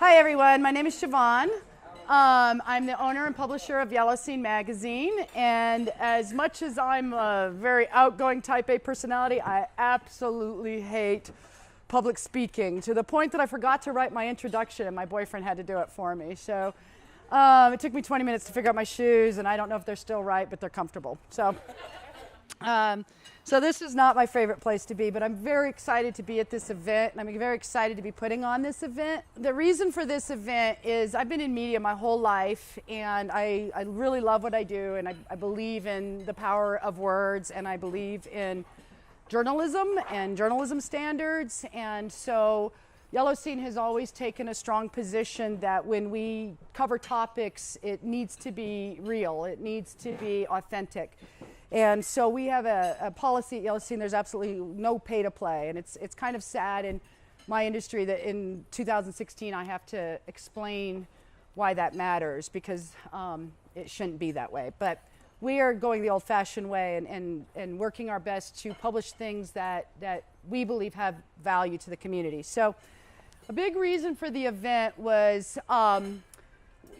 Hi everyone, my name is Shavonne. I'm the owner and publisher of Yellow Scene magazine, and as much as I'm a very outgoing type A personality, I absolutely hate public speaking, to the point that I forgot to write my introduction and my boyfriend had to do it for me. So it took me 20 minutes to figure out my shoes, and I don't know if they're still right, but they're comfortable. So this is not my favorite place to be, but I'm very excited to be at this event, and I'm very excited to be putting on this event. The reason for this event is I've been in media my whole life, and I really love what I do, and I believe in the power of words, and I believe in journalism and journalism standards. And so Yellow Scene has always taken a strong position that when we cover topics, it needs to be real, it needs to be authentic. And so we have a policy at Yellow Scene. There's absolutely no pay to play, and it's kind of sad in my industry that in 2016 I have to explain why that matters, because it shouldn't be that way. But we are going the old-fashioned way and working our best to publish things that we believe have value to the community. So a big reason for the event was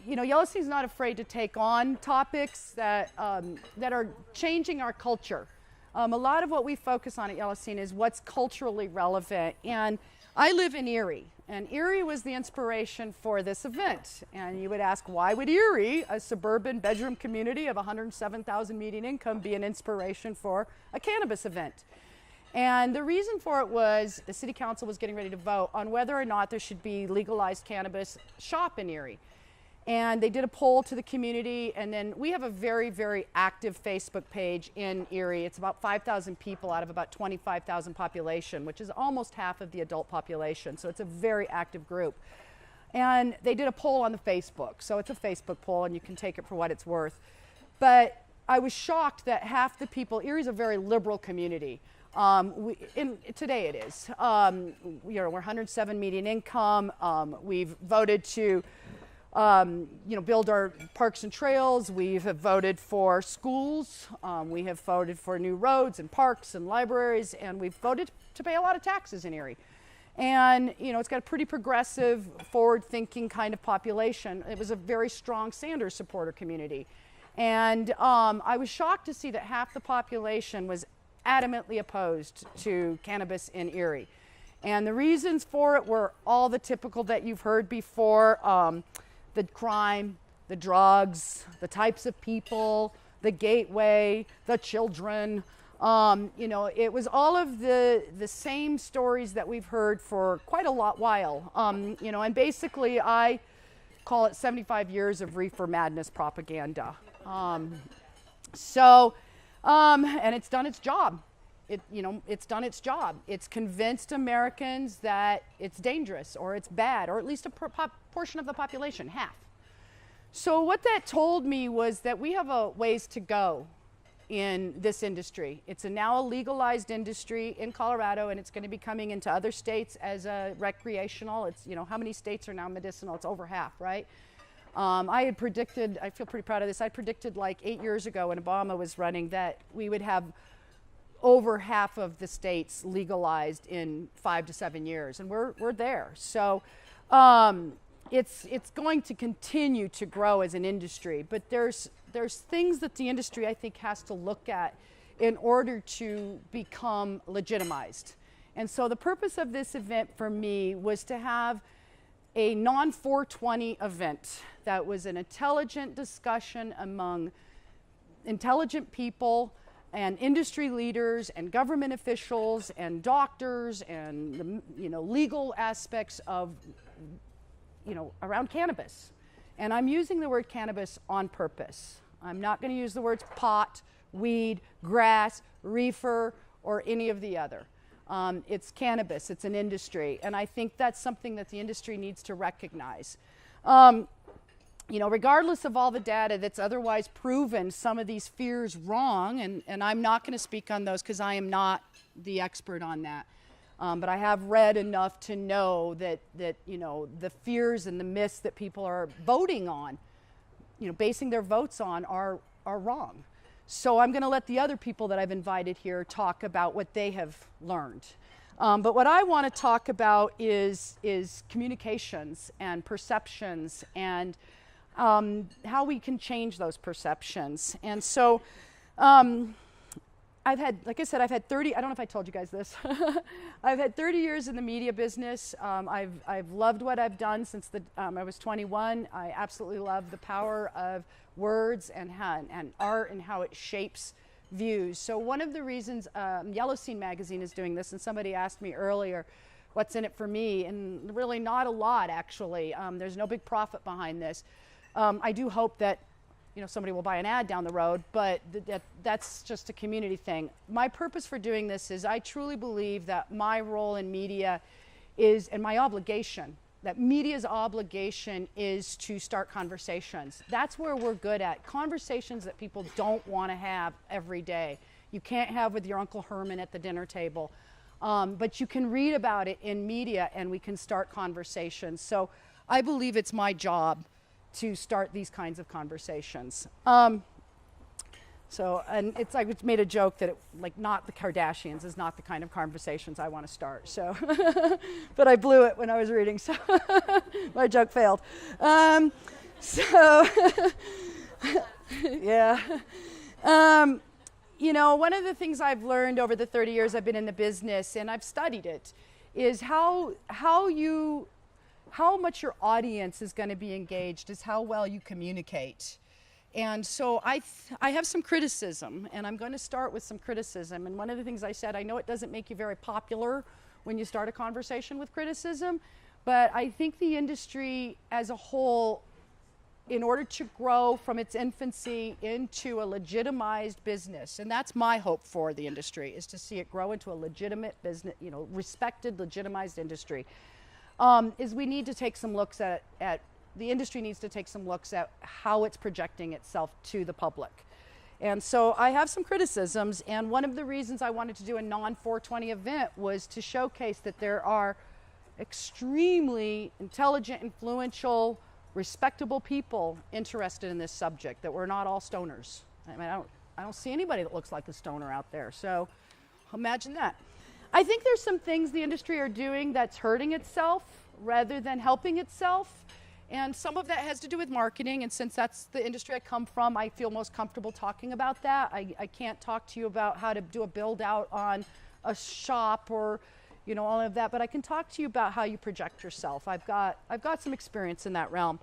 Yellow Scene's not afraid to take on topics that are changing our culture. A lot of what we focus on at Yellow Scene is what's culturally relevant. And I live in Erie, and Erie was the inspiration for this event. And you would ask, why would Erie, a suburban bedroom community of 107,000 median income, be an inspiration for a cannabis event? And the reason for it was the city council was getting ready to vote on whether or not there should be legalized cannabis shop in Erie. And they did a poll to the community, and then we have a very, very active Facebook page in Erie. It's about 5,000 people out of about 25,000 population, which is almost half of the adult population. So it's a very active group. And they did a poll on the Facebook. So it's a Facebook poll, and you can take it for what it's worth. But I was shocked that half the people, Erie's a very liberal community. Today it is. We're 107 median income. We've voted to build our parks and trails. We have voted for schools. We have voted for new roads and parks and libraries, and we've voted to pay a lot of taxes in Erie. And it's got a pretty progressive, forward-thinking kind of population. It was a very strong Sanders supporter community. And I was shocked to see that half the population was adamantly opposed to cannabis in Erie. And the reasons for it were all the typical that you've heard before. The crime, the drugs, the types of people, the gateway, the children. It was all of the same stories that we've heard for quite a while. And basically I call it 75 years of reefer madness propaganda. And it's done its job. It's done its job. It's convinced Americans that it's dangerous or it's bad, or at least a portion of the population, half. So what that told me was that we have a ways to go in this industry. It's now a legalized industry in Colorado, and it's going to be coming into other states as a recreational. It's, how many states are now medicinal? It's over half, right? I had predicted, I feel pretty proud of this, I predicted like 8 years ago when Obama was running that we would have over half of the states legalized in 5 to 7 years, and we're there. So it's going to continue to grow as an industry, but there's things that the industry, I think, has to look at in order to become legitimized. And so the purpose of this event for me was to have a non-420 event that was an intelligent discussion among intelligent people and industry leaders and government officials and doctors and legal aspects of around cannabis. And I'm using the word cannabis on purpose. I'm not going to use the words pot, weed, grass, reefer, or any of the other. It's cannabis, it's an industry, and I think that's something that the industry needs to recognize. Regardless of all the data that's otherwise proven some of these fears wrong, and I'm not going to speak on those because I am not the expert on that, but I have read enough to know that the fears and the myths that people are voting on, basing their votes on, are wrong. So I'm going to let the other people that I've invited here talk about what they have learned. But what I want to talk about is communications and perceptions and how we can change those perceptions. And so I've had, like I said, I've had 30, I don't know if I told you guys this, I've had 30 years in the media business. I've loved what I've done since I was 21. I absolutely love the power of words and art and how it shapes views. So one of the reasons Yellow Scene magazine is doing this, and somebody asked me earlier, what's in it for me? And really not a lot, actually. There's no big profit behind this. I do hope that somebody will buy an ad down the road, but that's just a community thing. My purpose for doing this is I truly believe that my role in media is, and my obligation, that media's obligation is to start conversations. That's where we're good at. Conversations that people don't want to have every day. You can't have with your Uncle Herman at the dinner table. But you can read about it in media and we can start conversations. So I believe it's my job to start these kinds of conversations. And it's, I made a joke that not the Kardashians is not the kind of conversations I want to start. So, but I blew it when I was reading, so my joke failed. Yeah. One of the things I've learned over the 30 years I've been in the business, and I've studied it, is how much your audience is going to be engaged is how well you communicate. And so I have some criticism, and I'm going to start with some criticism. And one of the things I said, I know it doesn't make you very popular when you start a conversation with criticism, but I think the industry as a whole, in order to grow from its infancy into a legitimized business, and that's my hope for the industry, is to see it grow into a legitimate business, respected, legitimized industry. Is we need to take some looks at the industry needs to take some looks at how it's projecting itself to the public. And so I have some criticisms, and one of the reasons I wanted to do a non-420 event was to showcase that there are extremely intelligent, influential, respectable people interested in this subject, that we're not all stoners. I mean, I don't see anybody that looks like a stoner out there, so imagine that. I think there's some things the industry are doing that's hurting itself rather than helping itself. And some of that has to do with marketing. And since that's the industry I come from, I feel most comfortable talking about that. I can't talk to you about how to do a build out on a shop or, all of that. But I can talk to you about how you project yourself. I've got some experience in that realm.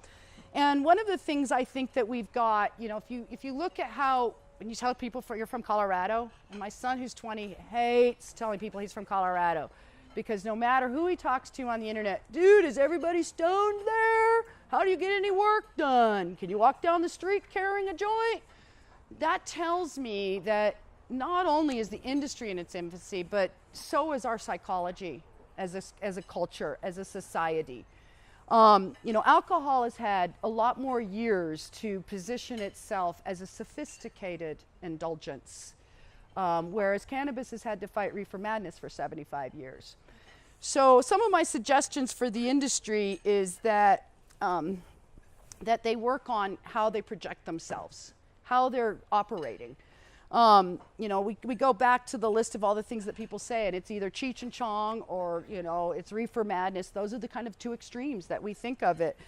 And one of the things I think that we've got, if you look at how, when you tell people you're from Colorado, and my son who's 20 hates telling people he's from Colorado, because no matter who he talks to on the internet, dude, is everybody stoned there? How do you get any work done? Can you walk down the street carrying a joint? That tells me that not only is the industry in its infancy, but so is our psychology as a culture, as a society. Alcohol has had a lot more years to position itself as a sophisticated indulgence, whereas cannabis has had to fight reefer madness for 75 years. So some of my suggestions for the industry is that they work on how they project themselves, how they're operating. We go back to the list of all the things that people say, and it's either Cheech and Chong or, it's reefer madness. Those are the kind of two extremes that we think of it.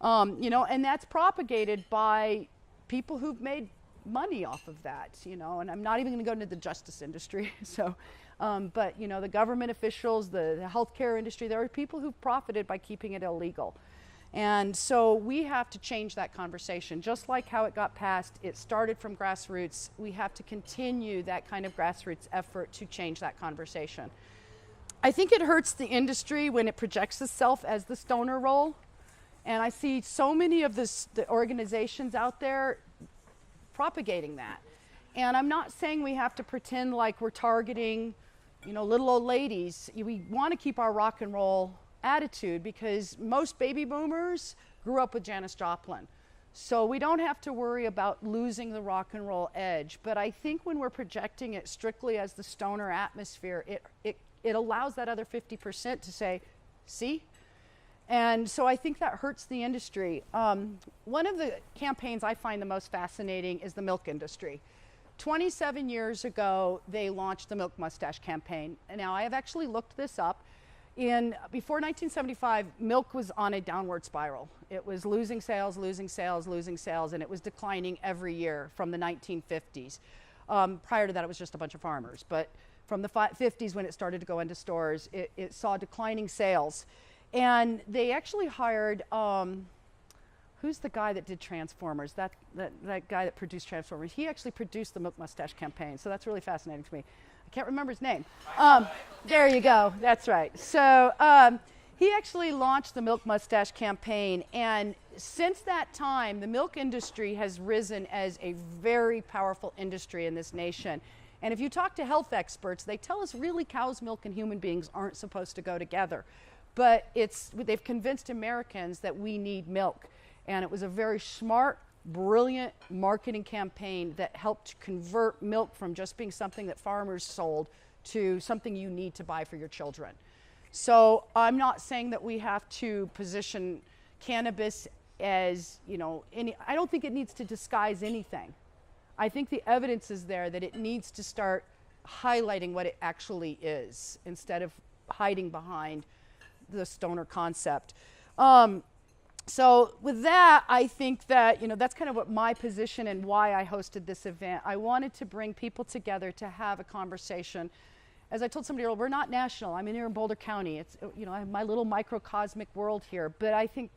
And that's propagated by people who've made money off of that, and I'm not even going to go into the justice industry. So, but, the government officials, the healthcare industry, there are people who've profited by keeping it illegal. And so we have to change that conversation. Just like how it got passed, it started from grassroots. We have to continue that kind of grassroots effort to change that conversation. I think it hurts the industry when it projects itself as the stoner role. And I see so many of the organizations out there propagating that. And I'm not saying we have to pretend like we're targeting, little old ladies. We want to keep our rock and roll attitude, because most baby boomers grew up with Janis Joplin. So we don't have to worry about losing the rock and roll edge. But I think when we're projecting it strictly as the stoner atmosphere, it allows that other 50% to say, see? And so I think that hurts the industry. One of the campaigns I find the most fascinating is the milk industry. 27 years ago, they launched the Milk Mustache campaign. And now I have actually looked this up. Before 1975, milk was on a downward spiral. It was losing sales, losing sales, losing sales, and it was declining every year from the 1950s. Prior to that, it was just a bunch of farmers. But from the 50s, when it started to go into stores, it saw declining sales. And they actually hired, who's the guy that did Transformers? That guy that produced Transformers. He actually produced the Milk Mustache campaign. So that's really fascinating to me. I can't remember his name. There you go. That's right. So he actually launched the Milk Mustache campaign. And since that time, the milk industry has risen as a very powerful industry in this nation. And if you talk to health experts, they tell us really cow's milk and human beings aren't supposed to go together. But they've convinced Americans that we need milk. And it was a very smart, brilliant marketing campaign that helped convert milk from just being something that farmers sold to something you need to buy for your children. So I'm not saying that we have to position cannabis as, I don't think it needs to disguise anything. I think the evidence is there that it needs to start highlighting what it actually is instead of hiding behind the stoner concept. So with that, I think that, that's kind of what my position and why I hosted this event. I wanted to bring people together to have a conversation. As I told somebody earlier, we're not national. I'm in here in Boulder County. It's, I have my little microcosmic world here. But I think,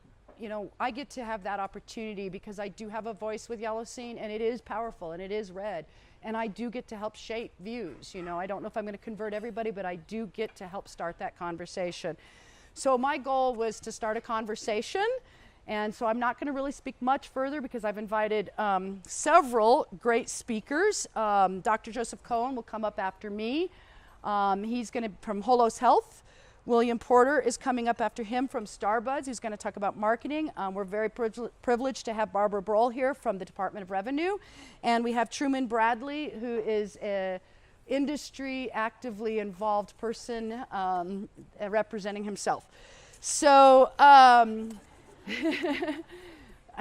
I get to have that opportunity because I do have a voice with Yellow Scene, and it is powerful, and it is red. And I do get to help shape views. I don't know if I'm going to convert everybody, but I do get to help start that conversation. So my goal was to start a conversation. And so I'm not going to really speak much further because I've invited several great speakers. Dr. Joseph Cohen will come up after me. He's going to, from Holos Health. William Porter is coming up after him from Starbuds. He's going to talk about marketing. We're very privileged to have Barbara Brohl here from the Department of Revenue. And we have Truman Bradley, who is an industry actively involved person representing himself. So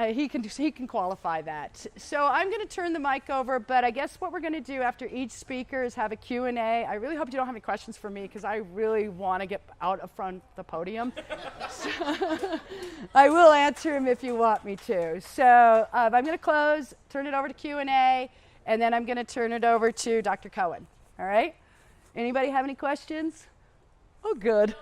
he can qualify that. So I'm going to turn the mic over, but I guess what we're going to do after each speaker is have a Q&A. I really hope you don't have any questions for me because I really want to get out of front the podium. So I will answer them if you want me to. So I'm going to close, turn it over to Q&A, and then I'm going to turn it over to Dr. Cohen. All right? Anybody have any questions? Oh, good.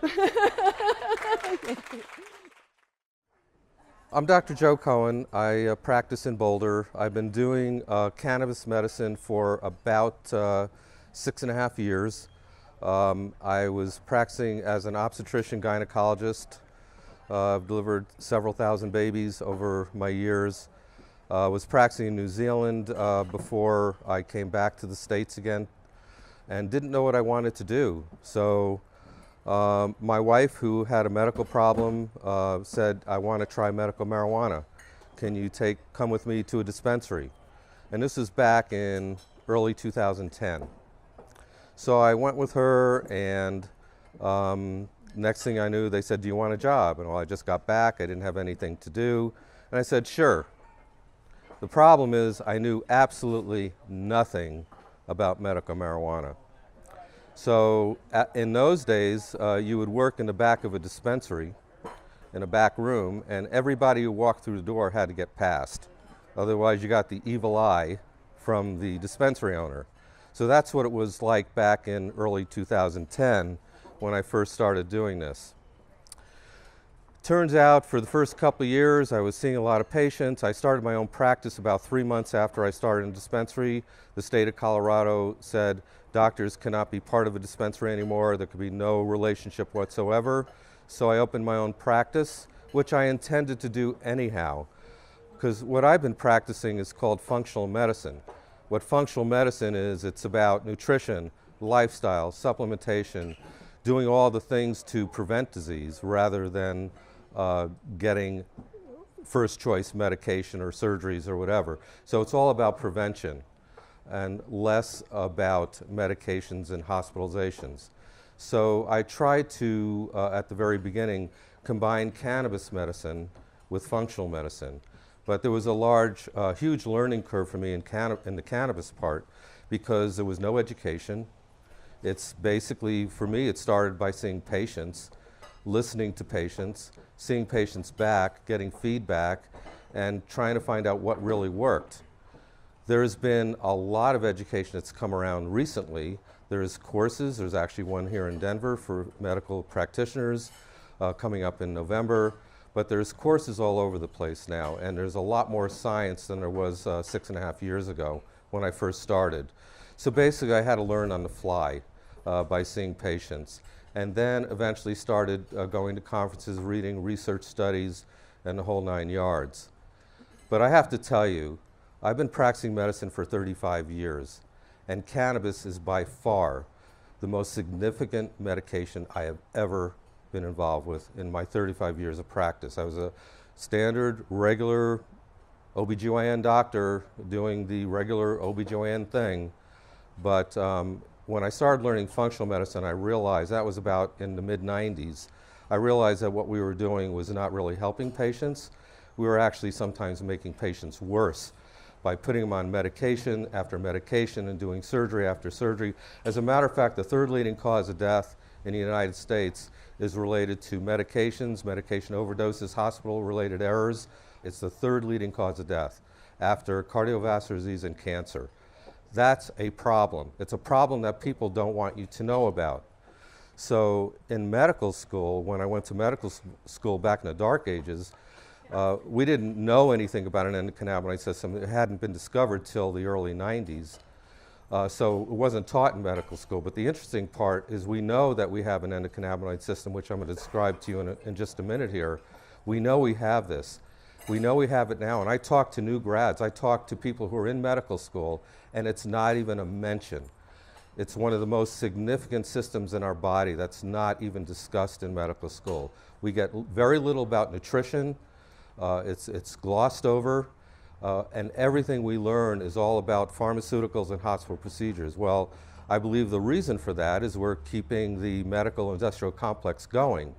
I'm Dr. Joe Cohen. I practice in Boulder. I've been doing cannabis medicine for about 6.5 years. I was practicing as an obstetrician gynecologist. I've delivered several thousand babies over my years. Was practicing in New Zealand before I came back to the States again and didn't know what I wanted to do. So my wife, who had a medical problem, said, I want to try medical marijuana. Can you come with me to a dispensary? And this was back in early 2010. So I went with her, and next thing I knew, they said, do you want a job? And I just got back. I didn't have anything to do. And I said, sure. The problem is I knew absolutely nothing about medical marijuana. So in those days, you would work in the back of a dispensary, in a back room, and everybody who walked through the door had to get passed. Otherwise, you got the evil eye from the dispensary owner. So that's what it was like back in early 2010 when I first started doing this. Turns out, for the first couple of years, I was seeing a lot of patients. I started my own practice about 3 months after I started in a dispensary. The state of Colorado said doctors cannot be part of a dispensary anymore. There could be no relationship whatsoever. So I opened my own practice, which I intended to do anyhow, because what I've been practicing is called functional medicine. What functional medicine is, it's about nutrition, lifestyle, supplementation, doing all the things to prevent disease rather than getting first choice medication or surgeries or whatever. So it's all about prevention and less about medications and hospitalizations. So I tried to, at the very beginning, combine cannabis medicine with functional medicine. But there was a huge learning curve for me in the cannabis part because there was no education. It's basically, for me, it started by seeing patients, listening to patients, seeing patients back, getting feedback, and trying to find out what really worked. There's been a lot of education that's come around recently. There's courses. There's actually one here in Denver for medical practitioners coming up in November. But there's courses all over the place now, and there's a lot more science than there was 6.5 years ago when I first started. So basically, I had to learn on the fly by seeing patients, and then eventually started going to conferences, reading research studies, and the whole 9 yards. But I have to tell you, I've been practicing medicine for 35 years, and cannabis is by far the most significant medication I have ever been involved with in my 35 years of practice. I was a standard, regular OBGYN doctor doing the regular OBGYN thing, but when I started learning functional medicine, I realized, that was about in the mid-90s, I realized that what we were doing was not really helping patients. We were actually sometimes making patients worse by putting them on medication after medication and doing surgery after surgery. As a matter of fact, the third leading cause of death in the United States is related to medications, medication overdoses, hospital-related errors. It's the third leading cause of death after cardiovascular disease and cancer. That's a problem. It's a problem that people don't want you to know about. So in medical school, when I went to medical school back in the dark ages, we didn't know anything about an endocannabinoid system. It hadn't been discovered till the early 90s. So it wasn't taught in medical school. But the interesting part is we know that we have an endocannabinoid system, which I'm going to describe to you in just a minute here. We know we have this. We know we have it now. And I talk to new grads. I talk to people who are in medical school, and it's not even a mention. It's one of the most significant systems in our body that's not even discussed in medical school. We get very little about nutrition. It's glossed over. And everything we learn is all about pharmaceuticals and hospital procedures. Well, I believe the reason for that is we're keeping the medical industrial complex going.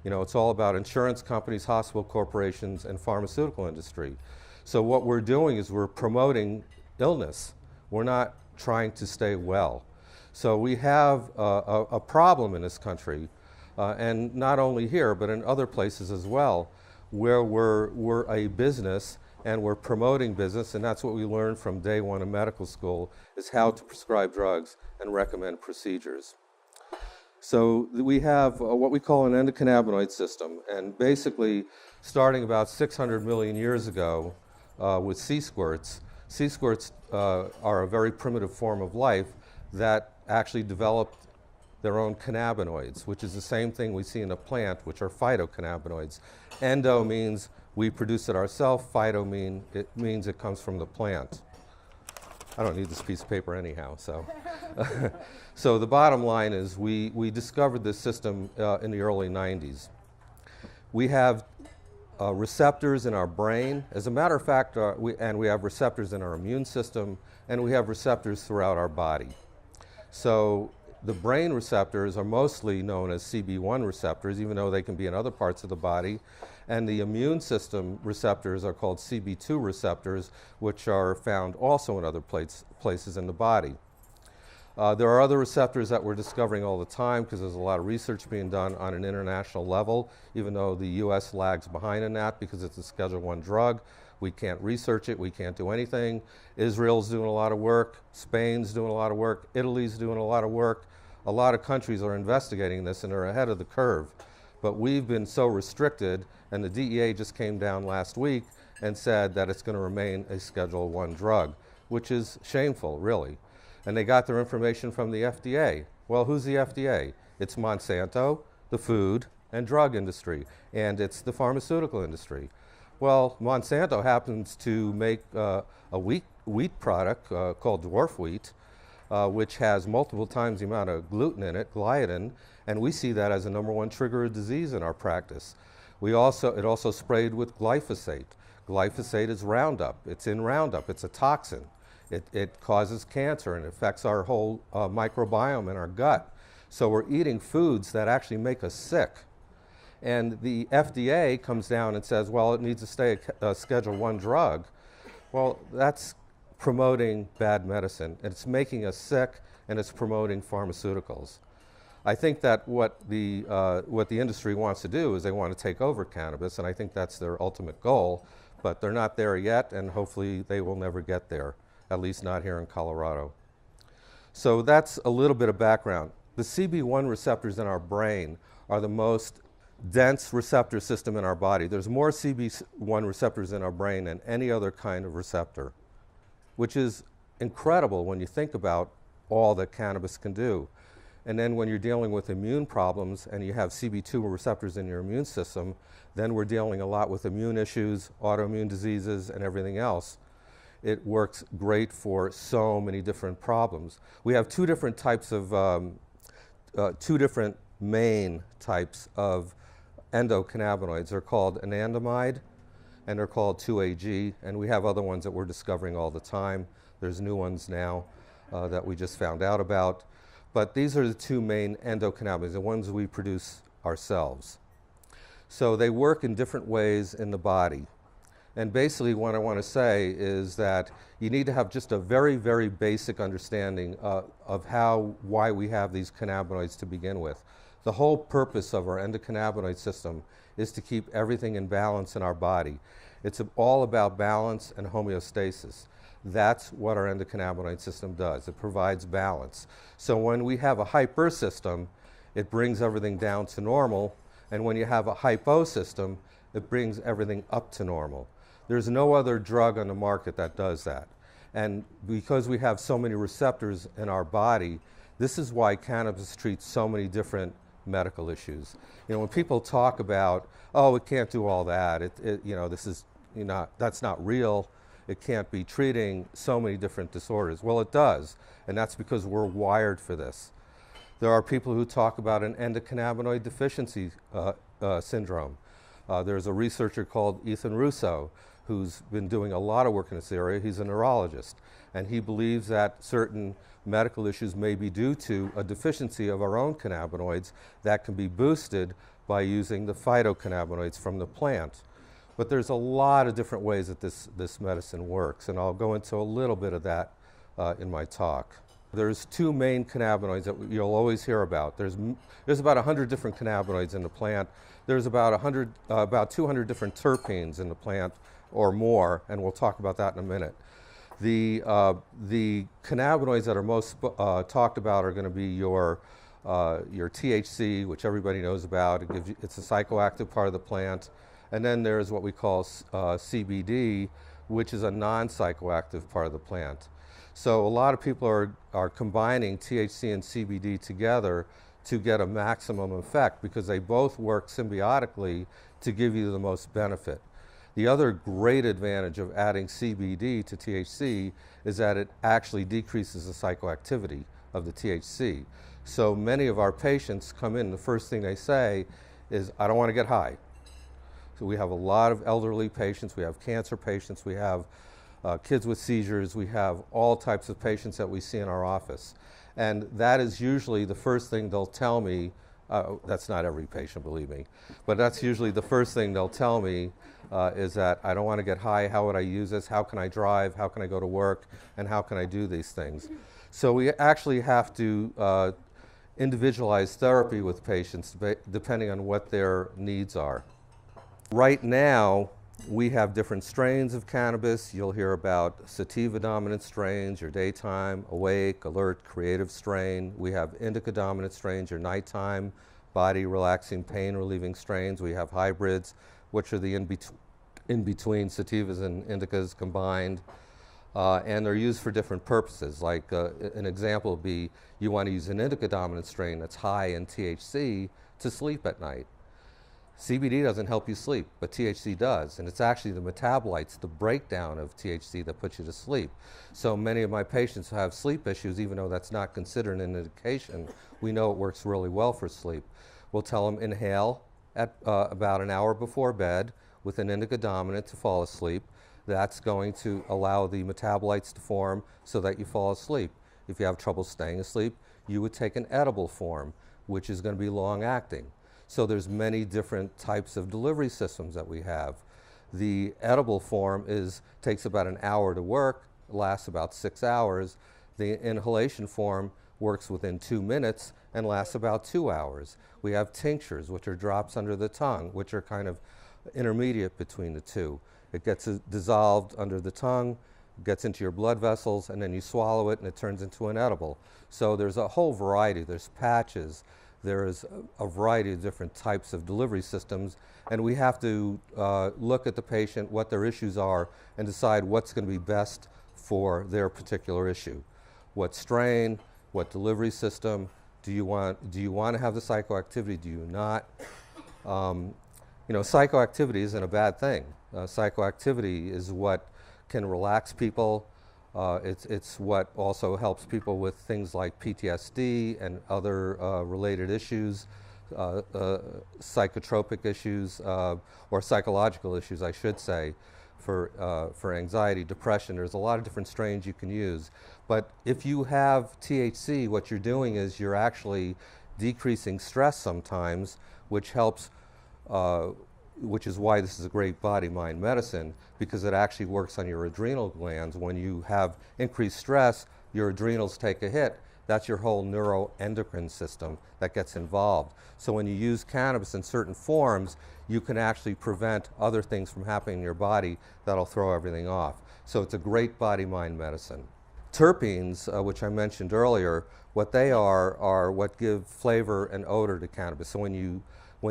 You know, it's all about insurance companies, hospital corporations, and pharmaceutical industry. So what we're doing is we're promoting illness. We're not trying to stay well. So we have a problem in this country, and not only here, but in other places as well, where we're a business and we're promoting business, and that's what we learned from day one of medical school, is how to prescribe drugs and recommend procedures. So we have what we call an endocannabinoid system, and basically starting about 600 million years ago with sea squirts. Sea squirts are a very primitive form of life that actually developed their own cannabinoids, which is the same thing we see in a plant, which are phytocannabinoids. Endo means we produce it ourselves. Phyto means it comes from the plant. I don't need this piece of paper anyhow, so. So the bottom line is we discovered this system in the early 90s. We have receptors in our brain. As a matter of fact, we have receptors in our immune system, and we have receptors throughout our body. So the brain receptors are mostly known as CB1 receptors, even though they can be in other parts of the body. And the immune system receptors are called CB2 receptors, which are found also in other places in the body. There are other receptors that we're discovering all the time because there's a lot of research being done on an international level, even though the US lags behind in that because it's a Schedule I drug. We can't research it, we can't do anything. Israel's doing a lot of work, Spain's doing a lot of work, Italy's doing a lot of work. A lot of countries are investigating this and are ahead of the curve. But we've been so restricted, and the DEA just came down last week and said that it's going to remain a Schedule I drug, which is shameful, really. And they got their information from the FDA. Well, who's the FDA? It's Monsanto, the food and drug industry, and it's the pharmaceutical industry. Well, Monsanto happens to make a wheat product called dwarf wheat, which has multiple times the amount of gluten in it, gliadin, and we see that as the #1 trigger of disease in our practice. It also sprayed with glyphosate. Glyphosate is Roundup. It's in Roundup. It's a toxin. It causes cancer and affects our whole microbiome in our gut. So we're eating foods that actually make us sick. And the FDA comes down and says, well, it needs to stay a Schedule I drug. Well, that's promoting bad medicine. It's making us sick, and it's promoting pharmaceuticals. I think that what the industry wants to do is they want to take over cannabis, and I think that's their ultimate goal, but they're not there yet, and hopefully they will never get there, at least not here in Colorado. So that's a little bit of background. The CB1 receptors in our brain are the most dense receptor system in our body. There's more CB1 receptors in our brain than any other kind of receptor, which is incredible when you think about all that cannabis can do. And then when you're dealing with immune problems and you have CB2 receptors in your immune system, then we're dealing a lot with immune issues, autoimmune diseases, and everything else. It works great for so many different problems. We have two different types of, two different main types of endocannabinoids. They're called anandamide and they're called 2-AG, and we have other ones that we're discovering all the time. There's new ones now that we just found out about. But these are the two main endocannabinoids, the ones we produce ourselves. So they work in different ways in the body. And basically what I want to say is that you need to have just a very, very basic understanding of why we have these cannabinoids to begin with. The whole purpose of our endocannabinoid system is to keep everything in balance in our body. It's all about balance and homeostasis. That's what our endocannabinoid system does. It provides balance. So when we have a hyper system, it brings everything down to normal. And when you have a hypo system, it brings everything up to normal. There's no other drug on the market that does that. And because we have so many receptors in our body, this is why cannabis treats so many different medical issues. You know, when people talk about, oh, it can't do all that, you know, this is, you know, that's not real, it can't be treating so many different disorders. Well, it does, and that's because we're wired for this. There are people who talk about an endocannabinoid deficiency syndrome. There's a researcher called Ethan Russo who's been doing a lot of work in this area. He's a neurologist, and he believes that certain medical issues may be due to a deficiency of our own cannabinoids that can be boosted by using the phytocannabinoids from the plant. But there's a lot of different ways that this medicine works, and I'll go into a little bit of that in my talk. There's two main cannabinoids that you'll always hear about. There's about 100 different cannabinoids in the plant. There's about 200 different terpenes in the plant or more, and we'll talk about that in a minute. The cannabinoids that are most talked about are going to be your THC, which everybody knows about. It's a psychoactive part of the plant. And then there's what we call CBD, which is a non-psychoactive part of the plant. So a lot of people are combining THC and CBD together to get a maximum effect because they both work symbiotically to give you the most benefit. The other great advantage of adding CBD to THC is that it actually decreases the psychoactivity of the THC. So many of our patients come in, the first thing they say is, I don't want to get high. So we have a lot of elderly patients, we have cancer patients, we have kids with seizures, we have all types of patients that we see in our office. And that is usually the first thing they'll tell me. That's not every patient, believe me, but that's usually the first thing they'll tell me is that I don't want to get high. How would I use this? How can I drive? How can I go to work? And how can I do these things? So we actually have to individualize therapy with patients depending on what their needs are. Right now, we have different strains of cannabis. You'll hear about sativa dominant strains, your daytime, awake, alert, creative strain. We have indica dominant strains, your nighttime, body relaxing, pain relieving strains. We have hybrids, which are the in-between sativas and indicas combined. And they're used for different purposes. Like an example would be you want to use an indica dominant strain that's high in THC to sleep at night. CBD doesn't help you sleep, but THC does, and it's actually the metabolites, the breakdown of THC that puts you to sleep. So many of my patients who have sleep issues, even though that's not considered an indication, we know it works really well for sleep. We'll tell them inhale at about an hour before bed with an indica dominant to fall asleep. That's going to allow the metabolites to form so that you fall asleep. If you have trouble staying asleep, you would take an edible form, which is going to be long acting. So there's many different types of delivery systems that we have. The edible form takes about an hour to work, lasts about 6 hours. The inhalation form works within 2 minutes and lasts about 2 hours. We have tinctures, which are drops under the tongue, which are kind of intermediate between the two. It gets dissolved under the tongue, gets into your blood vessels, and then you swallow it and it turns into an edible. So there's a whole variety. There's patches. There's a variety of different types of delivery systems, and we have to look at the patient, what their issues are, and decide what's going to be best for their particular issue. What strain, what delivery system, do you want to have the psychoactivity, do you not? Psychoactivity isn't a bad thing. Psychoactivity is what can relax people. It's what also helps people with things like PTSD and other related issues, psychotropic issues, or psychological issues, I should say, for anxiety, depression. There's a lot of different strains you can use. But if you have THC, what you're doing is you're actually decreasing stress sometimes, which helps, which is why this is a great body-mind medicine, because it actually works on your adrenal glands. When you have increased stress, your adrenals take a hit. That's your whole neuroendocrine system that gets involved. So when you use cannabis in certain forms, you can actually prevent other things from happening in your body that'll throw everything off. So it's a great body-mind medicine. Terpenes, which I mentioned earlier, what they are what give flavor and odor to cannabis. So when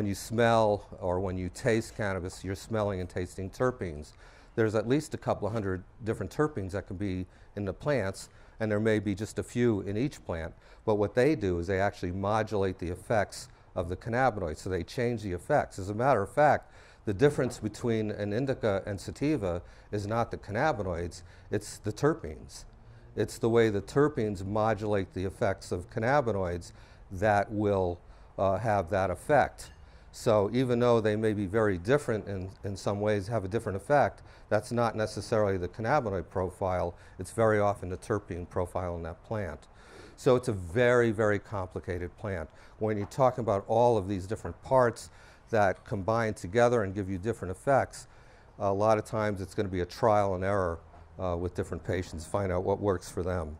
you smell or when you taste cannabis, you're smelling and tasting terpenes. There's at least a couple of hundred different terpenes that can be in the plants, and there may be just a few in each plant. But what they do is they actually modulate the effects of the cannabinoids, so they change the effects. As a matter of fact, the difference between an indica and sativa is not the cannabinoids, it's the terpenes. It's the way the terpenes modulate the effects of cannabinoids that will have that effect. So even though they may be very different in some ways, have a different effect, that's not necessarily the cannabinoid profile. It's very often the terpene profile in that plant. So it's a very, very complicated plant. When you're talking about all of these different parts that combine together and give you different effects, a lot of times it's going to be a trial and error with different patients, find out what works for them.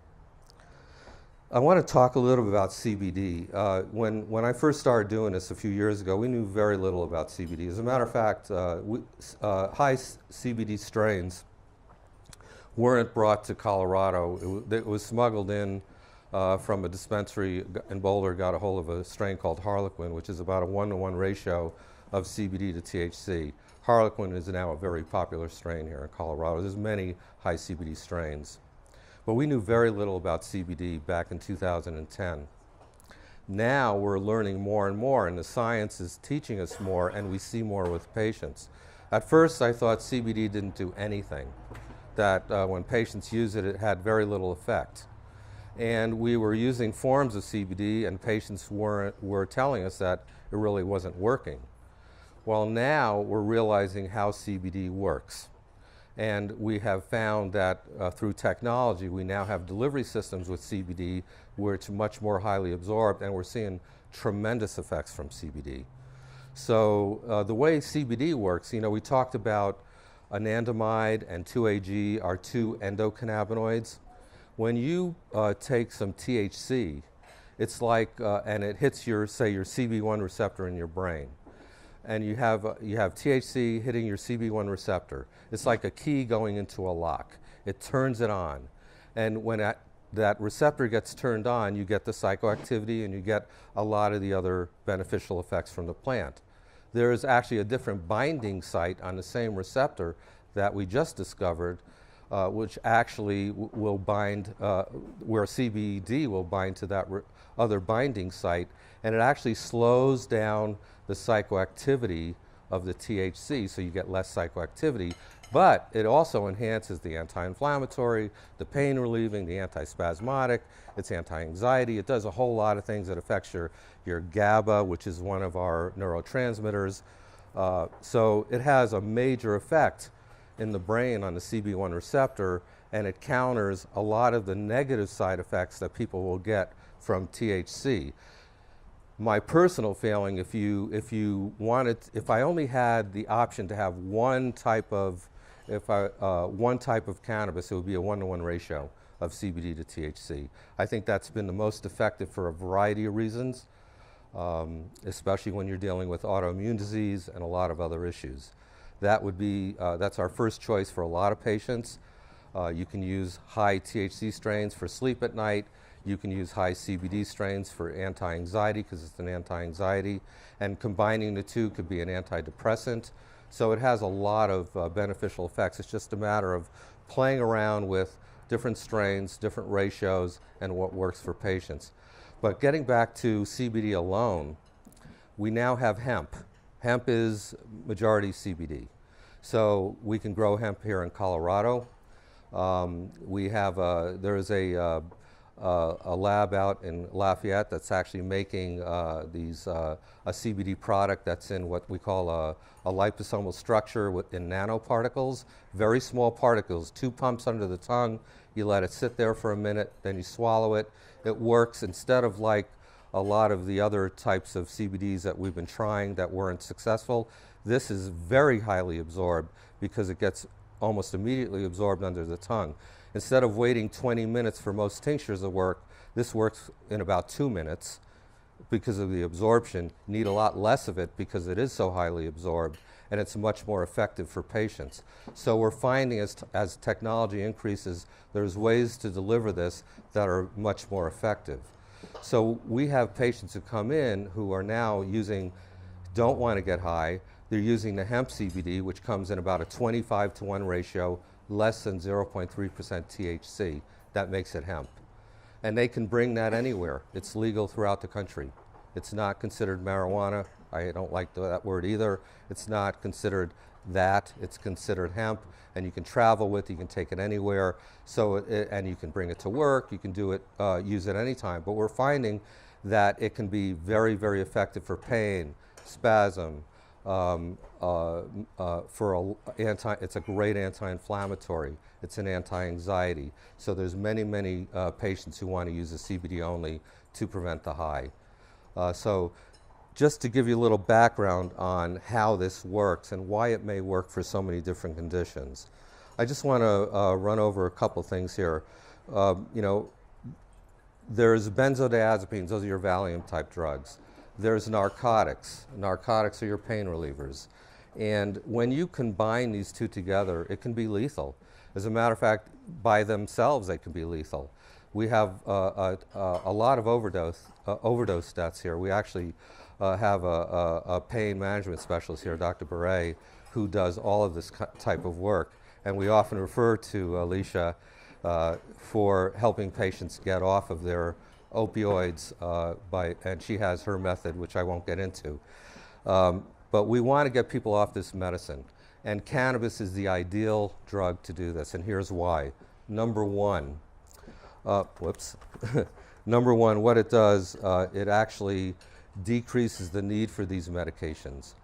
I want to talk a little bit about CBD. When I first started doing this a few years ago, we knew very little about CBD. As a matter of fact, high CBD strains weren't brought to Colorado. It was smuggled in from a dispensary in Boulder, got a hold of a strain called Harlequin, which is about a 1-to-1 ratio of CBD to THC. Harlequin is now a very popular strain here in Colorado. There's many high CBD strains. But we knew very little about CBD back in 2010. Now we're learning more and more, and the science is teaching us more, and we see more with patients. At first, I thought CBD didn't do anything, that when patients use it, it had very little effect. And we were using forms of CBD, and patients were telling us that it really wasn't working. Well, now we're realizing how CBD works. And we have found that through technology, we now have delivery systems with CBD where it's much more highly absorbed, and we're seeing tremendous effects from CBD. So the way CBD works, we talked about anandamide and 2-AG are two endocannabinoids. When you take some THC, it's like, and it hits your CB1 receptor in your brain. And you have THC hitting your CB1 receptor. It's like a key going into a lock. It turns it on. And when that receptor gets turned on, you get the psychoactivity and you get a lot of the other beneficial effects from the plant. There is actually a different binding site on the same receptor that we just discovered, which actually will bind, where CBD will bind to that other binding site, and it actually slows down the psychoactivity of the THC, so you get less psychoactivity, but it also enhances the anti-inflammatory, the pain relieving, the antispasmodic, it's anti-anxiety. It does a whole lot of things that affects your GABA, which is one of our neurotransmitters. So it has a major effect in the brain on the CB1 receptor, and it counters a lot of the negative side effects that people will get from THC. My personal feeling, if I only had the option to have one type of cannabis, it would be a 1-to-1 ratio of CBD to THC. I think that's been the most effective for a variety of reasons, especially when you're dealing with autoimmune disease and a lot of other issues. That would be, that's our first choice for a lot of patients. You can use high THC strains for sleep at night. You can use high CBD strains for anti-anxiety because it's an anti-anxiety, and combining the two could be an antidepressant. So it has a lot of beneficial effects. It's just a matter of playing around with different strains, different ratios, and what works for patients. But getting back to CBD alone, we now have hemp. Hemp is majority CBD. So we can grow hemp here in Colorado. There is a lab out in Lafayette that's actually making a CBD product that's in what we call a liposomal structure in nanoparticles, very small particles, 2 pumps under the tongue. You let it sit there for a minute, then you swallow it. It works instead of like a lot of the other types of CBDs that we've been trying that weren't successful. This is very highly absorbed because it gets almost immediately absorbed under the tongue. Instead of waiting 20 minutes for most tinctures to work, this works in about 2 minutes because of the absorption. You need a lot less of it because it is so highly absorbed, and it's much more effective for patients. So we're finding as technology increases, there's ways to deliver this that are much more effective. So we have patients who come in who are now don't want to get high. They're using the hemp CBD, which comes in about a 25-to-1 ratio, less than 0.3% THC. That makes it hemp. And they can bring that anywhere. It's legal throughout the country. It's not considered marijuana. I don't like that word either. It's not considered that. It's considered hemp, and you can travel with it. You can take it anywhere. And you can bring it to work. You can do it, use it anytime. But we're finding that it can be very, very effective for pain, spasm. It's a great anti-inflammatory. It's an anti-anxiety. So there's many patients who want to use the CBD only to prevent the high. So just to give you a little background on how this works and why it may work for so many different conditions, I just want to run over a couple things here. There's benzodiazepines. Those are your Valium type drugs. There's narcotics. Narcotics are your pain relievers. And when you combine these two together, it can be lethal. As a matter of fact, by themselves, they can be lethal. We have a lot of overdose deaths here. We actually have a pain management specialist here, Dr. Brohl, who does all of this type of work. And we often refer to Alicia for helping patients get off of their opioids, and she has her method, which I won't get into. But we want to get people off this medicine. And cannabis is the ideal drug to do this, and here's why. Number one, Number one, what it does, it actually decreases the need for these medications.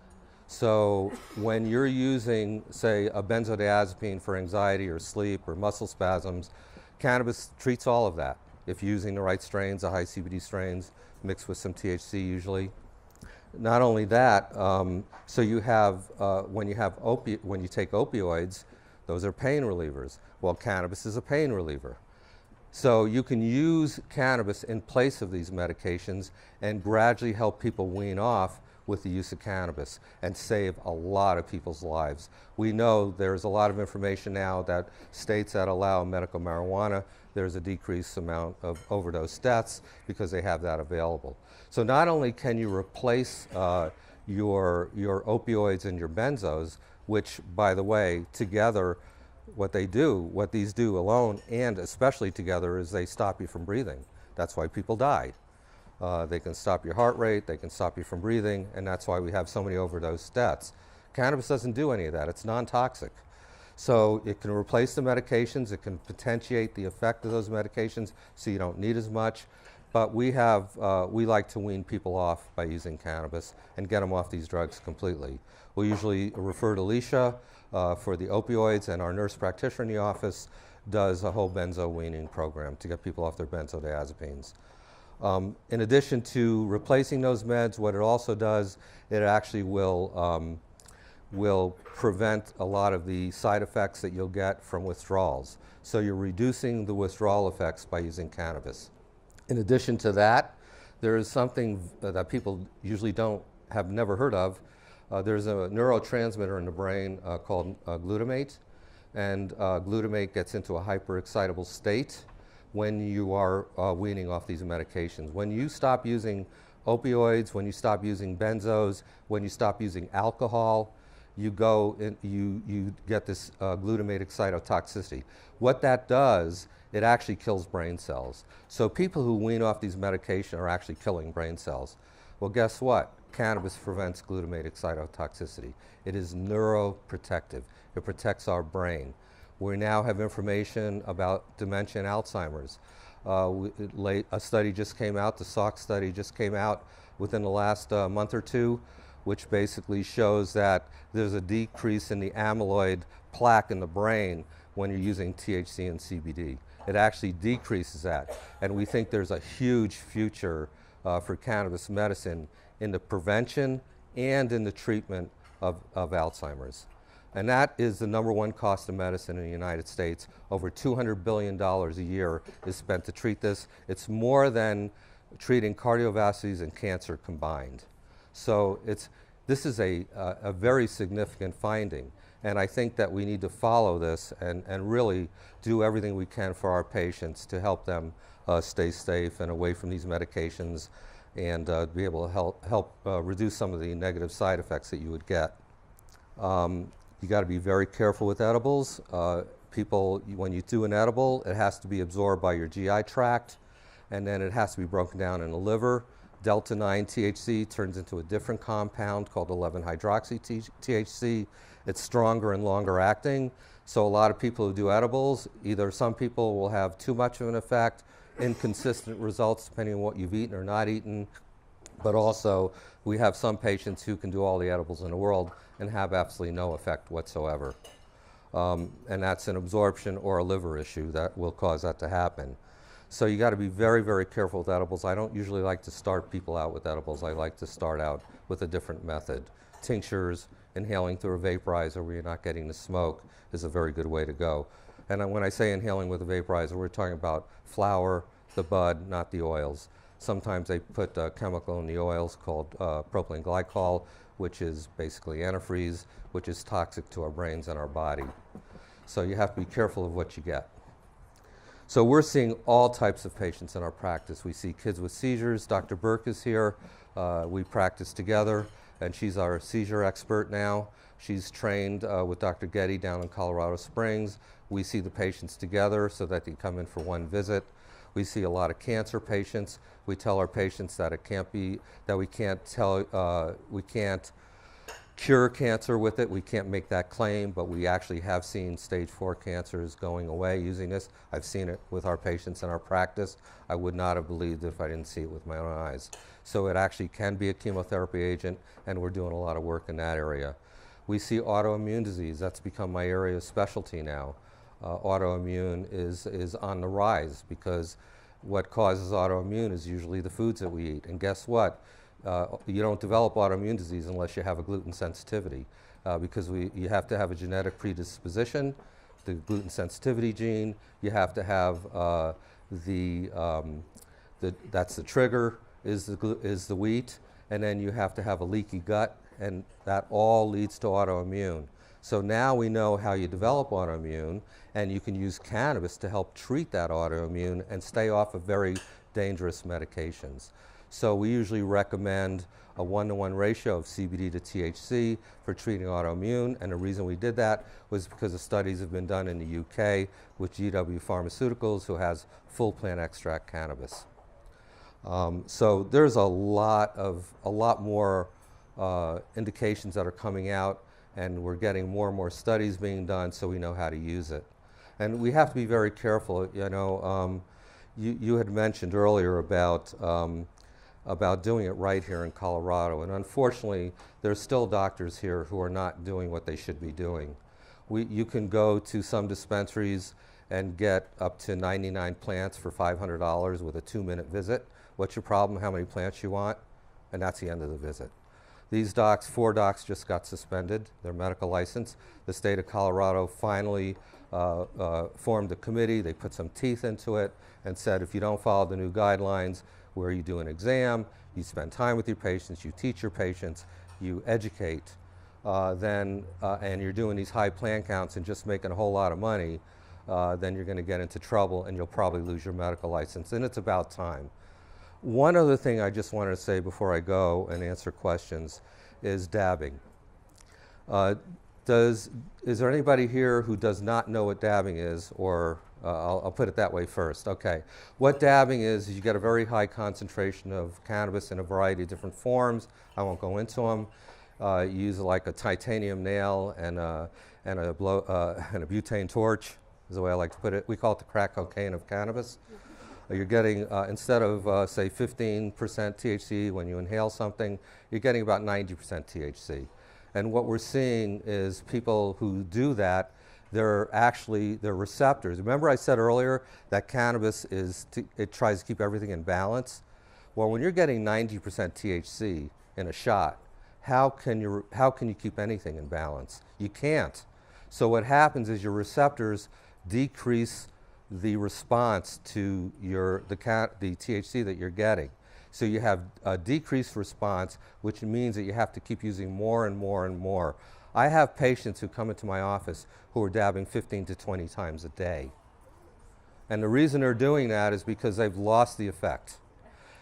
So when you're using, say, a benzodiazepine for anxiety or sleep or muscle spasms, cannabis treats all of that. If you're using the right strains, the high CBD strains, mixed with some THC usually. Not only that, so you have, when you take opioids, those are pain relievers. Well, cannabis is a pain reliever. So you can use cannabis in place of these medications and gradually help people wean off with the use of cannabis and save a lot of people's lives. We know there's a lot of information now that states that allow medical marijuana, there's a decreased amount of overdose deaths because they have that available. So not only can you replace your opioids and your benzos, which, by the way, together, what these do alone and especially together is they stop you from breathing. That's why people die. They can stop your heart rate, they can stop you from breathing, and that's why we have so many overdose deaths. Cannabis doesn't do any of that. It's non-toxic. So it can replace the medications, it can potentiate the effect of those medications so you don't need as much. But we like to wean people off by using cannabis and get them off these drugs completely. We usually refer to Alicia for the opioids, and our nurse practitioner in the office does a whole benzo weaning program to get people off their benzodiazepines. In addition to replacing those meds, what it also does, it actually will prevent a lot of the side effects that you'll get from withdrawals. So you're reducing the withdrawal effects by using cannabis. In addition to that, there is something that people usually have never heard of. There's a neurotransmitter in the brain called glutamate, and glutamate gets into a hyperexcitable state when you are weaning off these medications. When you stop using opioids, when you stop using benzos, when you stop using alcohol, you get this glutamate excitotoxicity. What that does, it actually kills brain cells. So people who wean off these medications are actually killing brain cells. Well, guess what? Cannabis prevents glutamate excitotoxicity. It is neuroprotective. It protects our brain. We now have information about dementia and Alzheimer's. A study just came out, the Salk study just came out within the last month or two, which basically shows that there's a decrease in the amyloid plaque in the brain when you're using THC and CBD. It actually decreases that. And we think there's a huge future for cannabis medicine in the prevention and in the treatment of Alzheimer's. And that is the #1 cost of medicine in the United States. Over $200 billion a year is spent to treat this. It's more than treating cardiovascular disease and cancer combined. So this is a very significant finding. And I think that we need to follow this and really do everything we can for our patients to help them stay safe and away from these medications and be able to help reduce some of the negative side effects that you would get. You got to be very careful with edibles. When you do an edible, it has to be absorbed by your GI tract, and then it has to be broken down in the liver. Delta-9 THC turns into a different compound called 11-hydroxy-THC. It's stronger and longer acting. So a lot of people who do edibles, either some people will have too much of an effect, inconsistent results depending on what you've eaten or not eaten, but also we have some patients who can do all the edibles in the world and have absolutely no effect whatsoever. And that's an absorption or a liver issue that will cause that to happen. So you got to be very, very careful with edibles. I don't usually like to start people out with edibles. I like to start out with a different method. Tinctures, inhaling through a vaporizer where you're not getting the smoke is a very good way to go. And when I say inhaling with a vaporizer, we're talking about flower, the bud, not the oils. Sometimes they put a chemical in the oils called propylene glycol, which is basically antifreeze, which is toxic to our brains and our body. So you have to be careful of what you get. So we're seeing all types of patients in our practice. We see kids with seizures. Dr. Burke is here. We practice together, and she's our seizure expert now. She's trained with Dr. Getty down in Colorado Springs. We see the patients together so that they come in for one visit. We see a lot of cancer patients. We tell our patients that we can't cure cancer with it. We can't make that claim, but we actually have seen stage 4 cancers going away using this. I've seen it with our patients in our practice. I would not have believed it if I didn't see it with my own eyes. So it actually can be a chemotherapy agent, and we're doing a lot of work in that area. We see autoimmune disease. That's become my area of specialty now. Autoimmune is on the rise because what causes autoimmune is usually the foods that we eat. And guess what? You don't develop autoimmune disease unless you have a gluten sensitivity because you have to have a genetic predisposition, the gluten sensitivity gene. You have to have that's the trigger is the wheat, and then you have to have a leaky gut, and that all leads to autoimmune. So now we know how you develop autoimmune, and you can use cannabis to help treat that autoimmune and stay off of very dangerous medications. So we usually recommend a 1-to-1 ratio of CBD to THC for treating autoimmune, and the reason we did that was because the studies have been done in the UK with GW Pharmaceuticals, who has full plant extract cannabis. So there's a lot more indications that are coming out, and we're getting more and more studies being done so we know how to use it. And we have to be very careful. You know, you had mentioned earlier about doing it right here in Colorado, and unfortunately there's still doctors here who are not doing what they should be doing. You can go to some dispensaries and get up to 99 plants for $500 with a 2-minute visit. what's your problem, how many plants you want, and that's the end of the visit. These docs, 4 docs just got suspended, their medical license. The state of Colorado finally formed a committee. They put some teeth into it and said, if you don't follow the new guidelines where you do an exam, you spend time with your patients, you teach your patients, you educate, and you're doing these high plant counts and just making a whole lot of money, then you're going to get into trouble and you'll probably lose your medical license. And it's about time. One other thing I just wanted to say before I go and answer questions is dabbing. Is there anybody here who does not know what dabbing is, or I'll put it that way first. Okay. What dabbing is you get a very high concentration of cannabis in a variety of different forms. I won't go into them. You use like a titanium nail and a butane torch is the way I like to put it. We call it the crack cocaine of cannabis. You're getting, instead of say 15% THC when you inhale something, you're getting about 90% THC. And what we're seeing is people who do that, they're receptors. Remember I said earlier that cannabis it tries to keep everything in balance? Well, when you're getting 90% THC in a shot, how can you keep anything in balance? You can't. So what happens is your receptors decrease the response to the THC that you're getting. So you have a decreased response, which means that you have to keep using more and more and more. I have patients who come into my office who are dabbing 15 to 20 times a day. And the reason they're doing that is because they've lost the effect.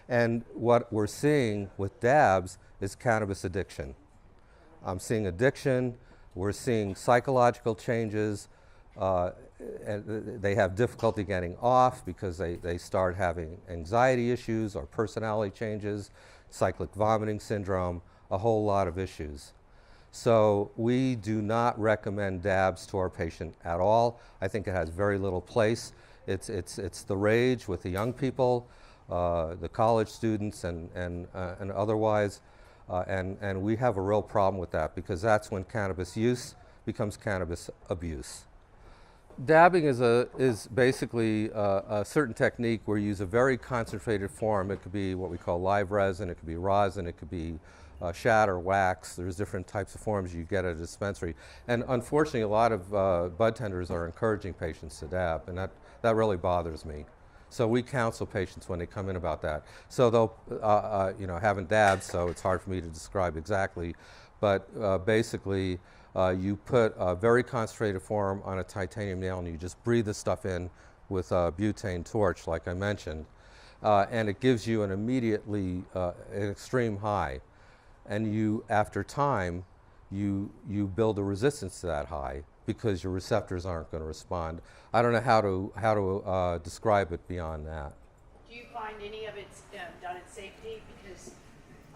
And what we're seeing with dabs is cannabis addiction. I'm seeing addiction, we're seeing psychological changes, and they have difficulty getting off because they start having anxiety issues or personality changes, cyclic vomiting syndrome, a whole lot of issues. So we do not recommend dabs to our patient at all. I think it has very little place. It's the rage with the young people, the college students and otherwise, and we have a real problem with that because that's when cannabis use becomes cannabis abuse. Dabbing is basically a certain technique where you use a very concentrated form. It could be what we call live resin, it could be rosin, it could be shatter, wax. There's different types of forms you get at a dispensary. And unfortunately, a lot of bud tenders are encouraging patients to dab, and that really bothers me. So we counsel patients when they come in about that. So they'll, haven't dabbed, so it's hard for me to describe exactly, but basically, you put a very concentrated form on a titanium nail and you just breathe the stuff in with a butane torch, like I mentioned, and it gives you an immediately an extreme high. And after time, you build a resistance to that high because your receptors aren't going to respond. I don't know how to describe it beyond that. Do you find any of it's done in safety? Because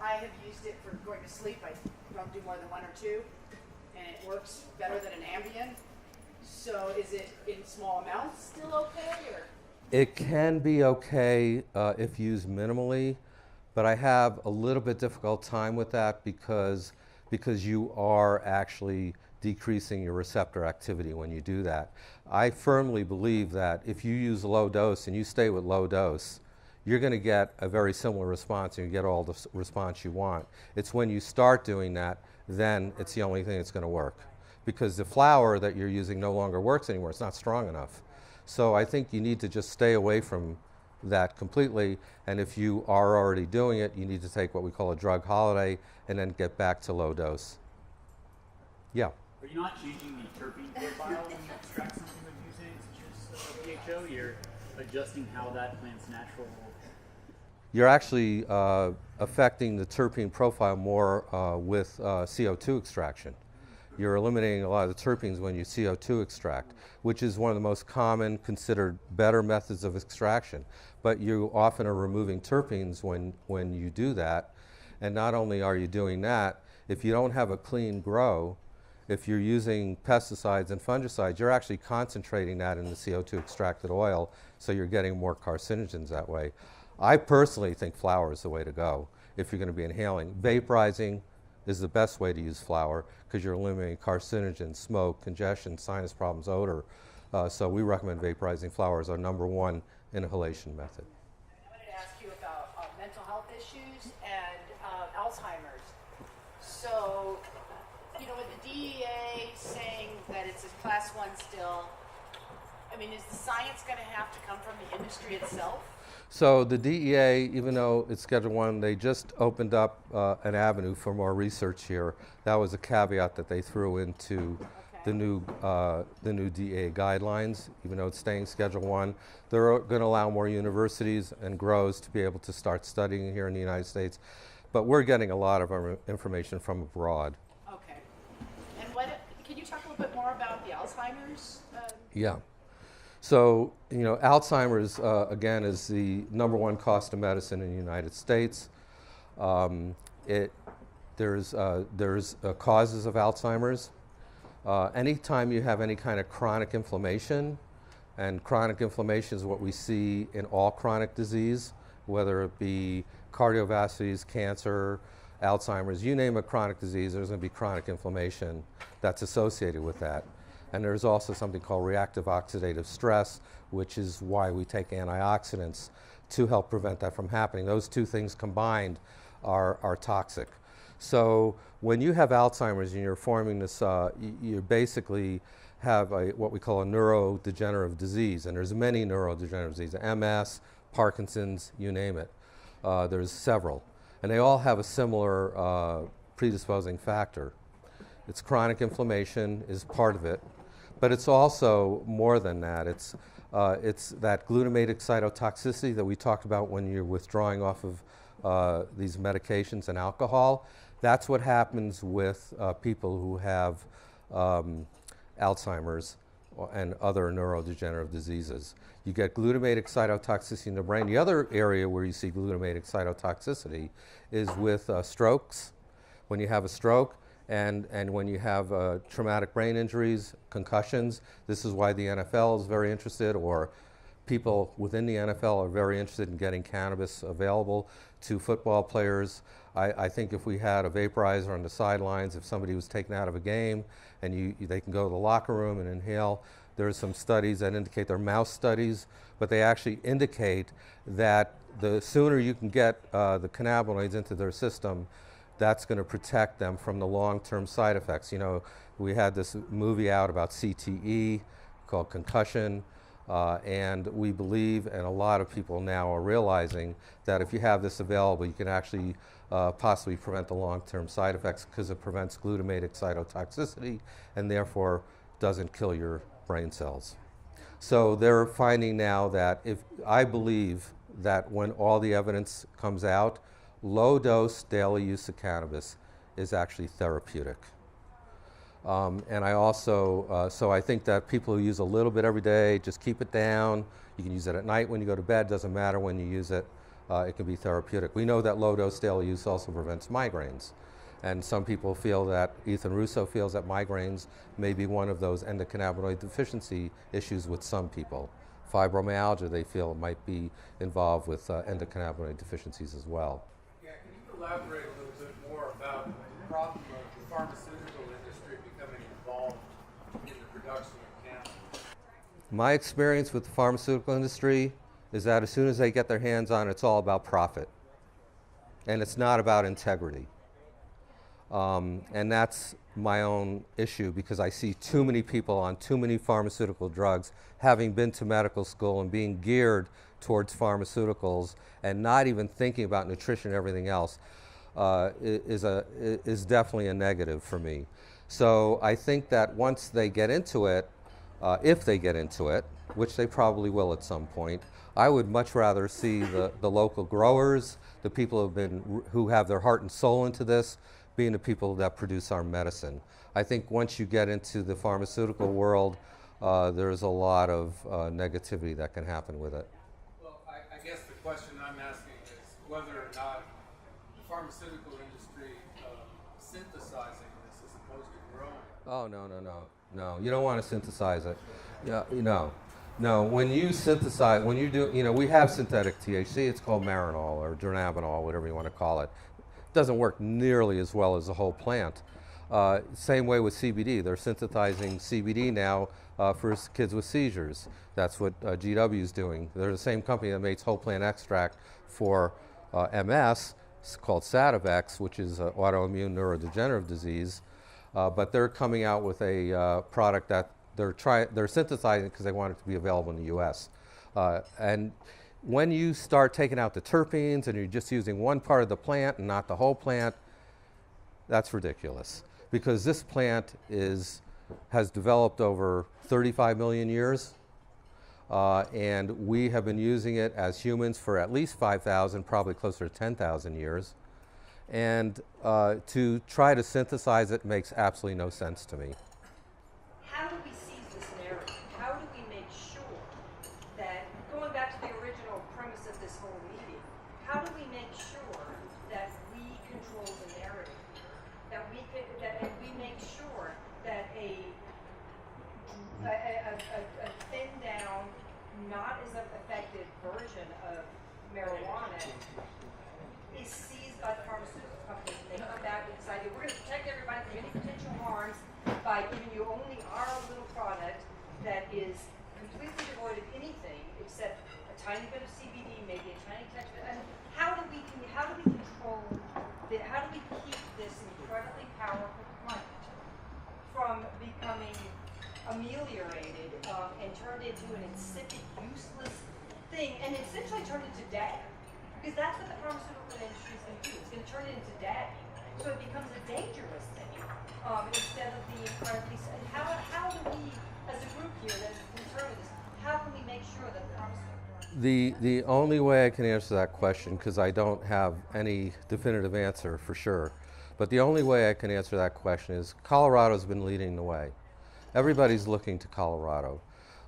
I have used it for going to sleep. I don't do more than 1 or 2. And it works better than an Ambien. So is it in small amounts still okay? Or? It can be okay if used minimally, but I have a little bit difficult time with that because you are actually decreasing your receptor activity when you do that. I firmly believe that if you use low dose and you stay with low dose, you're going to get a very similar response and you get all the response you want. It's when you start doing that, then it's the only thing that's going to work. Because the flower that you're using no longer works anymore. It's not strong enough. So I think you need to just stay away from that completely. And if you are already doing it, you need to take what we call a drug holiday and then get back to low dose. Yeah? Are you not changing the terpene profile when you extract something with butane, such as BHO? You're adjusting how that plant's natural. You're actually affecting the terpene profile more with CO2 extraction. You're eliminating a lot of the terpenes when you CO2 extract, which is one of the most common, considered better methods of extraction. But you often are removing terpenes when you do that. And not only are you doing that, if you don't have a clean grow, if you're using pesticides and fungicides, you're actually concentrating that in the CO2 extracted oil, so you're getting more carcinogens that way. I personally think flower is the way to go if you're going to be inhaling. Vaporizing is the best way to use flower because you're eliminating carcinogens, smoke, congestion, sinus problems, odor. So we recommend vaporizing flower as our #1 inhalation method. I wanted to ask you about DEA saying that it's a class 1 still? I mean, is the science going to have to come from the industry itself? So the DEA, even though it's Schedule 1, they just opened up an avenue for more research here. That was a caveat that they threw into the new DEA guidelines. Even though it's staying Schedule 1, they're going to allow more universities and grows to be able to start studying here in the United States. But we're getting a lot of our information from abroad. Okay. And can you talk a little bit more about the Alzheimer's? Yeah. So, Alzheimer's, again, is the #1 cost of medicine in the United States. There's causes of Alzheimer's. Anytime you have any kind of chronic inflammation, and chronic inflammation is what we see in all chronic disease, whether it be cardiovascular disease, cancer, Alzheimer's, you name a chronic disease, there's going to be chronic inflammation that's associated with that. And there's also something called reactive oxidative stress, which is why we take antioxidants to help prevent that from happening. Those two things combined are toxic. So when you have Alzheimer's and you're forming this, you basically have what we call a neurodegenerative disease. And there's many neurodegenerative diseases, MS, Parkinson's, you name it. There's several. And they all have a similar predisposing factor. It's chronic inflammation is part of it. But it's also more than that. It's that glutamated cytotoxicity that we talked about when you're withdrawing off of these medications and alcohol. That's what happens with people who have Alzheimer's and other neurodegenerative diseases. You get glutamated cytotoxicity in the brain. The other area where you see glutamated cytotoxicity is with strokes. When you have a stroke, and when you have traumatic brain injuries, concussions. This is why the NFL is very interested, or people within the NFL are very interested in getting cannabis available to football players. I think if we had a vaporizer on the sidelines, if somebody was taken out of a game and they can go to the locker room and inhale, there's some studies that indicate, they're mouse studies, but they actually indicate that the sooner you can get the cannabinoids into their system, that's going to protect them from the long-term side effects. We had this movie out about CTE called Concussion, and we believe, and a lot of people now are realizing, that if you have this available, you can actually possibly prevent the long-term side effects because it prevents glutamated cytotoxicity and therefore doesn't kill your brain cells. So they're finding now that I believe that when all the evidence comes out, low-dose daily use of cannabis is actually therapeutic. And I also, so I think that people who use a little bit every day, just keep it down. You can use it at night when you go to bed, doesn't matter when you use it. It can be therapeutic. We know that low-dose daily use also prevents migraines. And some people feel that, Ethan Russo feels that migraines may be one of those endocannabinoid deficiency issues with some people. Fibromyalgia, they feel, might be involved with endocannabinoid deficiencies as well. Elaborate a little bit more about the problem of the pharmaceutical industry becoming involved in the production of cannabis? My experience with the pharmaceutical industry is that as soon as they get their hands on it, it's all about profit. And it's not about integrity. And that's my own issue, because I see too many people on too many pharmaceutical drugs, having been to medical school and being geared towards pharmaceuticals and not even thinking about nutrition and everything else is definitely a negative for me. So I think that once they get into it, if they get into it, which they probably will at some point, I would much rather see the local growers, the people who have their heart and soul into this, being the people that produce our medicine. I think once you get into the pharmaceutical world, there's a lot of negativity that can happen with it. Well, I guess the question I'm asking is whether or not the pharmaceutical industry synthesizing this as opposed to growing. Oh, no. You don't want to synthesize it. Yeah, No, when you synthesize, when you do, we have synthetic THC, it's called marinol or dronabinol, whatever you want to call it. It doesn't work nearly as well as the whole plant. Same way with CBD. They're synthesizing CBD now for kids with seizures. That's what GW is doing. They're the same company that makes whole plant extract for MS. It's called Sativex, which is autoimmune neurodegenerative disease. but they're coming out with a product that they're synthesizing because they want it to be available in the U.S. And when you start taking out the terpenes and you're just using one part of the plant and not the whole plant, that's ridiculous, because this plant has developed over 35 million years, and we have been using it as humans for at least 5,000, probably closer to 10,000 years. And to try to synthesize it makes absolutely no sense to me. How do we seize this narrative? How do we make sure that, going back to the original premise of this whole meeting, how do we make sure that we control the narrative? That we make sure that a thinned down, not as effective version of marijuana is seized by the pharmaceutical companies, and they come back with this idea, we're going to protect everybody from any potential harms by giving you only our little product that is completely devoid of anything except a tiny bit of CBD, maybe a tiny touch of it. And how do we control, how do we keep this incredibly powerful plant from becoming ameliorated and turned into an insipid, useless thing, and essentially turned into dad? Because that's what the pharmaceutical industry is going to do. It's going to turn it into dad. So it becomes a dangerous thing instead of being incredibly. How do we, as a group here that is concerned with this, how can we make sure that the pharmaceutical? The only way I can answer that question, because I don't have any definitive answer for sure, but the only way I can answer that question is Colorado's been leading the way. Everybody's looking to Colorado.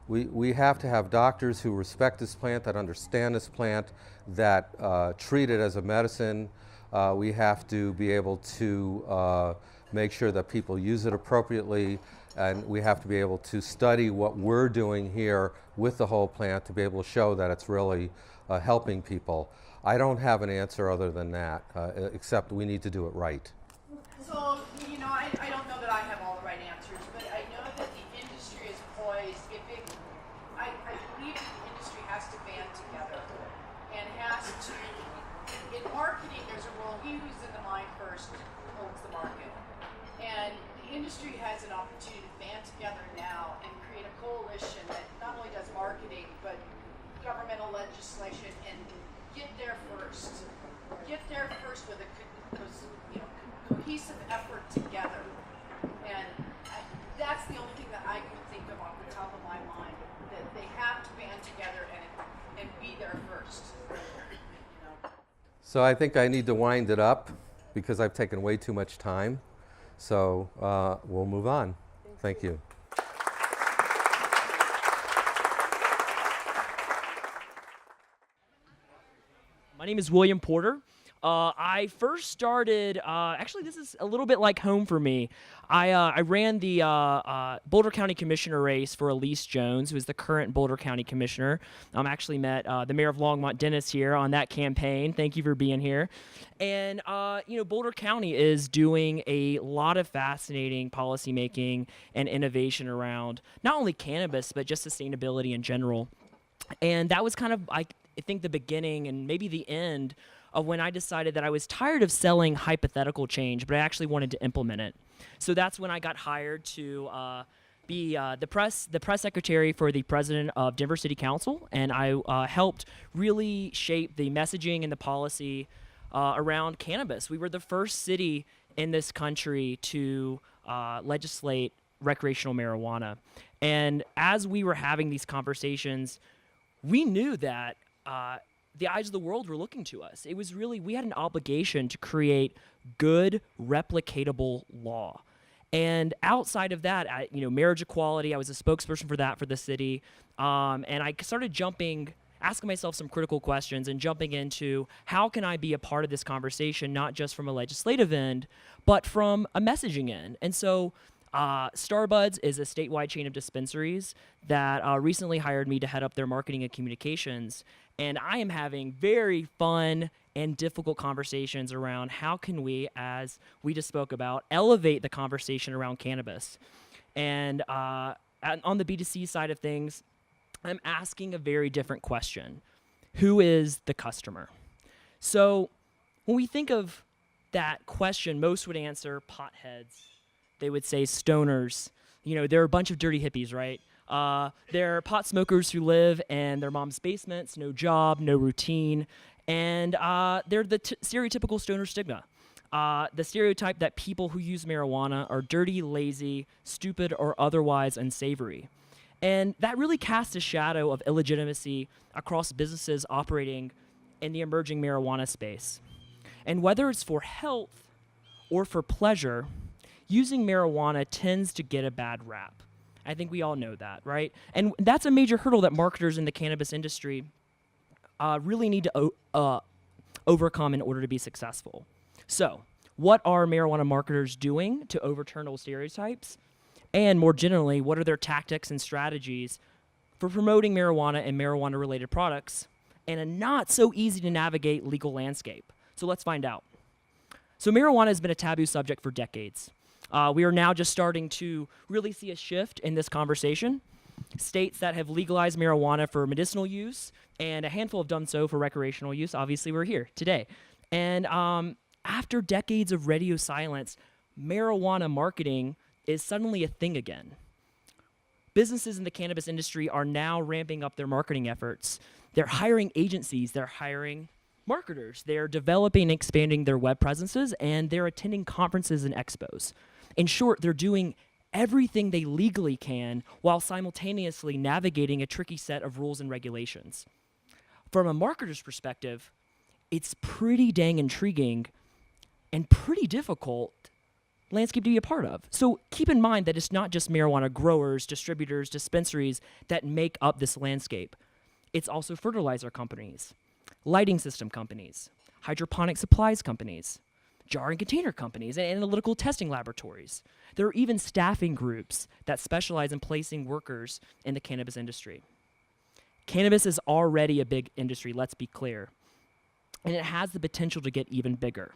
We have to have doctors who respect this plant, that understand this plant, that treat it as a medicine. We have to be able to make sure that people use it appropriately, and we have to be able to study what we're doing here with the whole plant to be able to show that it's really helping people. I don't have an answer other than that, except we need to do it right. So, I don't know that I have all the right answers, but I know that the industry is poised. I believe that the industry has to band together and has to, in marketing, there's a rule, he who's in the mind first holds the market. And the industry has an opportunity to band together now and create a coalition that not only does marketing, but governmental legislation, and get there first. Get there first with a cohesive effort together. And that's the only thing that I can think of off the top of my mind, that they have to band together and be there first. So I think I need to wind it up because I've taken way too much time. So we'll move on. Thank you. My name is William Porter. I first started, actually this is a little bit like home for me. I ran the Boulder County Commissioner race for Elise Jones, who is the current Boulder County Commissioner. Actually met the Mayor of Longmont, Dennis, here on that campaign. Thank you for being here. And, Boulder County is doing a lot of fascinating policymaking and innovation around not only cannabis, but just sustainability in general. And that was kind of, I think, the beginning and maybe the end of when I decided that I was tired of selling hypothetical change, but I actually wanted to implement it. So that's when I got hired to be the press secretary for the president of Denver City Council, and I helped really shape the messaging and the policy around cannabis. We were the first city in this country to legislate recreational marijuana. And as we were having these conversations, we knew that the eyes of the world were looking to us. It was really, we had an obligation to create good, replicatable law. And outside of that, marriage equality, I was a spokesperson for that for the city. And I started asking myself some critical questions and jumping into how can I be a part of this conversation, not just from a legislative end, but from a messaging end. And so Starbuds is a statewide chain of dispensaries that recently hired me to head up their marketing and communications. And I am having very fun and difficult conversations around how can we, as we just spoke about, elevate the conversation around cannabis. And on the B2C side of things, I'm asking a very different question. Who is the customer? So when we think of that question, most would answer potheads, They would say stoners. You know, they're a bunch of dirty hippies, right? They're pot smokers who live in their mom's basements, no job, no routine, and they're the stereotypical stoner stigma. The stereotype that people who use marijuana are dirty, lazy, stupid, or otherwise unsavory. And that really casts a shadow of illegitimacy across businesses operating in the emerging marijuana space. And whether it's for health or for pleasure, using marijuana tends to get a bad rap. I think we all know that, right? And that's a major hurdle that marketers in the cannabis industry really need to overcome in order to be successful. So, what are marijuana marketers doing to overturn old stereotypes? And more generally, what are their tactics and strategies for promoting marijuana and marijuana-related products in a not so easy to navigate legal landscape? So let's find out. So marijuana has been a taboo subject for decades. We are now just starting to really see a shift in this conversation. States that have legalized marijuana for medicinal use and a handful have done so for recreational use. Obviously, we're here today. And after decades of radio silence, marijuana marketing is suddenly a thing again. Businesses in the cannabis industry are now ramping up their marketing efforts. They're hiring agencies, they're hiring marketers, they're developing and expanding their web presences, and they're attending conferences and expos. In short, they're doing everything they legally can while simultaneously navigating a tricky set of rules and regulations. From a marketer's perspective, it's pretty dang intriguing and pretty difficult landscape to be a part of. So keep in mind that it's not just marijuana growers, distributors, dispensaries that make up this landscape. It's also fertilizer companies, lighting system companies, hydroponic supplies companies, jar and container companies, and analytical testing laboratories. There are even staffing groups that specialize in placing workers in the cannabis industry. Cannabis is already a big industry, let's be clear, and it has the potential to get even bigger.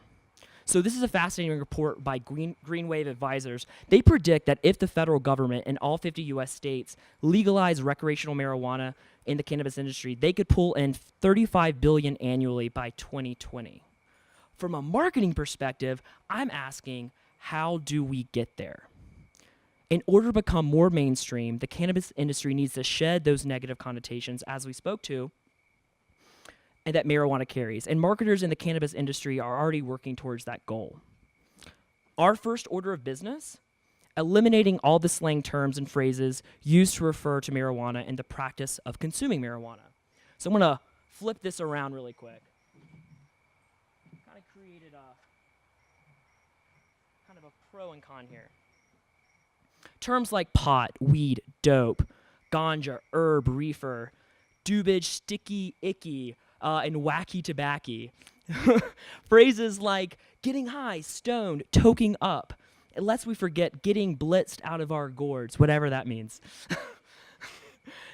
So this is a fascinating report by Green Wave Advisors. They predict that if the federal government and all 50 U.S. states legalize recreational marijuana in the cannabis industry, they could pull in $35 billion annually by 2020. From a marketing perspective, I'm asking, how do we get there? In order to become more mainstream, the cannabis industry needs to shed those negative connotations, as we spoke to, and that marijuana carries. And marketers in the cannabis industry are already working towards that goal. Our first order of business, eliminating all the slang terms and phrases used to refer to marijuana and the practice of consuming marijuana. So I'm gonna flip this around really quick. Kind of created a pro and con here. Terms like pot, weed, dope, ganja, herb, reefer, doobage, sticky, icky, and wacky tobacco. Phrases like getting high, stoned, toking up. Lest we forget getting blitzed out of our gourds, whatever that means.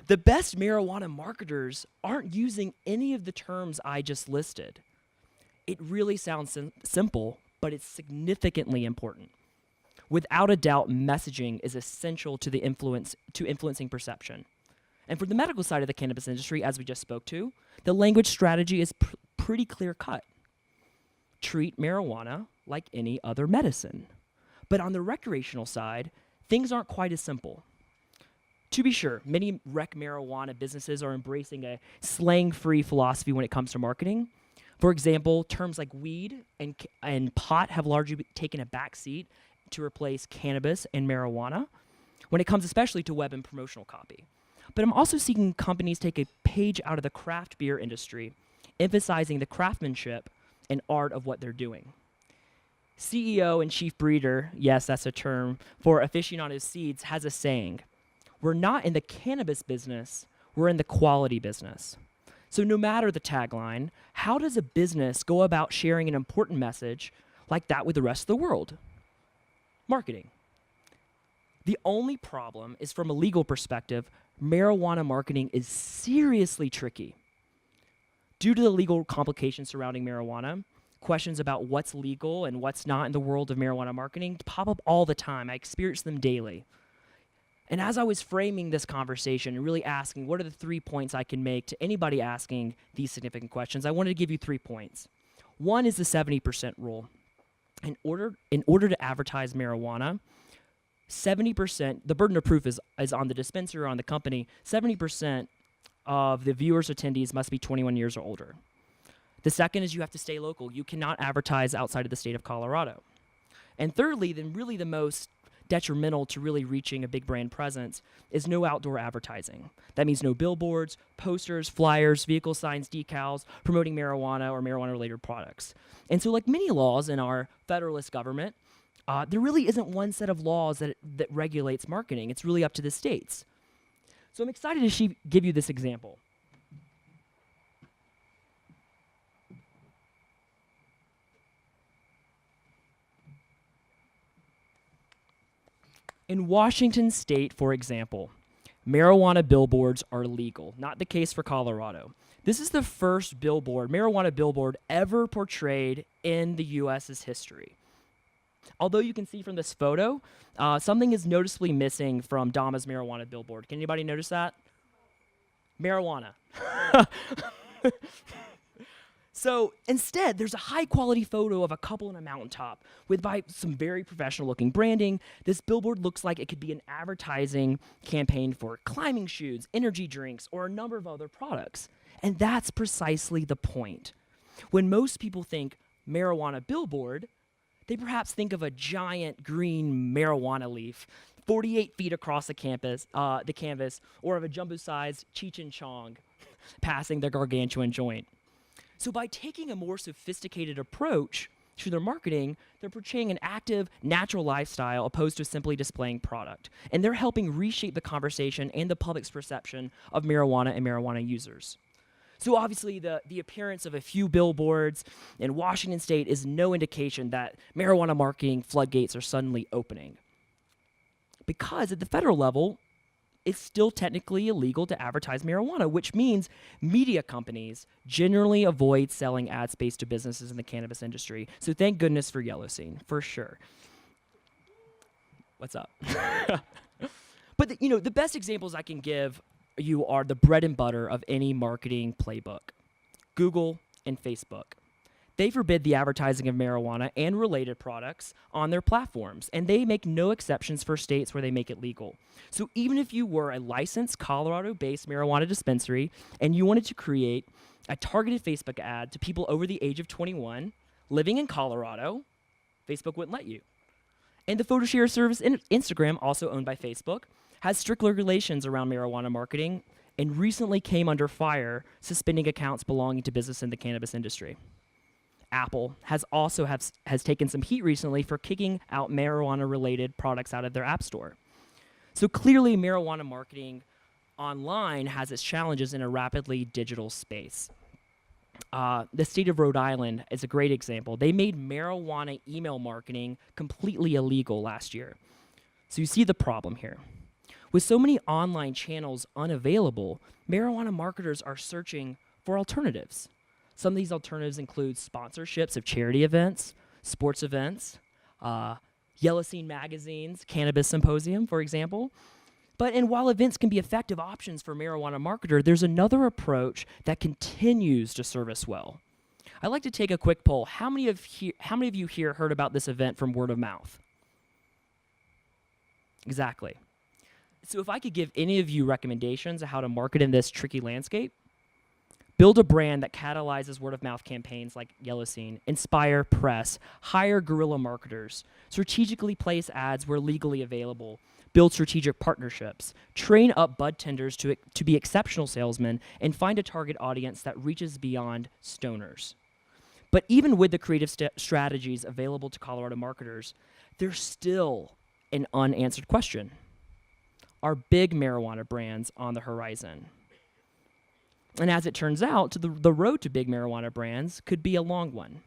The best marijuana marketers aren't using any of the terms I just listed. It really sounds simple, but it's significantly important. Without a doubt, messaging is essential to influencing perception. And for the medical side of the cannabis industry, as we just spoke to, the language strategy is pretty clear-cut. Treat marijuana like any other medicine. But on the recreational side, things aren't quite as simple. To be sure, many rec marijuana businesses are embracing a slang-free philosophy when it comes to marketing. For example, terms like weed and pot have largely taken a back seat to replace cannabis and marijuana, when it comes especially to web and promotional copy. But I'm also seeing companies take a page out of the craft beer industry, emphasizing the craftsmanship and art of what they're doing. CEO and chief breeder, yes, that's a term, for Aficionados Seeds has a saying, we're not in the cannabis business, we're in the quality business. So no matter the tagline, how does a business go about sharing an important message like that with the rest of the world? Marketing. The only problem is from a legal perspective, marijuana marketing is seriously tricky. Due to the legal complications surrounding marijuana, questions about what's legal and what's not in the world of marijuana marketing pop up all the time. I experience them daily. And as I was framing this conversation and really asking what are the 3 points I can make to anybody asking these significant questions, I wanted to give you 3 points. One is the 70% rule. In order to advertise marijuana, 70%, the burden of proof is on the dispensary or on the company, 70% of the viewers, attendees must be 21 years or older. The second is you have to stay local. You cannot advertise outside of the state of Colorado. And thirdly, then really the most detrimental to really reaching a big brand presence is no outdoor advertising. That means no billboards, posters, flyers, vehicle signs, decals promoting marijuana or marijuana-related products. And so like many laws in our federalist government, there really isn't one set of laws that regulates marketing. It's really up to the states. So I'm excited to give you this example. In Washington state, for example, marijuana billboards are legal. Not the case for Colorado. This is the first marijuana billboard ever portrayed in the U.S.'s history. Although you can see from this photo, something is noticeably missing from Dama's marijuana billboard. Can anybody notice that? Marijuana. So instead, there's a high-quality photo of a couple on a mountaintop with some very professional-looking branding. This billboard looks like it could be an advertising campaign for climbing shoes, energy drinks, or a number of other products. And that's precisely the point. When most people think marijuana billboard, they perhaps think of a giant green marijuana leaf 48 feet across the canvas, or of a jumbo-sized Cheech and Chong passing their gargantuan joint. So by taking a more sophisticated approach to their marketing, they're portraying an active, natural lifestyle opposed to simply displaying product. And they're helping reshape the conversation and the public's perception of marijuana and marijuana users. So obviously the appearance of a few billboards in Washington state is no indication that marijuana marketing floodgates are suddenly opening. Because at the federal level, it's still technically illegal to advertise marijuana, which means media companies generally avoid selling ad space to businesses in the cannabis industry. So thank goodness for Yellow Scene, for sure. What's up? But the best examples I can give you are the bread and butter of any marketing playbook: Google and Facebook. They forbid the advertising of marijuana and related products on their platforms, and they make no exceptions for states where they make it legal. So even if you were a licensed Colorado-based marijuana dispensary and you wanted to create a targeted Facebook ad to people over the age of 21 living in Colorado, Facebook wouldn't let you. And the photo share service Instagram, also owned by Facebook, has strict regulations around marijuana marketing and recently came under fire, suspending accounts belonging to business in the cannabis industry. Apple has taken some heat recently for kicking out marijuana-related products out of their app store. So clearly, marijuana marketing online has its challenges in a rapidly digital space. The state of Rhode Island is a great example. They made marijuana email marketing completely illegal last year. So you see the problem here. With so many online channels unavailable, marijuana marketers are searching for alternatives. Some of these alternatives include sponsorships of charity events, sports events, Yellow Scene magazines, Cannabis Symposium, for example. And while events can be effective options for a marijuana marketer, there's another approach that continues to serve us well. I'd like to take a quick poll. How many of you here heard about this event from word of mouth? Exactly. So if I could give any of you recommendations of how to market in this tricky landscape, build a brand that catalyzes word-of-mouth campaigns like Yellow Scene, inspire press, hire guerrilla marketers, strategically place ads where legally available, build strategic partnerships, train up bud tenders to be exceptional salesmen, and find a target audience that reaches beyond stoners. But even with the creative strategies available to Colorado marketers, there's still an unanswered question. Are big marijuana brands on the horizon? And as it turns out, the road to big marijuana brands could be a long one.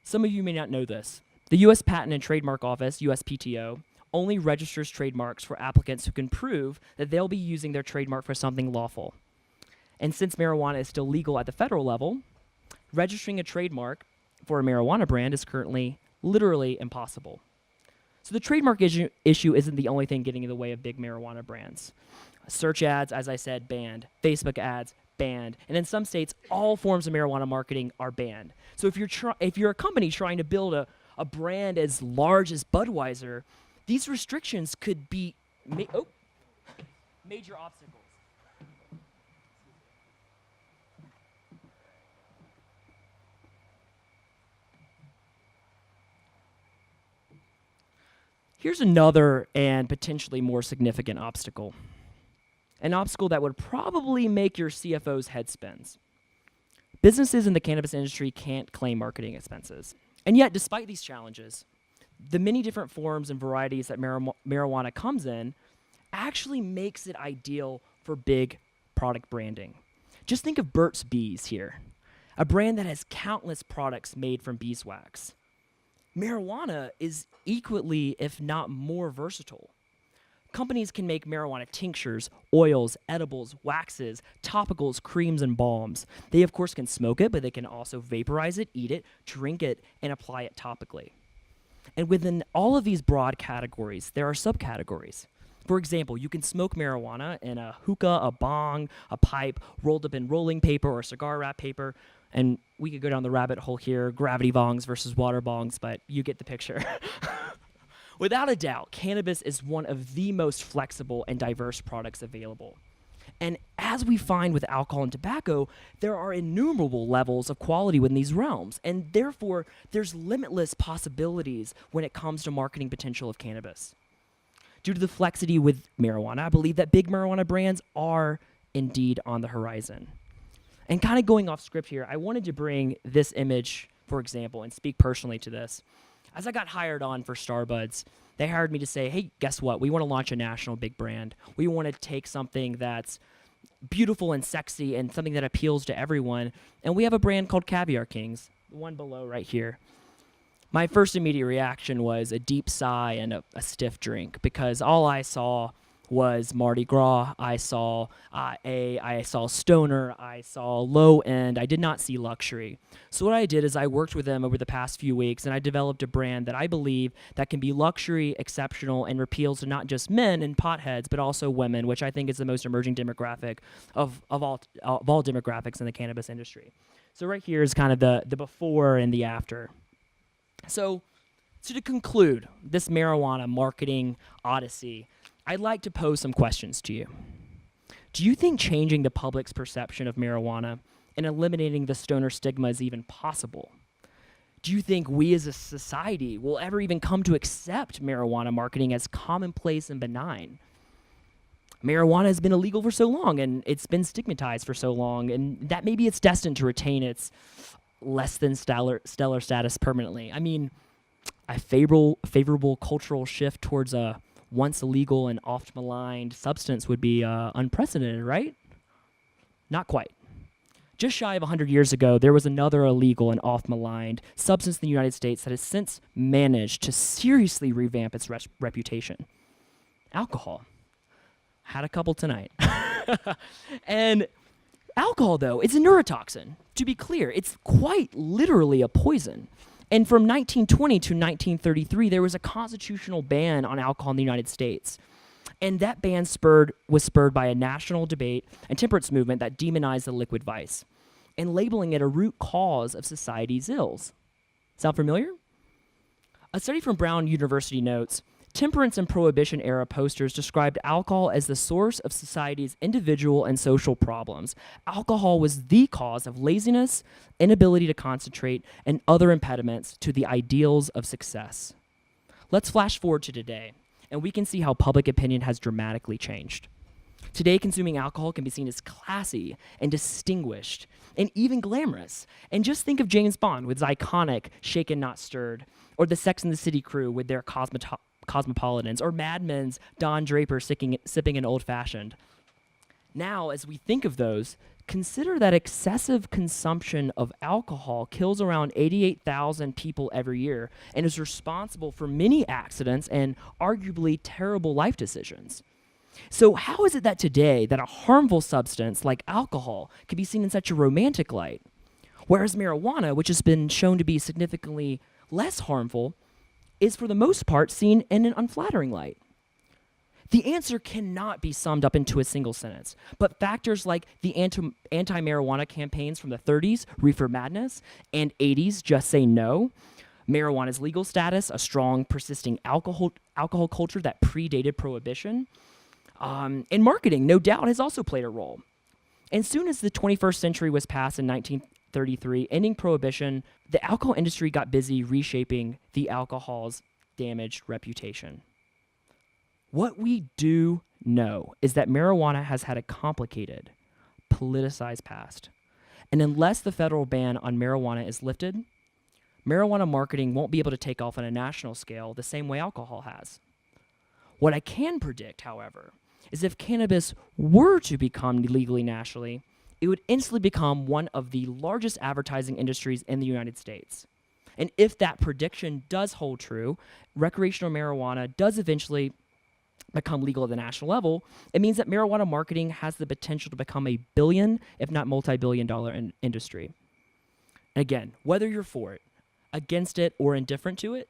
Some of you may not know this. The U.S. Patent and Trademark Office, USPTO, only registers trademarks for applicants who can prove that they'll be using their trademark for something lawful. And since marijuana is still legal at the federal level, registering a trademark for a marijuana brand is currently literally impossible. So the trademark issue isn't the only thing getting in the way of big marijuana brands. Search ads, as I said, banned. Facebook ads, banned. And in some states, all forms of marijuana marketing are banned. So if you're a company trying to build a brand as large as Budweiser, These restrictions could be major obstacles. Here's another and potentially more significant obstacle. An obstacle that would probably make your CFO's head spins. Businesses in the cannabis industry can't claim marketing expenses. And yet, despite these challenges, the many different forms and varieties that marijuana comes in actually makes it ideal for big product branding. Just think of Burt's Bees here, a brand that has countless products made from beeswax. Marijuana is equally, if not more, versatile. Companies can make marijuana tinctures, oils, edibles, waxes, topicals, creams, and balms. They, of course, can smoke it, but they can also vaporize it, eat it, drink it, and apply it topically. And within all of these broad categories, there are subcategories. For example, you can smoke marijuana in a hookah, a bong, a pipe, rolled up in rolling paper or cigar wrap paper. And we could go down the rabbit hole here, gravity bongs versus water bongs, but you get the picture. Without a doubt, cannabis is one of the most flexible and diverse products available. And as we find with alcohol and tobacco, there are innumerable levels of quality within these realms, and therefore there's limitless possibilities when it comes to marketing potential of cannabis. Due to the flexity with marijuana, I believe that big marijuana brands are indeed on the horizon. And kind of going off script here, I wanted to bring this image, for example, and speak personally to this. As I got hired on for Starbuds, they hired me to say, hey, guess what? We want to launch a national big brand. We want to take something that's beautiful and sexy and something that appeals to everyone. And we have a brand called Caviar Kings, the one below right here. My first immediate reaction was a deep sigh and a stiff drink, because all I saw was Mardi Gras. I saw stoner. I saw low end. I did not see luxury. So what I did is I worked with them over the past few weeks, and I developed a brand that I believe that can be luxury, exceptional, and appeals to not just men and potheads, but also women, which I think is the most emerging demographic of all demographics in the cannabis industry. So right here is kind of the before and the after. So to conclude this marijuana marketing odyssey, I'd like to pose some questions to you. Do you think changing the public's perception of marijuana and eliminating the stoner stigma is even possible? Do you think we as a society will ever even come to accept marijuana marketing as commonplace and benign? Marijuana has been illegal for so long, and it's been stigmatized for so long, and that maybe it's destined to retain its less than stellar status permanently. I mean, a favorable cultural shift towards a once illegal and oft maligned substance would be unprecedented, right? Not quite. Just shy of 100 years ago, there was another illegal and oft maligned substance in the United States that has since managed to seriously revamp its reputation. Alcohol. Had a couple tonight. And alcohol, though, it's a neurotoxin. To be clear, it's quite literally a poison. And from 1920 to 1933, there was a constitutional ban on alcohol in the United States. And that ban was spurred by a national debate and temperance movement that demonized the liquid vice and labeling it a root cause of society's ills. Sound familiar? A study from Brown University notes, temperance and prohibition era posters described alcohol as the source of society's individual and social problems. Alcohol was the cause of laziness, inability to concentrate, and other impediments to the ideals of success. Let's flash forward to today, and we can see how public opinion has dramatically changed. Today, consuming alcohol can be seen as classy and distinguished and even glamorous. And just think of James Bond with his iconic Shaken Not Stirred, or the Sex and the City crew with their Cosmopolitans, or Mad Men's Don Draper sipping an old-fashioned. Now, as we think of those, consider that excessive consumption of alcohol kills around 88,000 people every year and is responsible for many accidents and arguably terrible life decisions. So how is it that today that a harmful substance like alcohol can be seen in such a romantic light, whereas marijuana, which has been shown to be significantly less harmful, is for the most part seen in an unflattering light? The answer cannot be summed up into a single sentence, but factors like the anti-marijuana campaigns from the 30s, Reefer Madness, and 80s, Just Say No, marijuana's legal status, a strong, persisting alcohol culture that predated prohibition, and marketing, no doubt, has also played a role. And soon as the 21st century was passed in 1933, ending prohibition, the alcohol industry got busy reshaping the alcohol's damaged reputation. What we do know is that marijuana has had a complicated, politicized past. And unless the federal ban on marijuana is lifted, marijuana marketing won't be able to take off on a national scale the same way alcohol has. What I can predict, however, is if cannabis were to become legally nationally, it would instantly become one of the largest advertising industries in the United States. And if that prediction does hold true, recreational marijuana does eventually become legal at the national level, it means that marijuana marketing has the potential to become a billion, if not multi-billion-dollar industry. And again, whether you're for it, against it, or indifferent to it,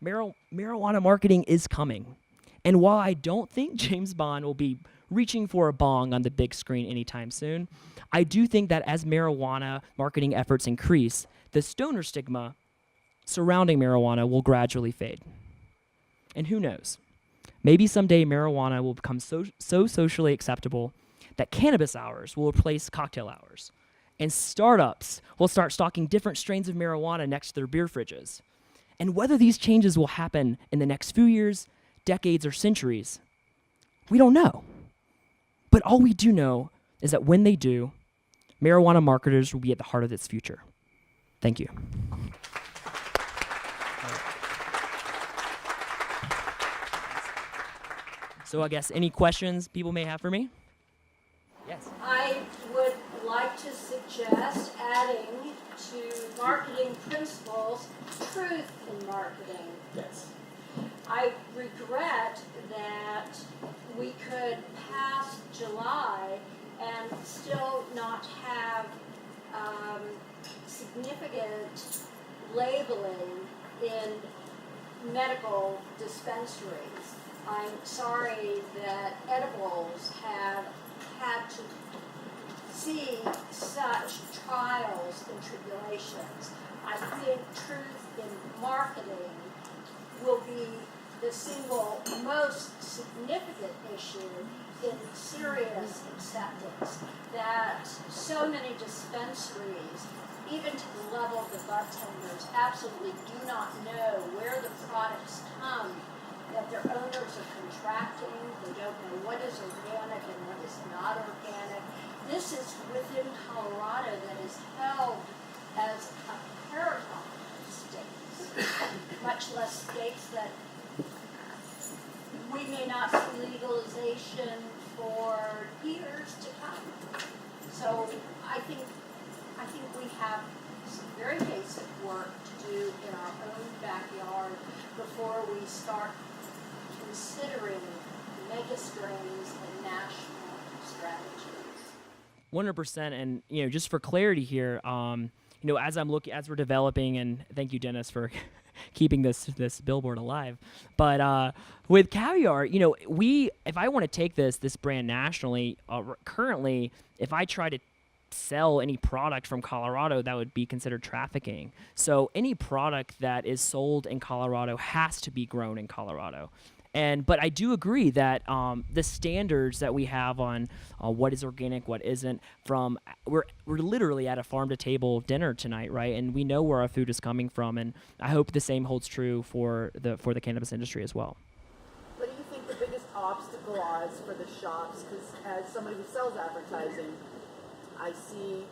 marijuana marketing is coming. And while I don't think James Bond will be reaching for a bong on the big screen anytime soon, I do think that as marijuana marketing efforts increase, the stoner stigma surrounding marijuana will gradually fade. And who knows? Maybe someday marijuana will become so socially acceptable that cannabis hours will replace cocktail hours, and startups will start stocking different strains of marijuana next to their beer fridges. And whether these changes will happen in the next few years, decades, or centuries, we don't know. But all we do know is that when they do, marijuana marketers will be at the heart of its future. Thank you. So I guess any questions people may have for me? Yes. I would like to suggest adding to marketing principles truth in marketing. Yes. I regret that we could pass July and still not have significant labeling in medical dispensaries. I'm sorry that edibles have had to see such trials and tribulations. I think truth in marketing will be the single most significant issue in serious acceptance, that so many dispensaries, even to the level of the bartenders, absolutely do not know where the products come, that their owners are contracting, they don't know what is organic and what is not organic. This is within Colorado that is held as a paragon of states, much less states that we may not see legalization for years to come. So I think we have some very basic work to do in our own backyard before we start considering mega strains and national strategies. 100%. And just for clarity here, as we're developing, and thank you, Dennis, for keeping this billboard alive. But with Caviar, if I want to take this brand nationally, currently, if I try to sell any product from Colorado, that would be considered trafficking. So any product that is sold in Colorado has to be grown in Colorado. But I do agree that the standards that we have on what is organic, what isn't, we're literally at a farm to table dinner tonight, right? And we know where our food is coming from, and I hope the same holds true for the cannabis industry as well. What do you think the biggest obstacle is for the shops? Because as somebody who sells advertising, I see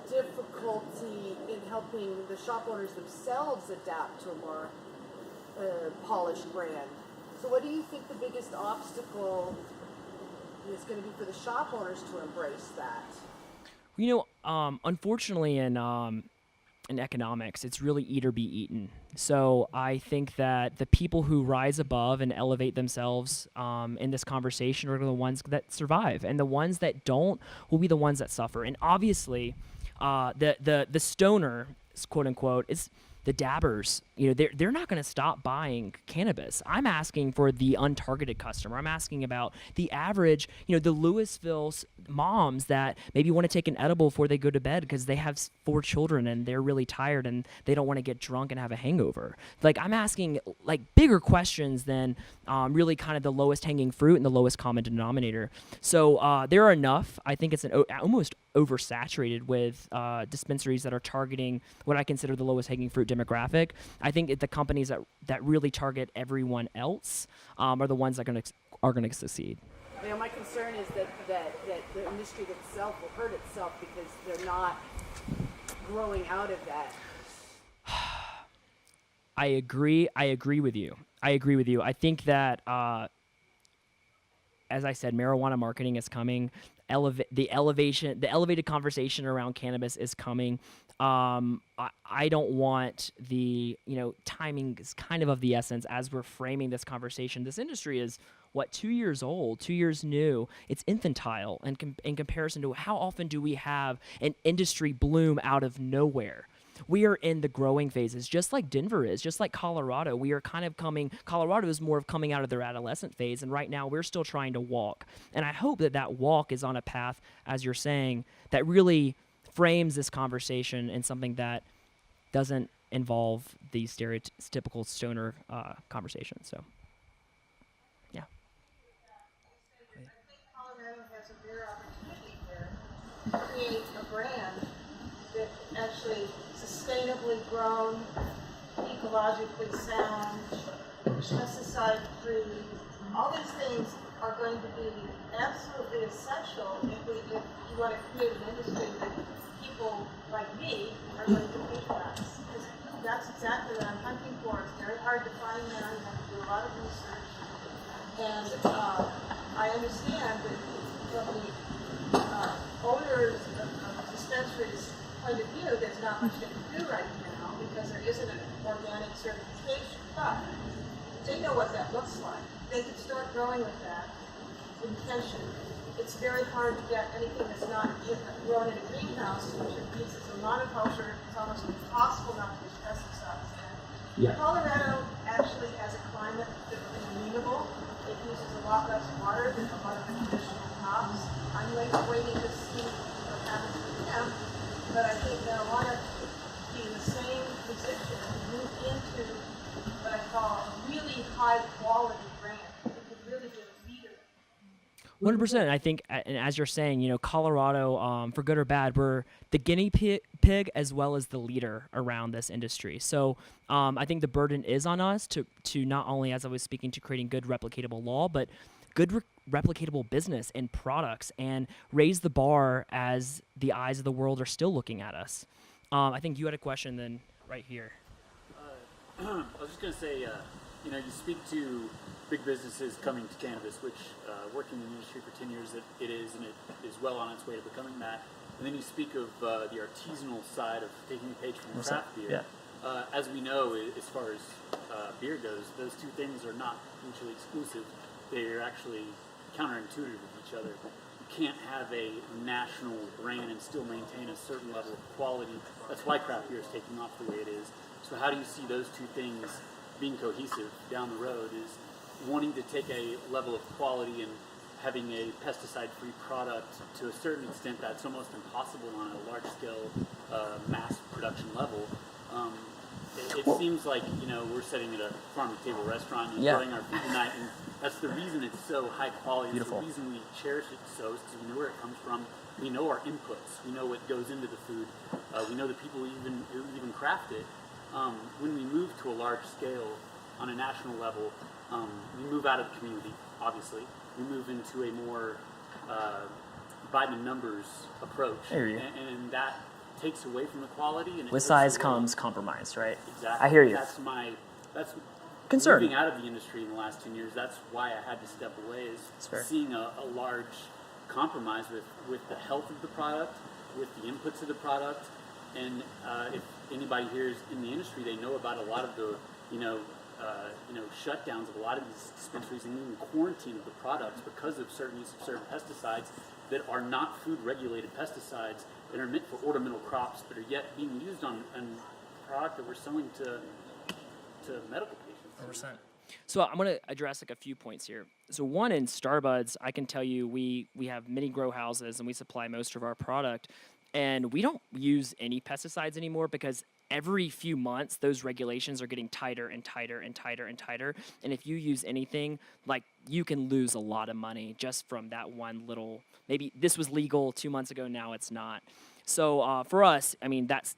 difficulty in helping the shop owners themselves adapt to a more polished brand. So what do you think the biggest obstacle is going to be for the shop owners to embrace that? Unfortunately in economics, it's really eat or be eaten. So I think that the people who rise above and elevate themselves in this conversation are the ones that survive, and the ones that don't will be the ones that suffer. And obviously, the stoner, quote unquote, the dabbers, they're not going to stop buying cannabis. I'm asking for the untargeted customer. I'm asking about the average, the Louisville moms that maybe want to take an edible before they go to bed because they have 4 children and they're really tired and they don't want to get drunk and have a hangover. Like, I'm asking like bigger questions than really kind of the lowest hanging fruit and the lowest common denominator. So there are enough. I think it's almost oversaturated with dispensaries that are targeting what I consider the lowest hanging fruit demographic. I think the companies that really target everyone else are the ones that are going to succeed. My concern is that the industry itself will hurt itself because they're not growing out of that. I agree with you. I think that, as I said, marijuana marketing is coming. The elevated conversation around cannabis is coming. I don't want timing is kind of the essence as we're framing this conversation. This industry is 2 years old, 2 years new. It's infantile in comparison to how often do we have an industry bloom out of nowhere. We are in the growing phases, just like Denver is, just like Colorado. We are kind of Colorado is more of coming out of their adolescent phase, and right now we're still trying to walk. And I hope that walk is on a path, as you're saying, that really frames this conversation in something that doesn't involve the stereotypical stoner conversation. So, yeah. I think Colorado has a rare opportunity here to create a brand that actually sustainably grown, ecologically sound, pesticide-free. All these things are going to be absolutely essential if you want to create an industry that people like me are going to patronize. Because that's exactly what I'm hunting for. It's very hard to find there. You have to do a lot of research. And I understand that from the owners of dispensaries' point of view, there's not much they can do right now because there isn't an organic certification. But they know what that looks like. They could start growing with that intention. It's very hard to get anything that's not grown in a greenhouse, which means it's a monoculture. It's almost impossible not to use pesticides in. Yeah. Colorado actually has a climate that's amenable. It uses a lot less water than a lot of the traditional crops. I'm waiting to see what happens with them, but I think marijuana be in the same position and move into what I call a really high quality brand. It could really be a leader. 100%. I think, and as you're saying, Colorado, for good or bad, we're the guinea pig as well as the leader around this industry. So I think the burden is on us to not only, as I was speaking, to creating good replicatable law, but good replicatable business and products, and raise the bar as the eyes of the world are still looking at us. I think you had a question then right here. I was just going to say, you speak to big businesses coming to cannabis, which working in the industry for 10 years, it is, and it is well on its way to becoming that. And then you speak of the artisanal side of taking a page from craft beer. Yeah. As we know, as far as beer goes, those two things are not mutually exclusive. They are actually counterintuitive with each other. You can't have a national brand and still maintain a certain level of quality. That's why craft beer is taking off the way it is. So how do you see those two things being cohesive down the road? Is wanting to take a level of quality and having a pesticide-free product to a certain extent that's almost impossible on a large-scale mass production level. It seems like we're sitting at a farm-to-table restaurant and enjoying our food tonight, and that's the reason it's so high quality. Beautiful. It's the reason we cherish it so is because we know where it comes from. We know our inputs. We know what goes into the food. We know the people who even craft it. When we move to a large scale on a national level, we move out of the community, obviously. We move into a more by the numbers approach. I hear you. And that takes away from the quality. And With size comes compromise, right? Exactly. I hear you. That's concern. Moving out of the industry in the last 10 years, that's why I had to step away, is seeing a large compromise with the health of the product, with the inputs of the product. And if anybody here is in the industry, they know about a lot of the, shutdowns of a lot of these dispensaries and even quarantine of the products because of certain use of certain pesticides that are not food-regulated pesticides that are meant for ornamental crops, but are yet being used on product that we're selling to medical patients. 100%. So I'm going to address like a few points here. So one, in Starbuds, I can tell you we have many grow houses and we supply most of our product, and we don't use any pesticides anymore because every few months those regulations are getting tighter and tighter and tighter and tighter. And if you use anything, like, you can lose a lot of money just from that one little, maybe this was legal 2 months ago, now it's not. So for us, I mean, that's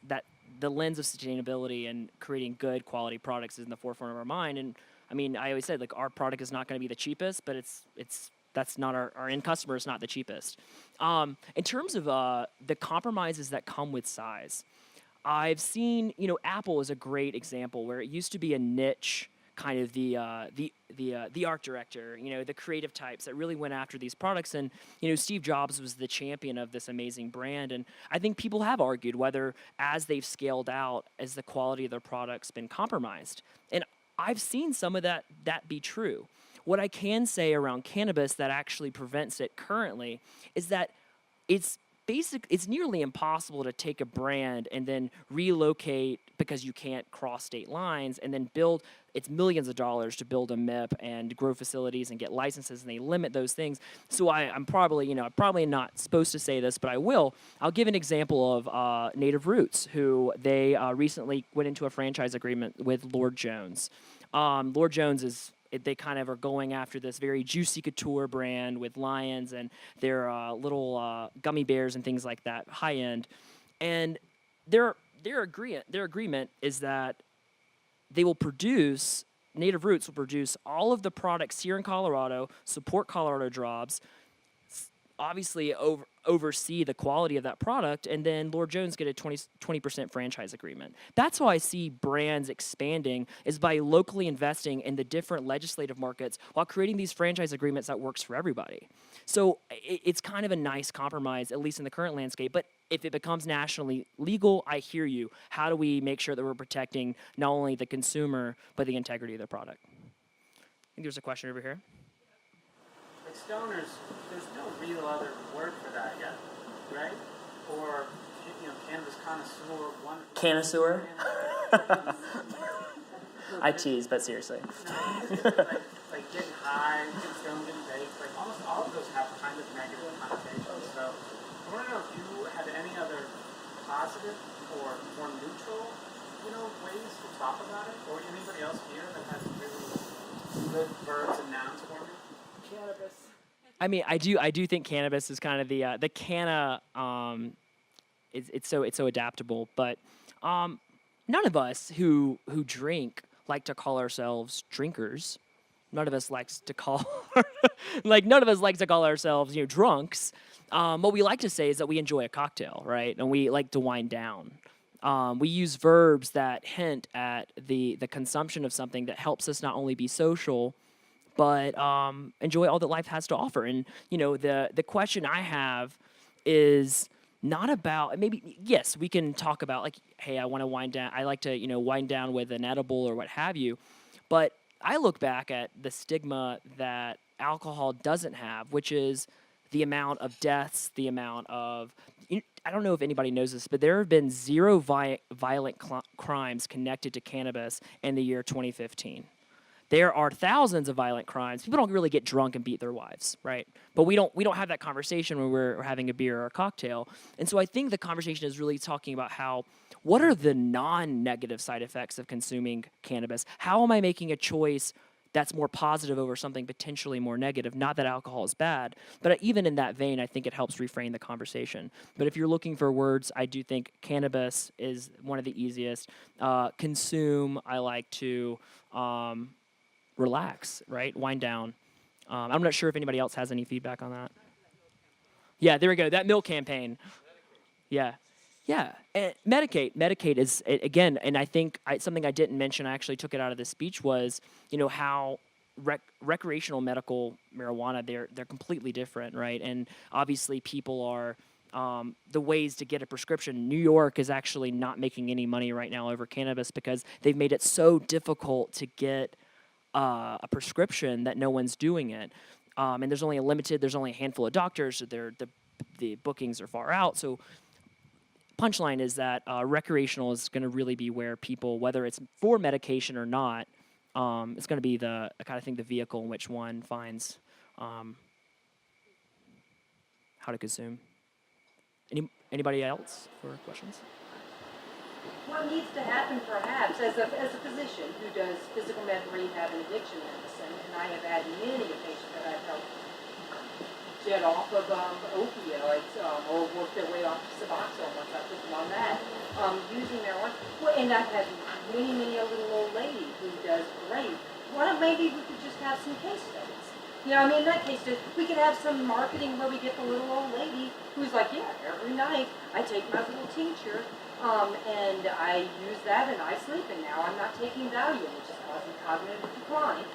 the lens of sustainability and creating good quality products is in the forefront of our mind. And I mean, I always said, like, our product is not going to be the cheapest, but that's not our end customer is not the cheapest. In terms of the compromises that come with size, I've seen, Apple is a great example where it used to be a niche, kind of the art director, the creative types that really went after these products. And, Steve Jobs was the champion of this amazing brand. And I think people have argued whether, as they've scaled out, as the quality of their products been compromised. And I've seen some of that be true. What I can say around cannabis that actually prevents it currently is that it's nearly impossible to take a brand and then relocate because you can't cross state lines and then it's millions of dollars to build a MIP and grow facilities and get licenses, and they limit those things. So I'm probably not supposed to say this, but I will. I'll give an example of Native Roots, who they recently went into a franchise agreement with Lord Jones. Lord Jones they kind of are going after this very juicy couture brand with Lyons and their little gummy bears and things like that, high end. And their agreement is that Native Roots will produce all of the products here in Colorado, support Colorado jobs, obviously oversee the quality of that product, and then Lord Jones get a 20% franchise agreement. That's how I see brands expanding, is by locally investing in the different legislative markets while creating these franchise agreements that works for everybody. So it's kind of a nice compromise, at least in the current landscape. But if it becomes nationally legal, I hear you. How do we make sure that we're protecting not only the consumer, but the integrity of the product? I think there's a question over here. Like stoners, there's no real other word for that yet, right? Or, cannabis connoisseur, Connoisseur? I tease, but seriously. like getting high, getting stoned, getting baked, like almost all of those have kind of negative connotations. So I want to know if you have any other positive or more neutral, ways to talk about it, or anybody else here that has really good verbs and nouns for me. Cannabis. I mean, I do think cannabis is kind of the canna. It's so adaptable, but none of us who drink like to call ourselves drinkers. None of us likes to call none of us likes to call ourselves drunks. What we like to say is that we enjoy a cocktail, right? And we like to wind down. We use verbs that hint at the consumption of something that helps us not only be social, but enjoy all that life has to offer. And the question I have is not about, maybe, yes, we can talk about like, hey, I want to wind down. I like to wind down with an edible or what have you. But I look back at the stigma that alcohol doesn't have, which is the amount of deaths, the amount of, I don't know if anybody knows this, but there have been 0 violent crimes connected to cannabis in the year 2015. There are thousands of violent crimes. People don't really get drunk and beat their wives, right? But we don't have that conversation when we're having a beer or a cocktail. And so I think the conversation is really talking about what are the non-negative side effects of consuming cannabis? How am I making a choice that's more positive over something potentially more negative? Not that alcohol is bad, but even in that vein, I think it helps reframe the conversation. But if you're looking for words, I do think cannabis is one of the easiest. Consume, I like to relax, right? Wind down. I'm not sure if anybody else has any feedback on that. Yeah, there we go. That milk campaign. Yeah. And Medicate is, again, and I think something I didn't mention, I actually took it out of the speech, was, how recreational medical marijuana, they're completely different, right? And obviously people are, the ways to get a prescription. New York is actually not making any money right now over cannabis because they've made it so difficult to get a prescription that no one's doing it. And there's only a handful of doctors, so the bookings are far out. So punchline is that recreational is going to really be where people, whether it's for medication or not, it's going to be the kind of thing, the vehicle in which one finds how to consume. Anybody else for questions? What needs to happen perhaps as a physician who does physical rehab and addiction medicine, and I have had many a patient that I've helped get off of opioids or work their way off to Suboxone once I put them on that, using marijuana. Well, and I've had many a little old lady who does great. Why don't maybe we could just have some case studies? You know, I mean, in that case, we could have some marketing where we get the little old lady who's like, yeah, every night I take my little tincture and I use that and I sleep, and now I'm not taking Valium, which is causing cognitive decline.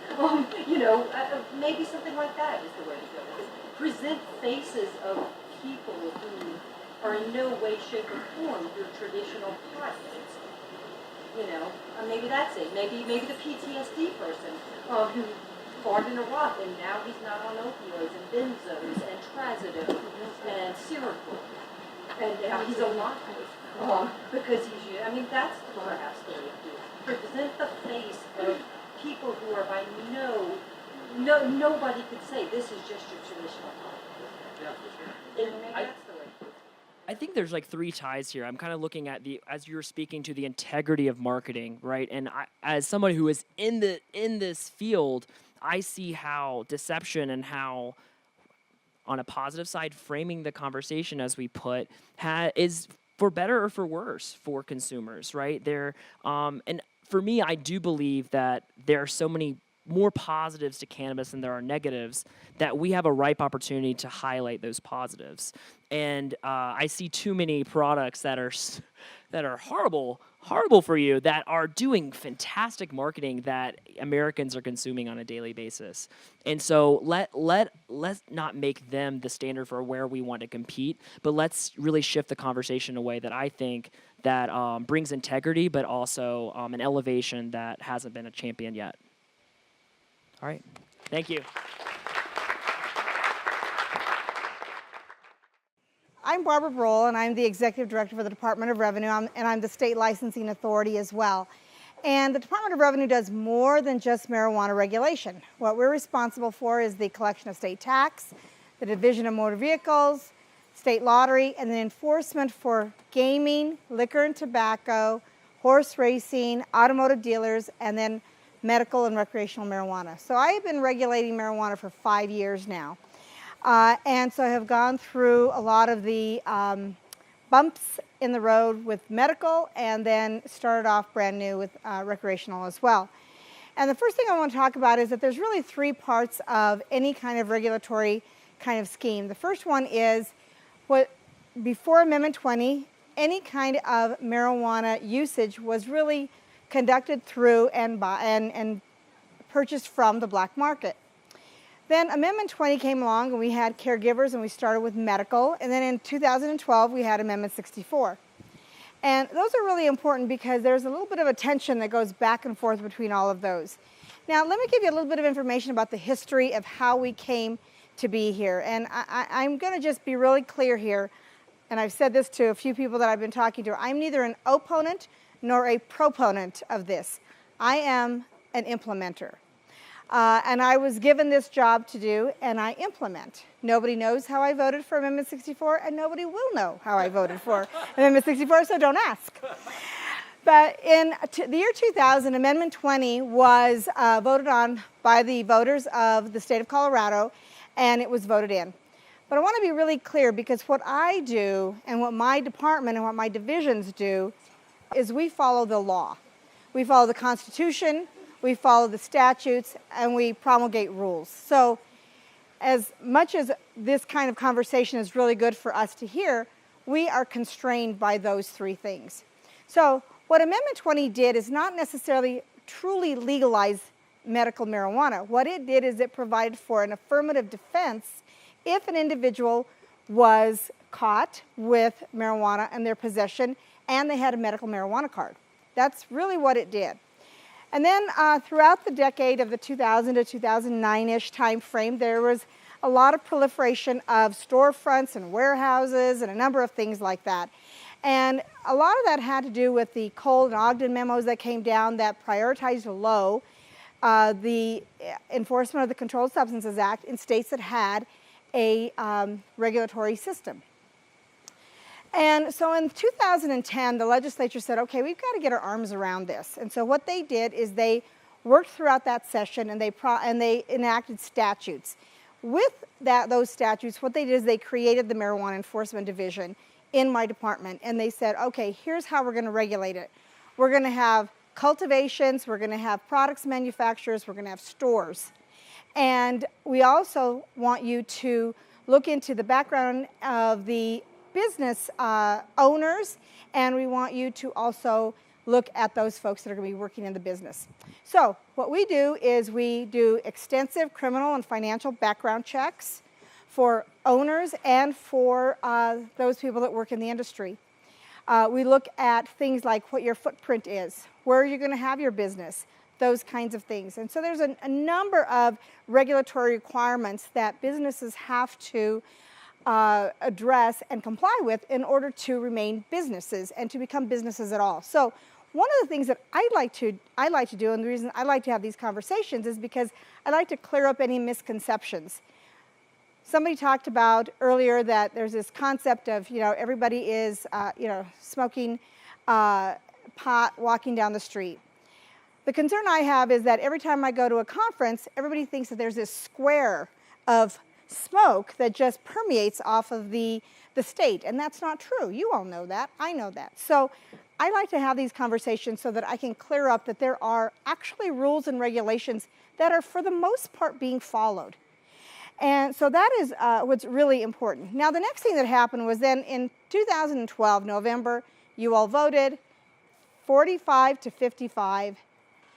You know, maybe something like that is the way to go. Present faces of people who are in no way, shape, or form your traditional potheads. You know, maybe that's it. Maybe the PTSD person who farmed in a rock and now he's not on opioids and benzos and trazodone and Seroquel, and now he's alive because he's. I mean, that's perhaps the way to do it. Present the face of people who are by nobody could say this is just your traditional pothead. Yeah, for sure. And maybe that's the way to do it. I think there's like three ties here. I'm kind of looking at as you're speaking to the integrity of marketing, right? And as someone who is in this field, I see how deception and how, on a positive side, framing the conversation, as we put, is for better or for worse for consumers, right? And for me, I do believe that there are so many more positives to cannabis than there are negatives, that we have a ripe opportunity to highlight those positives. And I see too many products that are horrible for you, that are doing fantastic marketing that Americans are consuming on a daily basis. And so let's not make them the standard for where we want to compete, but let's really shift the conversation in a way that I think that brings integrity, but also an elevation that hasn't been a champion yet. All right. Thank you. I'm Barbara Brohl, and I'm the Executive Director for the Department of Revenue, and I'm the state licensing authority as well. And the Department of Revenue does more than just marijuana regulation. What we're responsible for is the collection of state tax, the division of motor vehicles, state lottery, and the enforcement for gaming, liquor and tobacco, horse racing, automotive dealers, and then medical and recreational marijuana. So I have been regulating marijuana for 5 years now. And so I have gone through a lot of the bumps in the road with medical, and then started off brand new with recreational as well. And the first thing I want to talk about is that there's really three parts of any kind of regulatory kind of scheme. The first one is before Amendment 20, any kind of marijuana usage was really conducted through and purchased from the black market. Then Amendment 20 came along, and we had caregivers, and we started with medical. And then in 2012, we had Amendment 64. And those are really important because there's a little bit of a tension that goes back and forth between all of those. Now, let me give you a little bit of information about the history of how we came to be here. And I'm going to just be really clear here, and I've said this to a few people that I've been talking to. I'm neither an opponent nor a proponent of this. I am an implementer. And I was given this job to do, and I implement. Nobody knows how I voted for Amendment 64, and nobody will know how I voted for Amendment 64, so don't ask. But in the year 2000, Amendment 20 was voted on by the voters of the state of Colorado, and it was voted in. But I want to be really clear, because what I do and what my department and what my divisions do is we follow the law. We follow the Constitution, we follow the statutes, and we promulgate rules. So as much as this kind of conversation is really good for us to hear, we are constrained by those three things. So what Amendment 20 did is not necessarily truly legalize medical marijuana. What it did is it provided for an affirmative defense if an individual was caught with marijuana in their possession and they had a medical marijuana card. That's really what it did. And then throughout the decade of the 2000 to 2009-ish time frame, there was a lot of proliferation of storefronts and warehouses and a number of things like that. And a lot of that had to do with the Cole and Ogden memos that came down that prioritized low the enforcement of the Controlled Substances Act in states that had a regulatory system. And so in 2010, the legislature said, okay, we've got to get our arms around this. And so what they did is they worked throughout that session and they enacted statutes. With those statutes, what they did is they created the Marijuana Enforcement Division in my department. And they said, okay, here's how we're going to regulate it. We're going to have cultivations, we're going to have products manufacturers, we're going to have stores. And we also want you to look into the background of the business owners, and we want you to also look at those folks that are going to be working in the business. So what we do is we do extensive criminal and financial background checks for owners and for those people that work in the industry. We look at things like what your footprint is, where you're going to have your business, those kinds of things. And so there's a number of regulatory requirements that businesses have to address and comply with in order to remain businesses and to become businesses at all. So one of the things that I like to do, and the reason I like to have these conversations is because I like to clear up any misconceptions. Somebody talked about earlier that there's this concept of, everybody is, smoking pot walking down the street. The concern I have is that every time I go to a conference, everybody thinks that there's this square of smoke that just permeates off of the state, and that's not true. You all know that. I know that. So I like to have these conversations so that I can clear up that there are actually rules and regulations that are, for the most part, being followed. And so that is what's really important. Now, the next thing that happened was then in 2012, November, you all voted 45 to 55,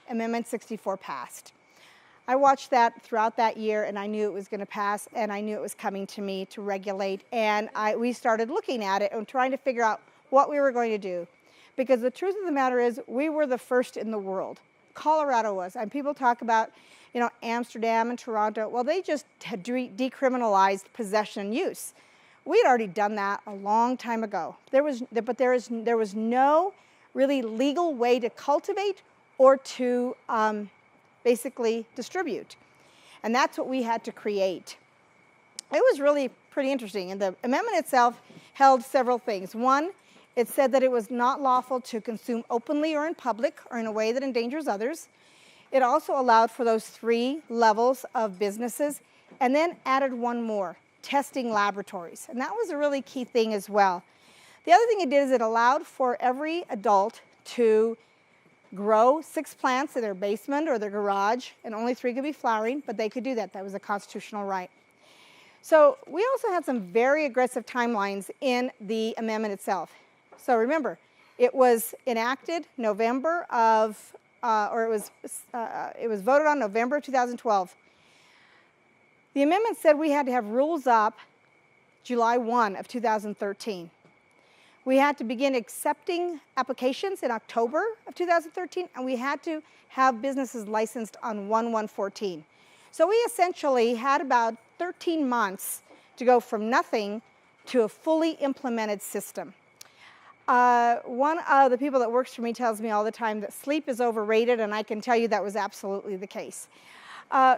Amendment 64 passed. I watched that throughout that year, and I knew it was going to pass, and I knew it was coming to me to regulate. And we started looking at it and trying to figure out what we were going to do. Because the truth of the matter is, we were the first in the world. Colorado was. And people talk about, Amsterdam and Toronto. Well, they just had decriminalized possession and use. We had already done that a long time ago. There was no really legal way to cultivate or to basically distribute. And that's what we had to create. It was really pretty interesting. And the amendment itself held several things. One, it said that it was not lawful to consume openly or in public or in a way that endangers others. It also allowed for those 3 levels of businesses, and then added one more, testing laboratories. And that was a really key thing as well. The other thing it did is it allowed for every adult to grow 6 plants in their basement or their garage, and only 3 could be flowering, but they could do that. That was a constitutional right. So we also had some very aggressive timelines in the amendment itself. So remember, it was enacted November of, it was voted on November 2012. The amendment said we had to have rules up July 1 of 2013. We had to begin accepting applications in October of 2013, and we had to have businesses licensed on 1/1/14. So we essentially had about 13 months to go from nothing to a fully implemented system. One of the people that works for me tells me all the time that sleep is overrated, and I can tell you that was absolutely the case.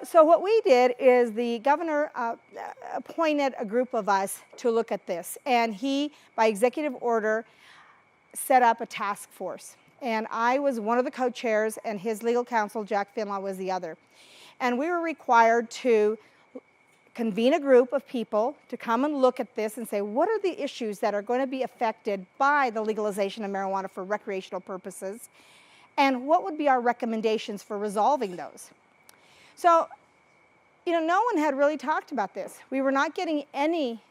So what we did is the governor appointed a group of us to look at this, and he, by executive order, set up a task force. And I was one of the co-chairs, and his legal counsel, Jack Finlaw, was the other. And we were required to convene a group of people to come and look at this and say, what are the issues that are going to be affected by the legalization of marijuana for recreational purposes, and what would be our recommendations for resolving those? So, no one had really talked about this. We were not getting any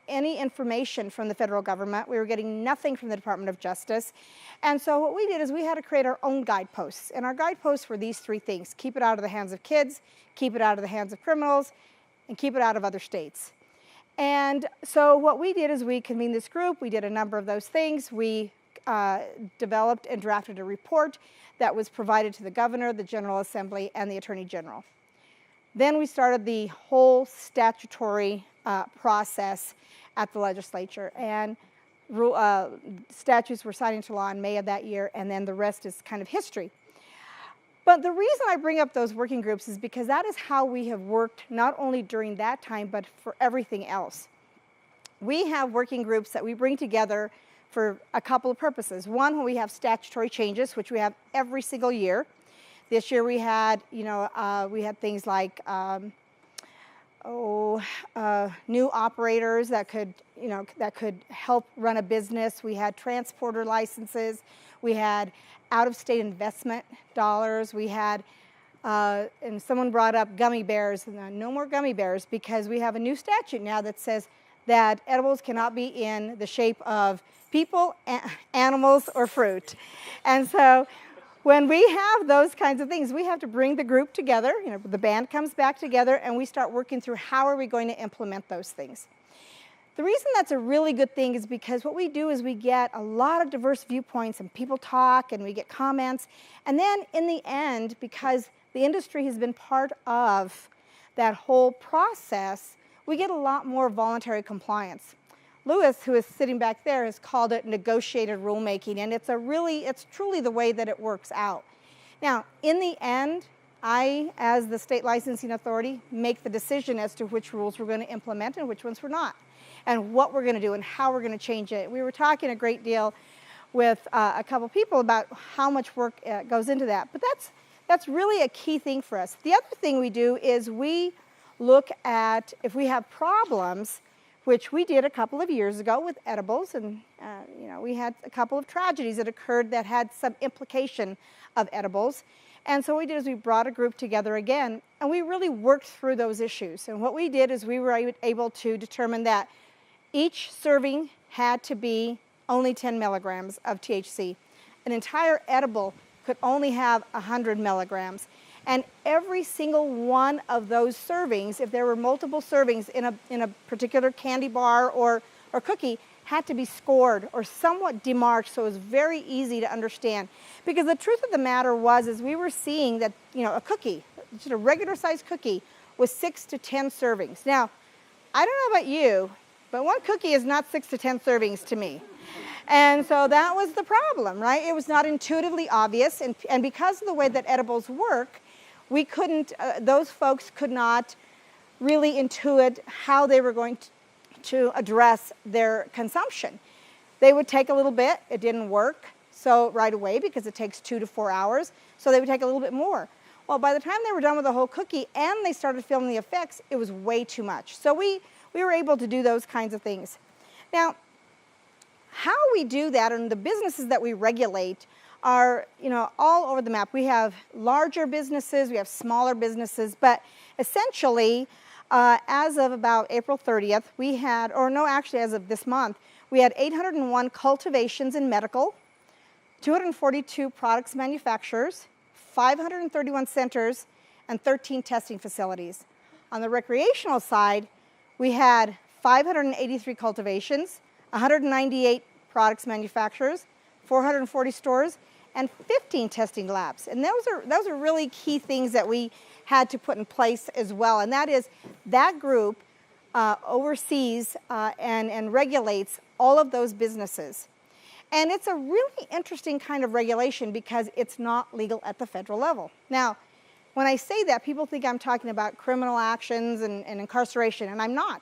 information from the federal government. We were getting nothing from the Department of Justice. And so what we did is we had to create our own guideposts. And our guideposts were these 3 things: keep it out of the hands of kids, keep it out of the hands of criminals, and keep it out of other states. And so what we did is we convened this group. We did a number of those things. We developed and drafted a report that was provided to the governor, the General Assembly, and the Attorney General. Then we started the whole statutory process at the legislature. And statutes were signed into law in May of that year, and then the rest is kind of history. But the reason I bring up those working groups is because that is how we have worked not only during that time, but for everything else. We have working groups that we bring together for a couple of purposes. One, when we have statutory changes, which we have every single year. This year we had, we had things like new operators that could, that could help run a business. We had transporter licenses. We had out-of-state investment dollars. We had, and someone brought up gummy bears. No more gummy bears, because we have a new statute now that says that edibles cannot be in the shape of people, animals, or fruit. And so when we have those kinds of things, we have to bring the group together. The band comes back together, and we start working through how are we going to implement those things. The reason that's a really good thing is because what we do is we get a lot of diverse viewpoints, and people talk, and we get comments. And then in the end, because the industry has been part of that whole process, we get a lot more voluntary compliance. Lewis, who is sitting back there, has called it negotiated rulemaking, and it's truly the way that it works out. Now, in the end, I, as the state licensing authority, make the decision as to which rules we're going to implement and which ones we're not, and what we're going to do and how we're going to change it. We were talking a great deal with a couple people about how much work goes into that, but that's really a key thing for us. The other thing we do is we look at if we have problems, which we did a couple of years ago with edibles, and we had a couple of tragedies that occurred that had some implication of edibles. And so what we did is we brought a group together again, and we really worked through those issues. And what we did is we were able to determine that each serving had to be only 10 milligrams of THC. An entire edible could only have 100 milligrams. And every single one of those servings, if there were multiple servings in a particular candy bar or cookie, had to be scored or somewhat demarked, so it was very easy to understand. Because the truth of the matter is we were seeing that a cookie, just a regular sized cookie, was 6 to 10 servings. Now, I don't know about you, but one cookie is not 6 to 10 servings to me. And so that was the problem, right? It was not intuitively obvious, and because of the way that edibles work, we couldn't, those folks could not really intuit how they were going to address their consumption. They would take a little bit, it didn't work so right away because it takes 2 to 4 hours, so they would take a little bit more. Well, by the time they were done with the whole cookie and they started feeling the effects, it was way too much. So we were able to do those kinds of things. Now, how we do that and the businesses that we regulate are, all over the map. We have larger businesses, we have smaller businesses, but essentially, as of about April 30th, we had, as of this month, we had 801 cultivations in medical, 242 products manufacturers, 531 centers, and 13 testing facilities. On the recreational side, we had 583 cultivations, 198 products manufacturers, 440 stores, and 15 testing labs. And those are really key things that we had to put in place as well. And that is, that group oversees and regulates all of those businesses. And it's a really interesting kind of regulation because it's not legal at the federal level. Now, when I say that, people think I'm talking about criminal actions and incarceration, and I'm not.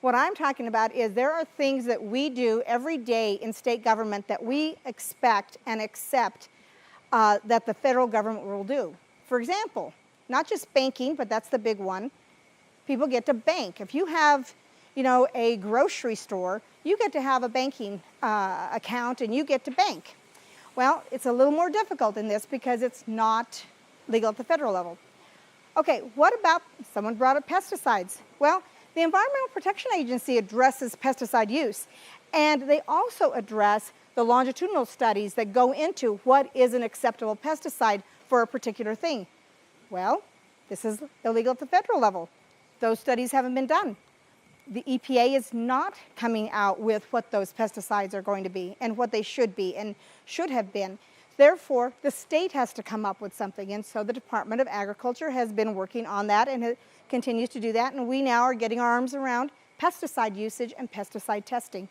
What I'm talking about is there are things that we do every day in state government that we expect and accept that the federal government will do. For example, not just banking, but that's the big one. People get to bank. If you have, a grocery store, you get to have a banking account and you get to bank. Well, it's a little more difficult in this because it's not legal at the federal level. Okay, what about, someone brought up pesticides. Well, the Environmental Protection Agency addresses pesticide use, and they also address the longitudinal studies that go into what is an acceptable pesticide for a particular thing. Well, this is illegal at the federal level. Those studies haven't been done. The EPA is not coming out with what those pesticides are going to be and what they should be and should have been. Therefore, the state has to come up with something, and so the Department of Agriculture has been working on that and it continues to do that, and we now are getting our arms around pesticide usage and pesticide testing.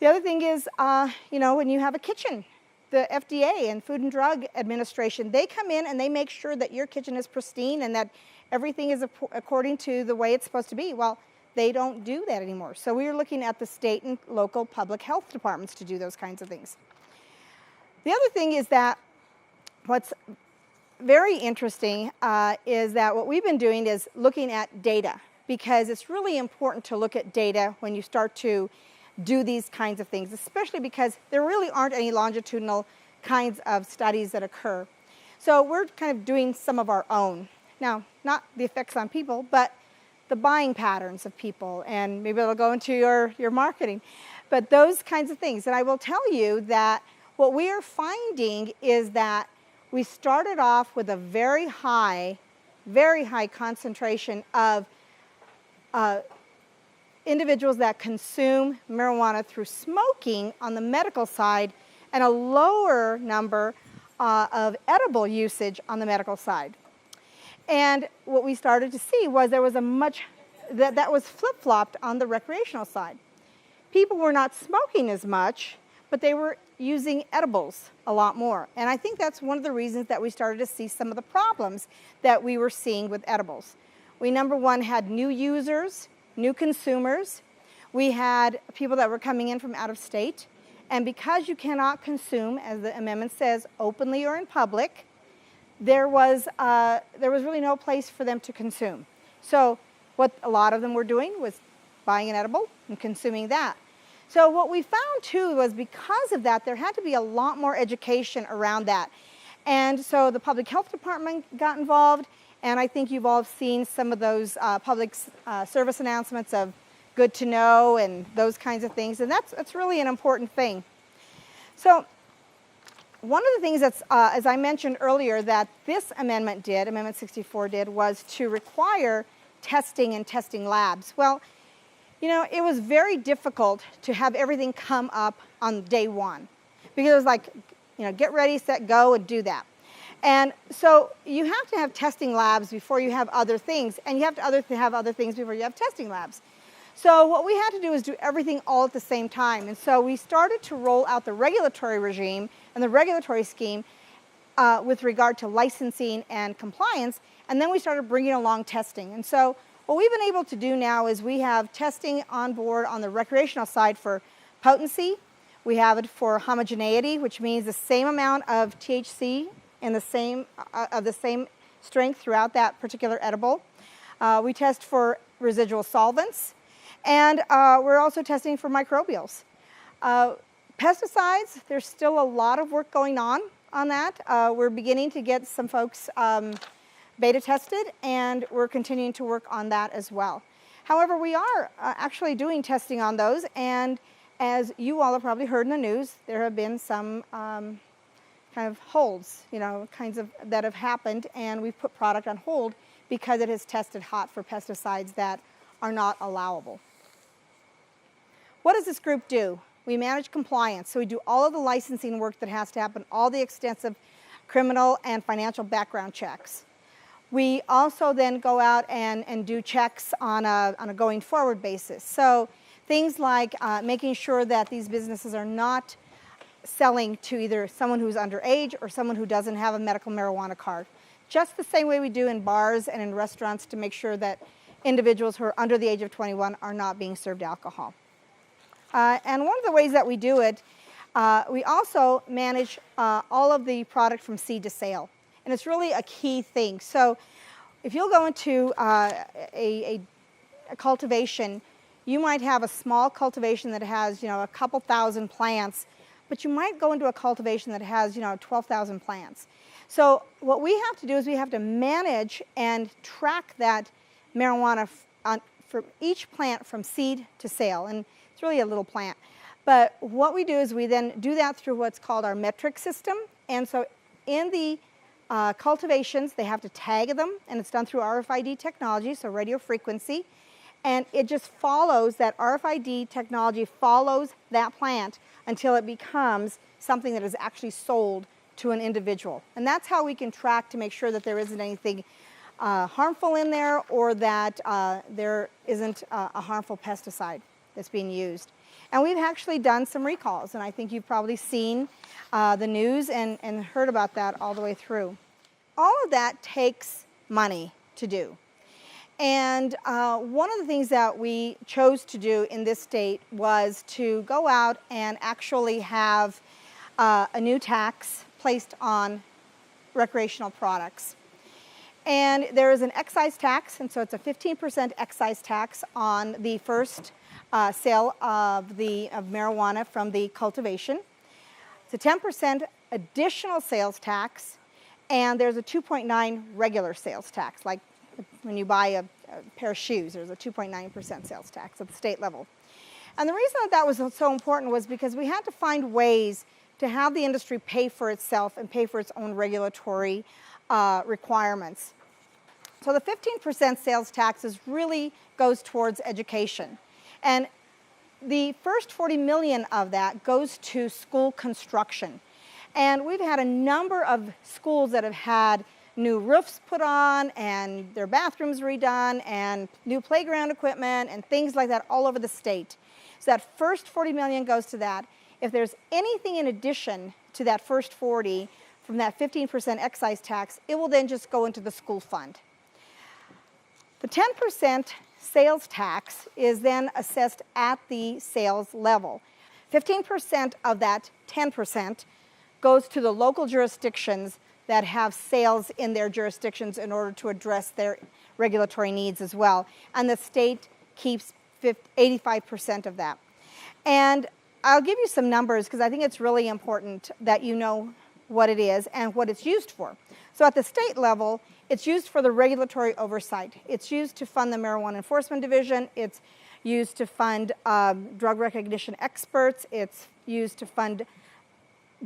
The other thing is, when you have a kitchen, the FDA and Food and Drug Administration, they come in and they make sure that your kitchen is pristine and that everything is according to the way it's supposed to be. Well, they don't do that anymore. So we are looking at the state and local public health departments to do those kinds of things. The other thing is that what's very interesting is that what we've been doing is looking at data, because it's really important to look at data when you start to do these kinds of things, especially because there really aren't any longitudinal kinds of studies that occur. So we're kind of doing some of our own. Now, not the effects on people, but the buying patterns of people, and maybe it'll go into your marketing, but those kinds of things. And I will tell you that what we are finding is that we started off with a very high concentration of individuals that consume marijuana through smoking on the medical side, and a lower number of edible usage on the medical side. And what we started to see was there was that was flip-flopped on the recreational side. People were not smoking as much, but they were using edibles a lot more. And I think that's one of the reasons that we started to see some of the problems that we were seeing with edibles. We, number one, had new users, new consumers. We had people that were coming in from out of state. And because you cannot consume, as the amendment says, openly or in public, there was really no place for them to consume. So what a lot of them were doing was buying an edible and consuming that. So what we found too was, because of that, there had to be a lot more education around that. And so the public health department got involved, and I think you've all seen some of those public service announcements of good to know and those kinds of things, and that's really an important thing. So one of the things that's, as I mentioned earlier, that this amendment did, Amendment 64 did, was to require testing and testing labs. Well, it was very difficult to have everything come up on day one, because it was like, get ready, set, go, and do that. And so you have to have testing labs before you have other things, and you have to have other things before you have testing labs. So what we had to do is do everything all at the same time. And so we started to roll out the regulatory regime and the regulatory scheme with regard to licensing and compliance, and then we started bringing along testing. And so what we've been able to do now is we have testing on board on the recreational side for potency. We have it for homogeneity, which means the same amount of THC and the same strength throughout that particular edible. We test for residual solvents, and we're also testing for microbials. Pesticides, there's still a lot of work going on that. We're beginning to get some folks beta tested, and we're continuing to work on that as well. However, we are actually doing testing on those, and as you all have probably heard in the news, there have been some kind of holds, that have happened, and we've put product on hold because it has tested hot for pesticides that are not allowable. What does this group do? We manage compliance, so we do all of the licensing work that has to happen, all the extensive criminal and financial background checks. We also then go out and do checks on a going forward basis. So things like making sure that these businesses are not selling to either someone who's underage or someone who doesn't have a medical marijuana card. Just the same way we do in bars and in restaurants to make sure that individuals who are under the age of 21 are not being served alcohol. And one of the ways that we do it, we also manage all of the product from seed to sale. And it's really a key thing. So if you'll go into a cultivation, you might have a small cultivation that has, a couple thousand plants, but you might go into a cultivation that has, 12,000 plants. So what we have to do is we have to manage and track that marijuana for each plant from seed to sale. And it's really a little plant. But what we do is we then do that through what's called our metric system. And so in the cultivations, they have to tag them, and it's done through RFID technology, so radio frequency. And it just follows, that RFID technology follows that plant until it becomes something that is actually sold to an individual. And that's how we can track to make sure that there isn't anything harmful in there, or that there isn't a harmful pesticide. that's being used. And we've actually done some recalls, and I think you've probably seen the news and heard about that all the way through. All of that takes money to do. And one of the things that we chose to do in this state was to go out and actually have a new tax placed on recreational products. And there is an excise tax, and so it's a 15% excise tax on the first sale of marijuana from the cultivation. It's a 10% additional sales tax, and there's a 2.9 regular sales tax, like when you buy a pair of shoes, there's a 2.9% sales tax at the state level. And the reason that that was so important was because we had to find ways to have the industry pay for itself and pay for its own regulatory requirements. So the 15% sales taxes really goes towards education. And the first 40 million of that goes to school construction. And we've had a number of schools that have had new roofs put on and their bathrooms redone and new playground equipment and things like that all over the state. So that first 40 million goes to that. If there's anything in addition to that first 40 from that 15% excise tax, it will then just go into the school fund. The 10% sales tax is then assessed at the sales level. 15% of that 10% goes to the local jurisdictions that have sales in their jurisdictions in order to address their regulatory needs as well. And the state keeps 85% of that. And I'll give you some numbers because I think it's really important that you know what it is and what it's used for. So at the state level, it's used for the regulatory oversight. It's used to fund the Marijuana Enforcement Division. It's used to fund drug recognition experts. It's used to fund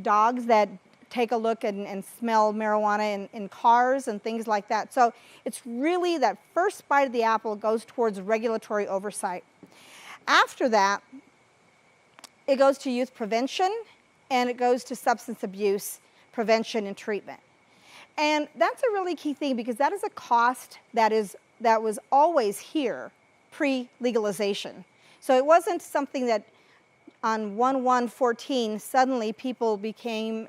dogs that take a look and smell marijuana in cars and things like that. So it's really that first bite of the apple goes towards regulatory oversight. After that, it goes to youth prevention and it goes to substance abuse prevention and treatment. And that's a really key thing because that is a cost that was always here pre-legalization. So it wasn't something that on 1/1/14 suddenly people became,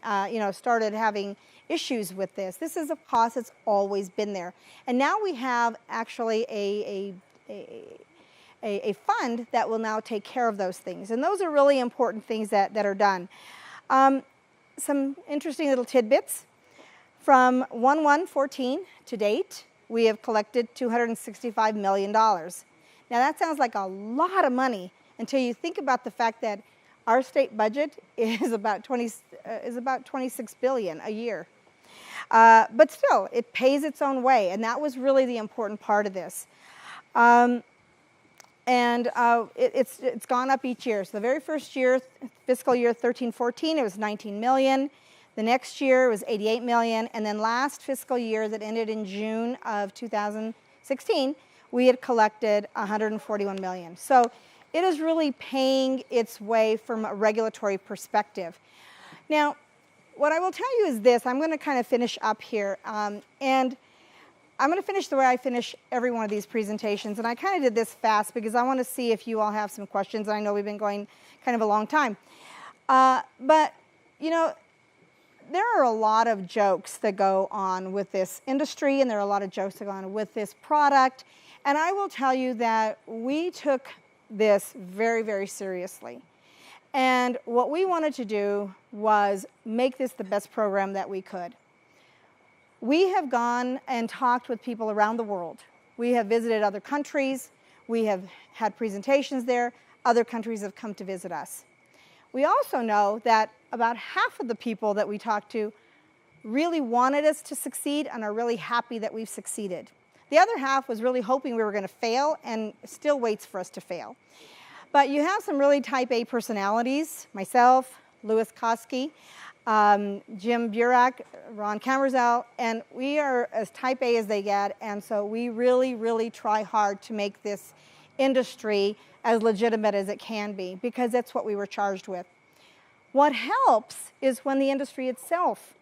started having issues with this. This is a cost that's always been there. And now we have actually a fund that will now take care of those things. And those are really important things that are done. Some interesting little tidbits. From 1/1/14 to date, we have collected $265 million. Now that sounds like a lot of money until you think about the fact that our state budget is about 26 billion a year. But still, it pays its own way, and that was really the important part of this. It's gone up each year. So the very first year, fiscal year 13-14, it was 19 million. The next year was 88 million, and then last fiscal year that ended in June of 2016, we had collected 141 million. So it is really paying its way from a regulatory perspective. Now, what I will tell you is this. I'm going to kind of finish up here, and I'm going to finish the way I finish every one of these presentations, and I kind of did this fast because I want to see if you all have some questions. I know we've been going kind of a long time. But, there are a lot of jokes that go on with this industry, and there are a lot of jokes that go on with this product. And I will tell you that we took this very, very seriously. And what we wanted to do was make this the best program that we could. We have gone and talked with people around the world. We have visited other countries. We have had presentations there. Other countries have come to visit us. We also know that about half of the people that we talked to really wanted us to succeed and are really happy that we've succeeded. The other half was really hoping we were going to fail and still waits for us to fail. But you have some really type A personalities, myself, Louis Koski, Jim Burak, Ron Camerzel, and we are as type A as they get, and so we really, really try hard to make this industry as legitimate as it can be, because that's what we were charged with. What helps is when the industry itself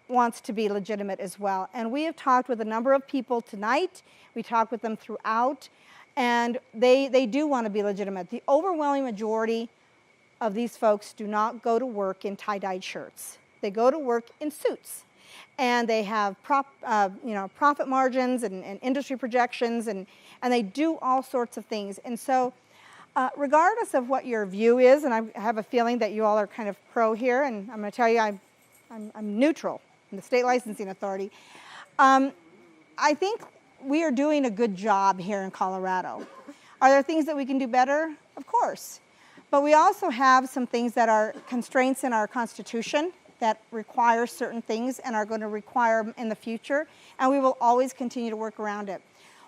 wants to be legitimate as well. And we have talked with a number of people tonight. We talked with them throughout. And they do want to be legitimate. The overwhelming majority of these folks do not go to work in tie-dyed shirts. They go to work in suits. And they have profit margins and industry projections, and they do all sorts of things. And so regardless of what your view is, and I have a feeling that you all are kind of pro here, and I'm going to tell you I'm neutral in the state licensing authority. I think we are doing a good job here in Colorado. Are there things that we can do better? Of course. But we also have some things that are constraints in our Constitution that require certain things and are going to require them in the future, and we will always continue to work around it.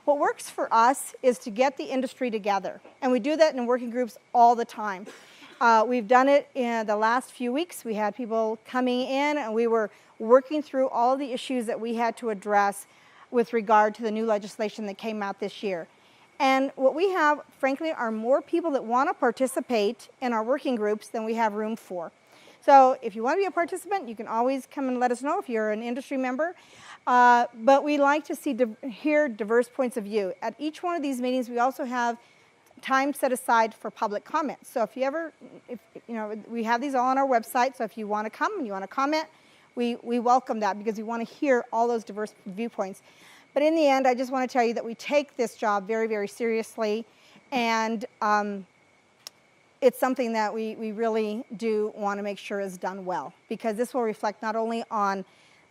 What works for us is to get the industry together, and we do that in working groups all the time. We've done it in the last few weeks. We had people coming in, and we were working through all the issues that we had to address with regard to the new legislation that came out this year. And what we have, frankly, are more people that want to participate in our working groups than we have room for. So if you want to be a participant, you can always come and let us know if you're an industry member. But we like to hear diverse points of view. At each one of these meetings, we also have time set aside for public comment. So if we have these all on our website, so if you want to come and you want to comment, we welcome that because we want to hear all those diverse viewpoints. But in the end, I just want to tell you that we take this job very, very seriously, and it's something that we really do want to make sure is done well, because this will reflect not only on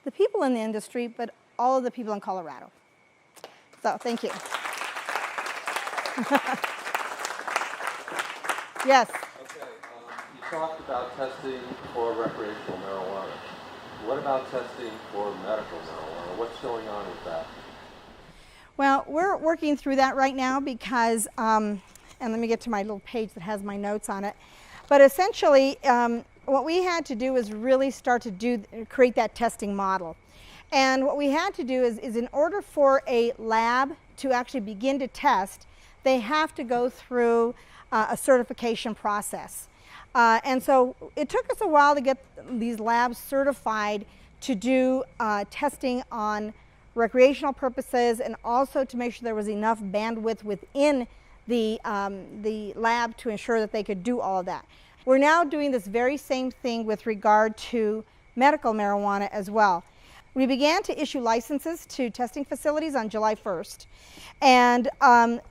the people in the industry, but all of the people in Colorado. So, thank you. Yes? Okay, you talked about testing for recreational marijuana. What about testing for medical marijuana? What's going on with that? Well, we're working through that right now because, and let me get to my little page that has my notes on it. But essentially, what we had to do is really start to create that testing model. And what we had to do is in order for a lab to actually begin to test, they have to go through a certification process. And so it took us a while to get these labs certified to do testing on recreational purposes, and also to make sure there was enough bandwidth within the lab to ensure that they could do all of that. We're now doing this very same thing with regard to medical marijuana as well. We began to issue licenses to testing facilities on July 1st, and a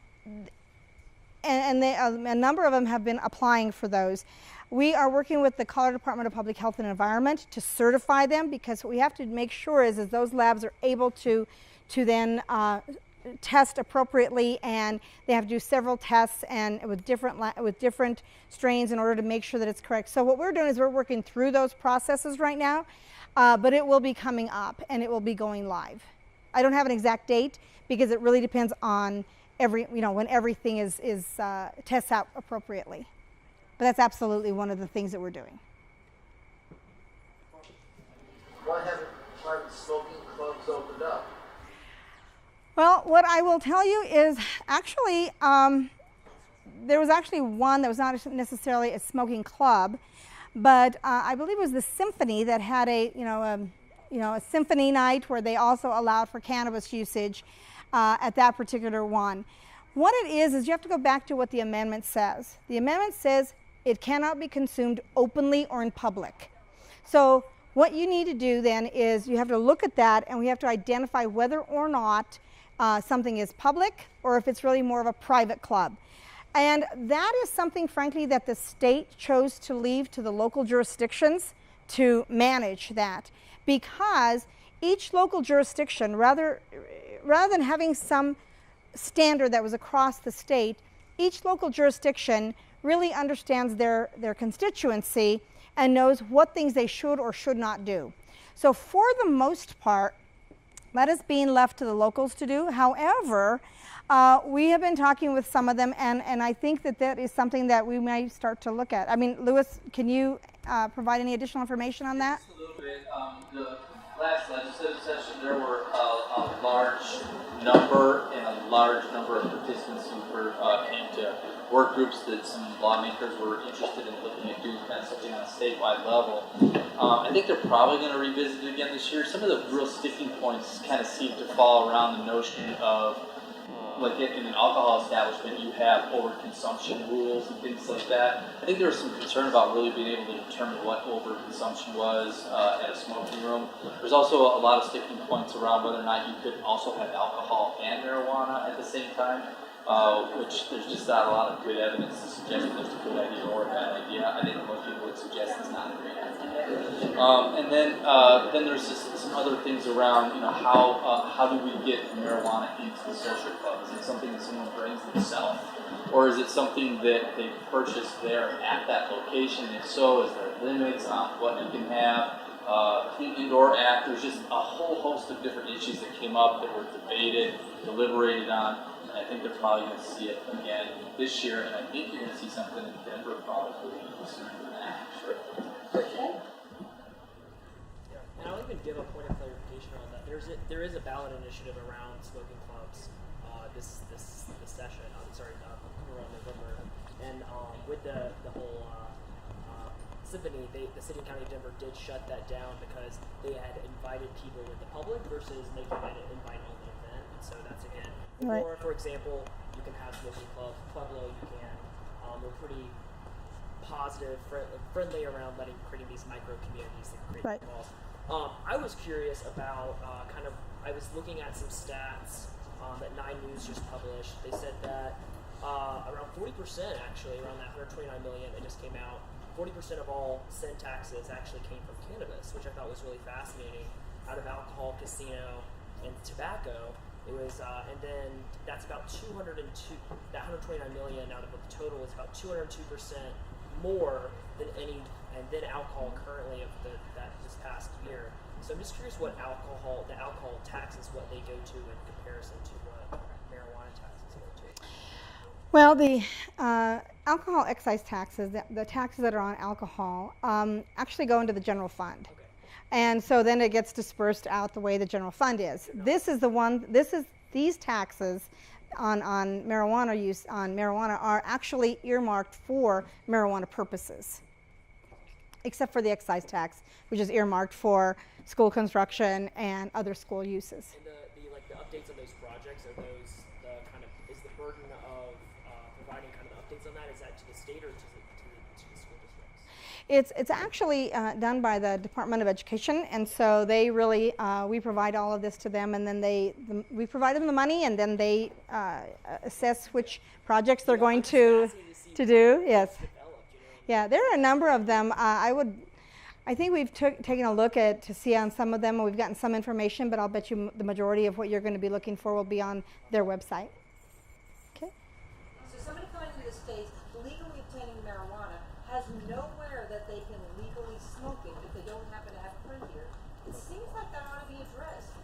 number of them have been applying for those. We are working with the Colorado Department of Public Health and Environment to certify them, because what we have to make sure is those labs are able to then test appropriately, and they have to do several tests and with different strains in order to make sure that it's correct. So what we're doing is we're working through those processes right now, but it will be coming up and it will be going live. I don't have an exact date because it really depends on when everything is tests out appropriately. But that's absolutely one of the things that we're doing. Why haven't private smoking clubs opened up? Well, what I will tell you is actually there was actually one that was not necessarily a smoking club, but I believe it was the Symphony that had a symphony night where they also allowed for cannabis usage at that particular one. What it is you have to go back to what the amendment says. The amendment says it cannot be consumed openly or in public. So what you need to do then is you have to look at that, and we have to identify whether or not something is public or if it's really more of a private club. And that is something, frankly, that the state chose to leave to the local jurisdictions to manage that, because each local jurisdiction, rather than having some standard that was across the state, each local jurisdiction really understands their constituency and knows what things they should or should not do. So for the most part, that is being left to the locals to do. However, we have been talking with some of them, and I think that is something that we might start to look at. I mean, Louis, can you provide any additional information on that? Just a little bit. The last legislative session, there were a large number of participants who came to work groups that some lawmakers were interested in looking at doing kind of something on a statewide level. I think they're probably going to revisit it again this year. Some of the real sticking points kind of seem to fall around the notion of like in an alcohol establishment, you have overconsumption rules and things like that. I think there was some concern about really being able to determine what overconsumption was at a smoking room. There's also a lot of sticking points around whether or not you could also have alcohol and marijuana at the same time, which there's just not a lot of good evidence to suggest that it's a good idea or a bad idea. I think most people would suggest it's not a great idea. And then there's just some other things around, how do we get marijuana into the social club? Is it something that someone brings themselves, or is it something that they purchase there at that location? If so, is there limits on what you can have? Clean Indoor Act, there's just a whole host of different issues that came up that were debated, deliberated on, and I think they're probably going to see it again this year, and I think you're going to see something in Denver probably sooner than that. Sure. And I'll even give a point of clarification on that. There is a ballot initiative around smoking clubs this session. Around November, and with the whole symphony, the city and county of Denver did shut that down because they had invited people in the public versus making it an invite-only event. And so that's again, right. Or for example, you can have smoking clubs. Pueblo, you can. We're pretty positive, friendly around creating these micro communities that create right. walls. I was curious about I was looking at some stats that 9 News just published. They said that around 40%, actually, around that 129 million that just came out, 40% of all sin taxes actually came from cannabis, which I thought was really fascinating. Out of alcohol, casino, and tobacco, it was, and then that's about 202. That 129 million out of the total is about 202% more than than alcohol currently of this past year. So I'm just curious what the alcohol taxes, what they go to in comparison to what marijuana taxes go to. Well, the alcohol excise taxes, the taxes that are on alcohol, actually go into the general fund. Okay. And so then it gets dispersed out the way the general fund is. These taxes on marijuana use are actually earmarked for marijuana purposes, except for the excise tax, which is earmarked for school construction and other school uses. And the updates on those projects, are those is the burden of providing updates on that, is that to the state or to the school districts? It's actually done by the Department of Education, and so they really, we provide all of this to them, and then we provide them the money, and then they assess which projects they're going to do. Yes. Yeah, there are a number of them. I think we've taken a look to see on some of them, and we've gotten some information, but I'll bet you the majority of what you're going to be looking for will be on their website. Okay. So somebody coming to the States legally obtaining marijuana has nowhere that they can legally smoke it if they don't happen to have a friend here. It seems like that ought to be addressed.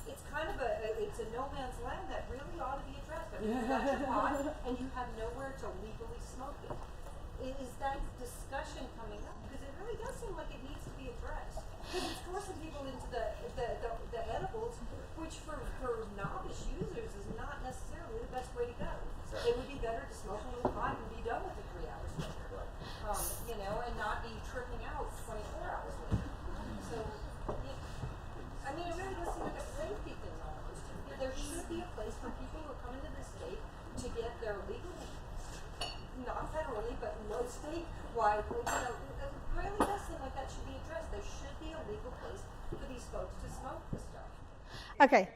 It's kind of it's a no man's land that really ought to be addressed. I mean, you've got your pot and you have nowhere to legally smoke it. Is that discussion coming up? Because it really does seem like it needs to be addressed. Because it's forcing people into the edibles, which for novice users is not necessarily the best way to go. It would be better to smoke a little pot and be done with it 3 hours later, and not be tripping out 24 hours later. So, I mean, it really does seem like a safety thing almost. There should be a place for people who are coming to the state to get their legal, not federally, but statewide, it really does seem like that should be addressed. There should be a legal place for these folks to smoke this stuff. Okay,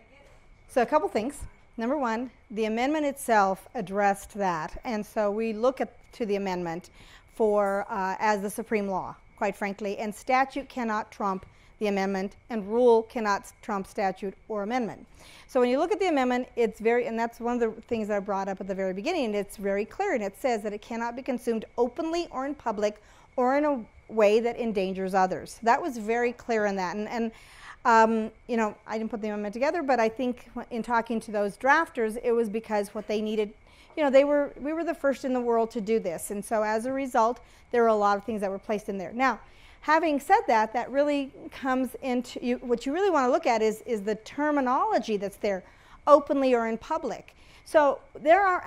so a couple things. Number one, the amendment itself addressed that, and so we look to the amendment for as the supreme law, quite frankly, and statute cannot trump the amendment, and rule cannot trump statute or amendment. So when you look at the amendment, it's and that's one of the things that I brought up at the very beginning, and it's very clear, and it says that it cannot be consumed openly or in public or in a way that endangers others. That was very clear in that, and I didn't put the amendment together, but I think in talking to those drafters, it was because what they needed, we were the first in the world to do this, and so as a result, there were a lot of things that were placed in there. Now, having said that, that really comes into, what you really want to look at is the terminology that's there, openly or in public. So there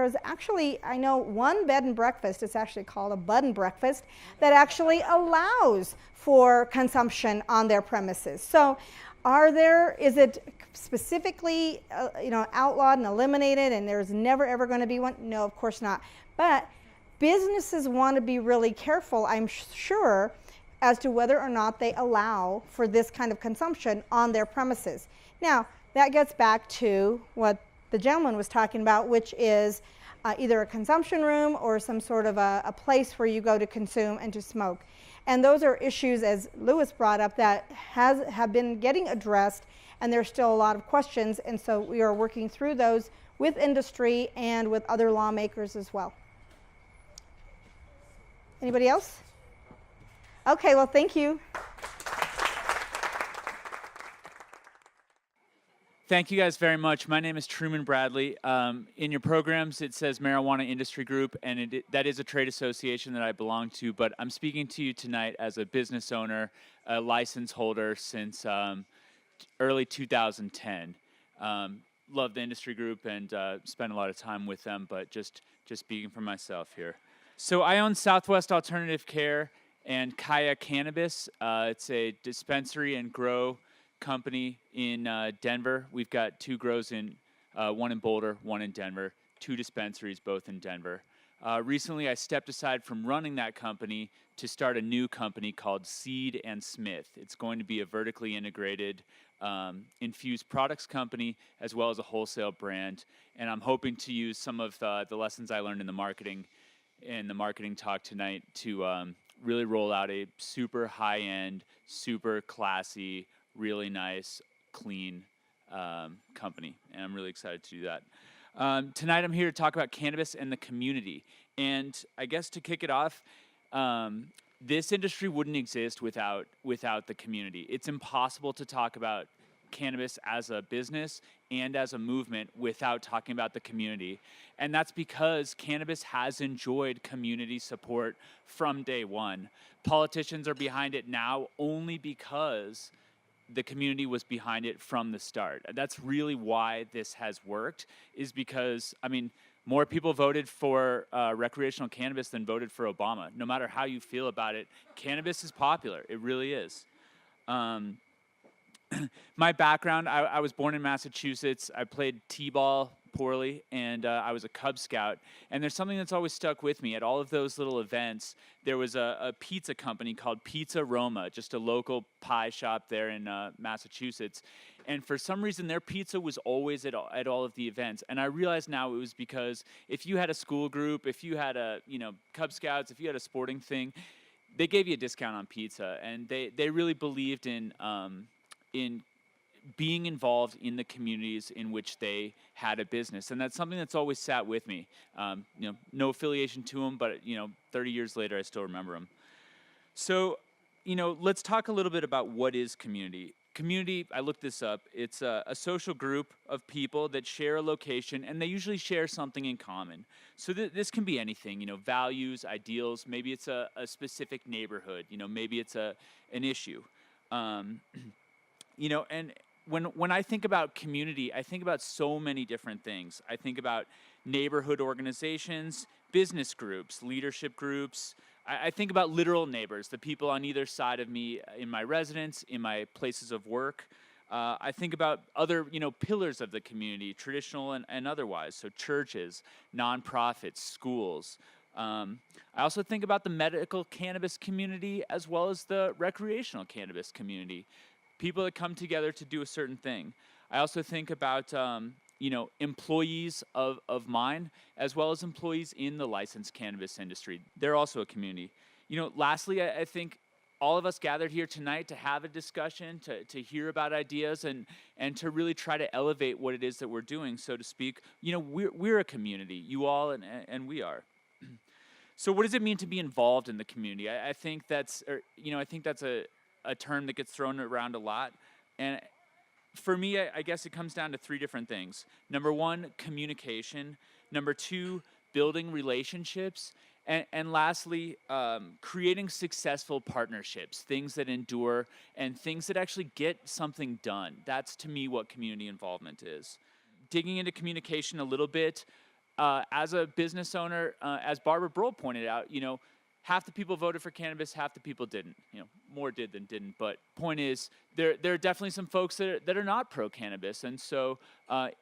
is actually, I know one bed and breakfast, it's actually called a bud and breakfast, that actually allows for consumption on their premises. So Is it specifically, outlawed and eliminated and there's never ever going to be one? No, of course not. But businesses want to be really careful, I'm sure, as to whether or not they allow for this kind of consumption on their premises. Now, that gets back to what the gentleman was talking about, which is either a consumption room or some sort of a place where you go to consume and to smoke. And those are issues, as Lewis brought up, that have been getting addressed, and there's still a lot of questions, and so we are working through those with industry and with other lawmakers as well. Anybody else? Okay, well, thank you. Thank you guys very much. My name is Truman Bradley. In your programs, it says Marijuana Industry Group, and that is a trade association that I belong to, but I'm speaking to you tonight as a business owner, a license holder since early 2010. Love the industry group and spend a lot of time with them, but just speaking for myself here. So I own Southwest Alternative Care and Kaya Cannabis. It's a dispensary and grow company in Denver. We've got 2 grows one in Boulder, 1 in Denver, 2 dispensaries, both in Denver. Recently, I stepped aside from running that company to start a new company called Seed and Smith. It's going to be a vertically integrated infused products company as well as a wholesale brand. And I'm hoping to use some of the lessons I learned in the marketing talk tonight to really roll out a super high-end, super classy, really nice, clean company, and I'm really excited to do that. Tonight I'm here to talk about cannabis and the community, and I guess to kick it off, this industry wouldn't exist without the community. It's impossible to talk about cannabis as a business and as a movement without talking about the community. And that's because cannabis has enjoyed community support from day one. Politicians are behind it now only because the community was behind it from the start. That's really why this has worked, is because, more people voted for recreational cannabis than voted for Obama. No matter how you feel about it, cannabis is popular. It really is. My background, I was born in Massachusetts. I played t-ball poorly, and I was a Cub Scout. And there's something that's always stuck with me. At all of those little events, there was a pizza company called Pizza Roma, just a local pie shop there in Massachusetts. And for some reason, their pizza was always at all of the events. And I realize now it was because if you had a school group, if you had a Cub Scouts, if you had a sporting thing, they gave you a discount on pizza. And they really believed in being involved in the communities in which they had a business. And that's something that's always sat with me. No affiliation to them, but 30 years later, I still remember them. So, let's talk a little bit about what is community. Community, I looked this up, it's a social group of people that share a location, and they usually share something in common. So this can be anything, values, ideals, maybe it's a specific neighborhood, maybe it's an issue. And when I think about community, I think about so many different things. I think about neighborhood organizations, business groups, leadership groups. I think about literal neighbors, the people on either side of me in my residence, in my places of work. I think about other, pillars of the community, traditional and otherwise. So churches, nonprofits, schools. I also think about the medical cannabis community as well as the recreational cannabis community. People that come together to do a certain thing. I also think about, employees of mine, as well as employees in the licensed cannabis industry. They're also a community. Lastly, I think all of us gathered here tonight to have a discussion, to hear about ideas, and to really try to elevate what it is that we're doing, so to speak. We're a community, you all and we are. So what does it mean to be involved in the community? I think that's a term that gets thrown around a lot. And for me, I guess it comes down to 3 different things. Number 1, communication. Number 2, building relationships. And lastly, creating successful partnerships, things that endure and things that actually get something done. That's, to me, what community involvement is. Digging into communication a little bit, as a business owner, as Barbara Brohl pointed out, half the people voted for cannabis, half the people didn't. More did than didn't. But point is, there are definitely some folks that are not pro-cannabis. And so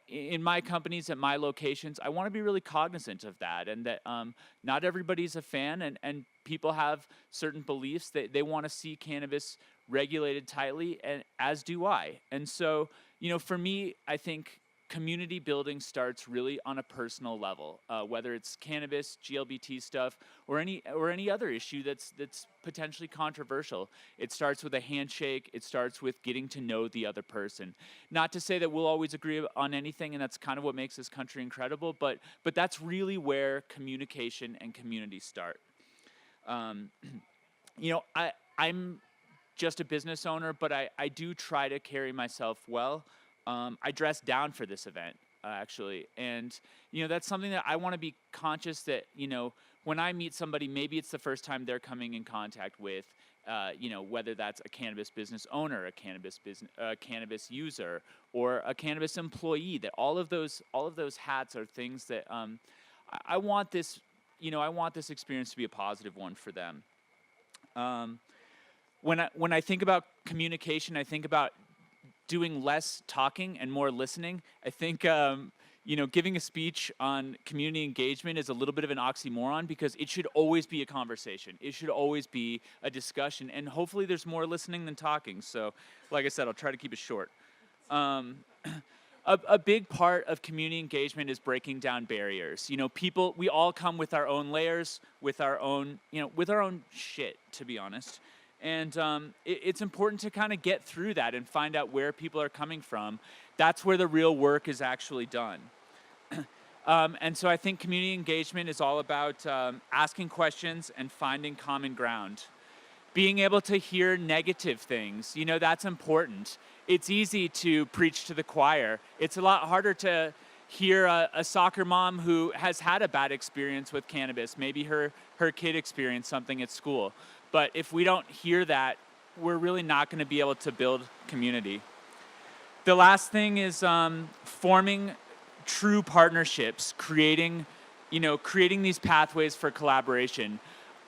in my companies, at my locations, I want to be really cognizant of that, and that not everybody's a fan, and people have certain beliefs that they want to see cannabis regulated tightly, and as do I. And so, for me, I think community building starts really on a personal level, whether it's cannabis, GLBT stuff, or any other issue that's potentially controversial. It starts with a handshake. It starts with getting to know the other person. Not to say that we'll always agree on anything, and that's kind of what makes this country incredible, but that's really where communication and community start. I'm just a business owner, but I do try to carry myself well. I dressed down for this event, actually. And, that's something that I want to be conscious that, when I meet somebody, maybe it's the first time they're coming in contact with, whether that's a cannabis business owner, a cannabis user, or a cannabis employee, that all of those hats are things that I want this, I want this experience to be a positive one for them. When I think about communication, I think about doing less talking and more listening. I think, giving a speech on community engagement is a little bit of an oxymoron, because it should always be a conversation. It should always be a discussion, and hopefully there's more listening than talking. So, like I said, I'll try to keep it short. A big part of community engagement is breaking down barriers. We all come with our own layers, with our own shit, to be honest. And it's important to kind of get through that and find out where people are coming from. That's where the real work is actually done. And so I think community engagement is all about asking questions and finding common ground. Being able to hear negative things, that's important. It's easy to preach to the choir. It's a lot harder to hear a soccer mom who has had a bad experience with cannabis. Maybe her kid experienced something at school. But if we don't hear that, we're really not going to be able to build community. The last thing is forming true partnerships, creating these pathways for collaboration.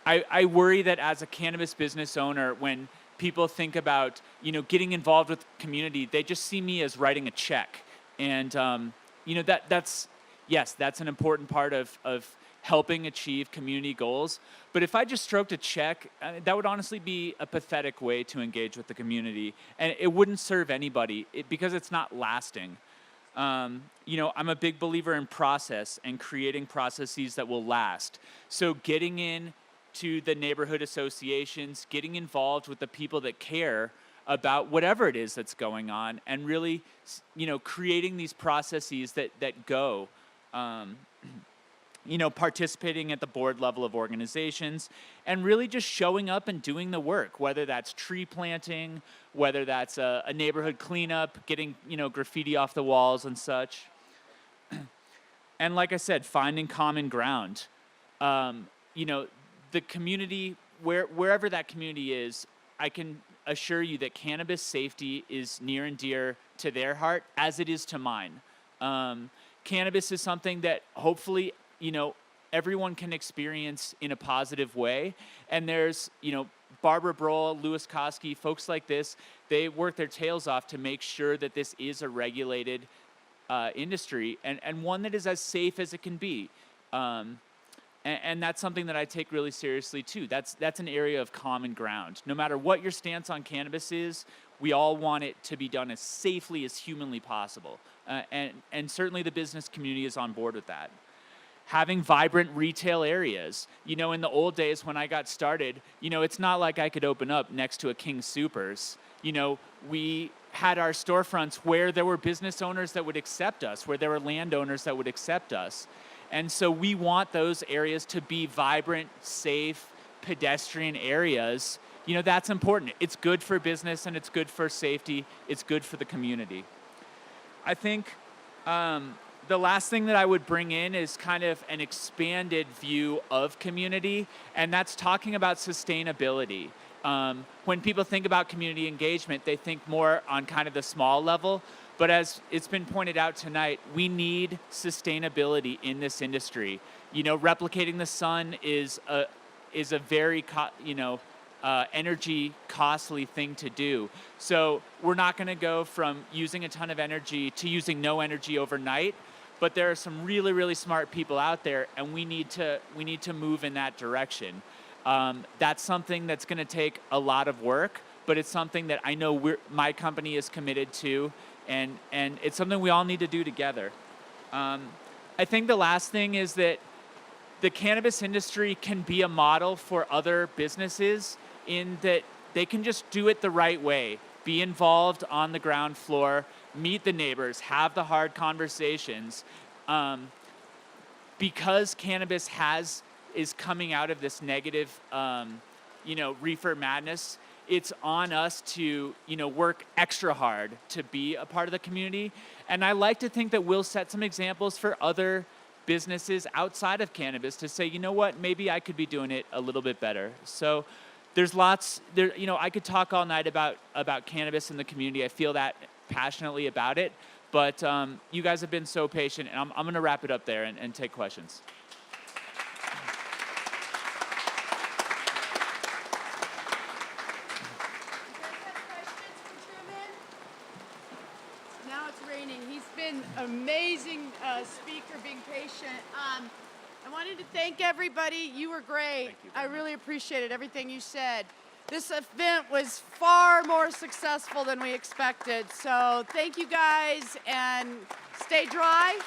I worry that as a cannabis business owner, when people think about, getting involved with community, they just see me as writing a check. And, that's an important part of helping achieve community goals. But if I just stroked a check, that would honestly be a pathetic way to engage with the community. And it wouldn't serve anybody because it's not lasting. I'm a big believer in process and creating processes that will last. So getting in to the neighborhood associations, getting involved with the people that care about whatever it is that's going on, and really, creating these processes that go. Participating at the board level of organizations, and really just showing up and doing the work, whether that's tree planting, whether that's a neighborhood cleanup, getting, graffiti off the walls and such. And like I said, finding common ground. The community, wherever that community is, I can assure you that cannabis safety is near and dear to their heart, as it is to mine. Cannabis is something that hopefully everyone can experience in a positive way. And there's, Barbara Brohl, Louis Koski, folks like this, they work their tails off to make sure that this is a regulated industry, and one that is as safe as it can be. And that's something that I take really seriously too. That's an area of common ground. No matter what your stance on cannabis is, we all want it to be done as safely as humanly possible. And certainly the business community is on board with that. Having vibrant retail areas. In the old days when I got started, it's not like I could open up next to a King Soopers. We had our storefronts where there were business owners that would accept us, where there were landowners that would accept us. And so we want those areas to be vibrant, safe, pedestrian areas. That's important. It's good for business, and it's good for safety. It's good for the community. I think the last thing that I would bring in is kind of an expanded view of community, and that's talking about sustainability. When people think about community engagement, they think more on kind of the small level. But as it's been pointed out tonight, we need sustainability in this industry. Replicating the sun is is a very energy costly thing to do. So we're not going to go from using a ton of energy to using no energy overnight. But there are some really, really smart people out there, and we need to move in that direction. That's something that's going to take a lot of work, but it's something that I know my company is committed to, and it's something we all need to do together. I think the last thing is that the cannabis industry can be a model for other businesses in that they can just do it the right way, be involved on the ground floor, meet the neighbors, have the hard conversations. Because cannabis is coming out of this negative, reefer madness, it's on us to, work extra hard to be a part of the community. And I like to think that we'll set some examples for other businesses outside of cannabis to say, you know what, maybe I could be doing it a little bit better. So there's lots there. I could talk all night about cannabis in the community. I feel that passionately about it, but you guys have been so patient, and I'm going to wrap it up there and take questions. Now it's raining. He's been an amazing speaker, being patient. I wanted to thank everybody. You were great. Thank you I very really appreciated everything you said. This event was far more successful than we expected. So thank you guys, and stay dry.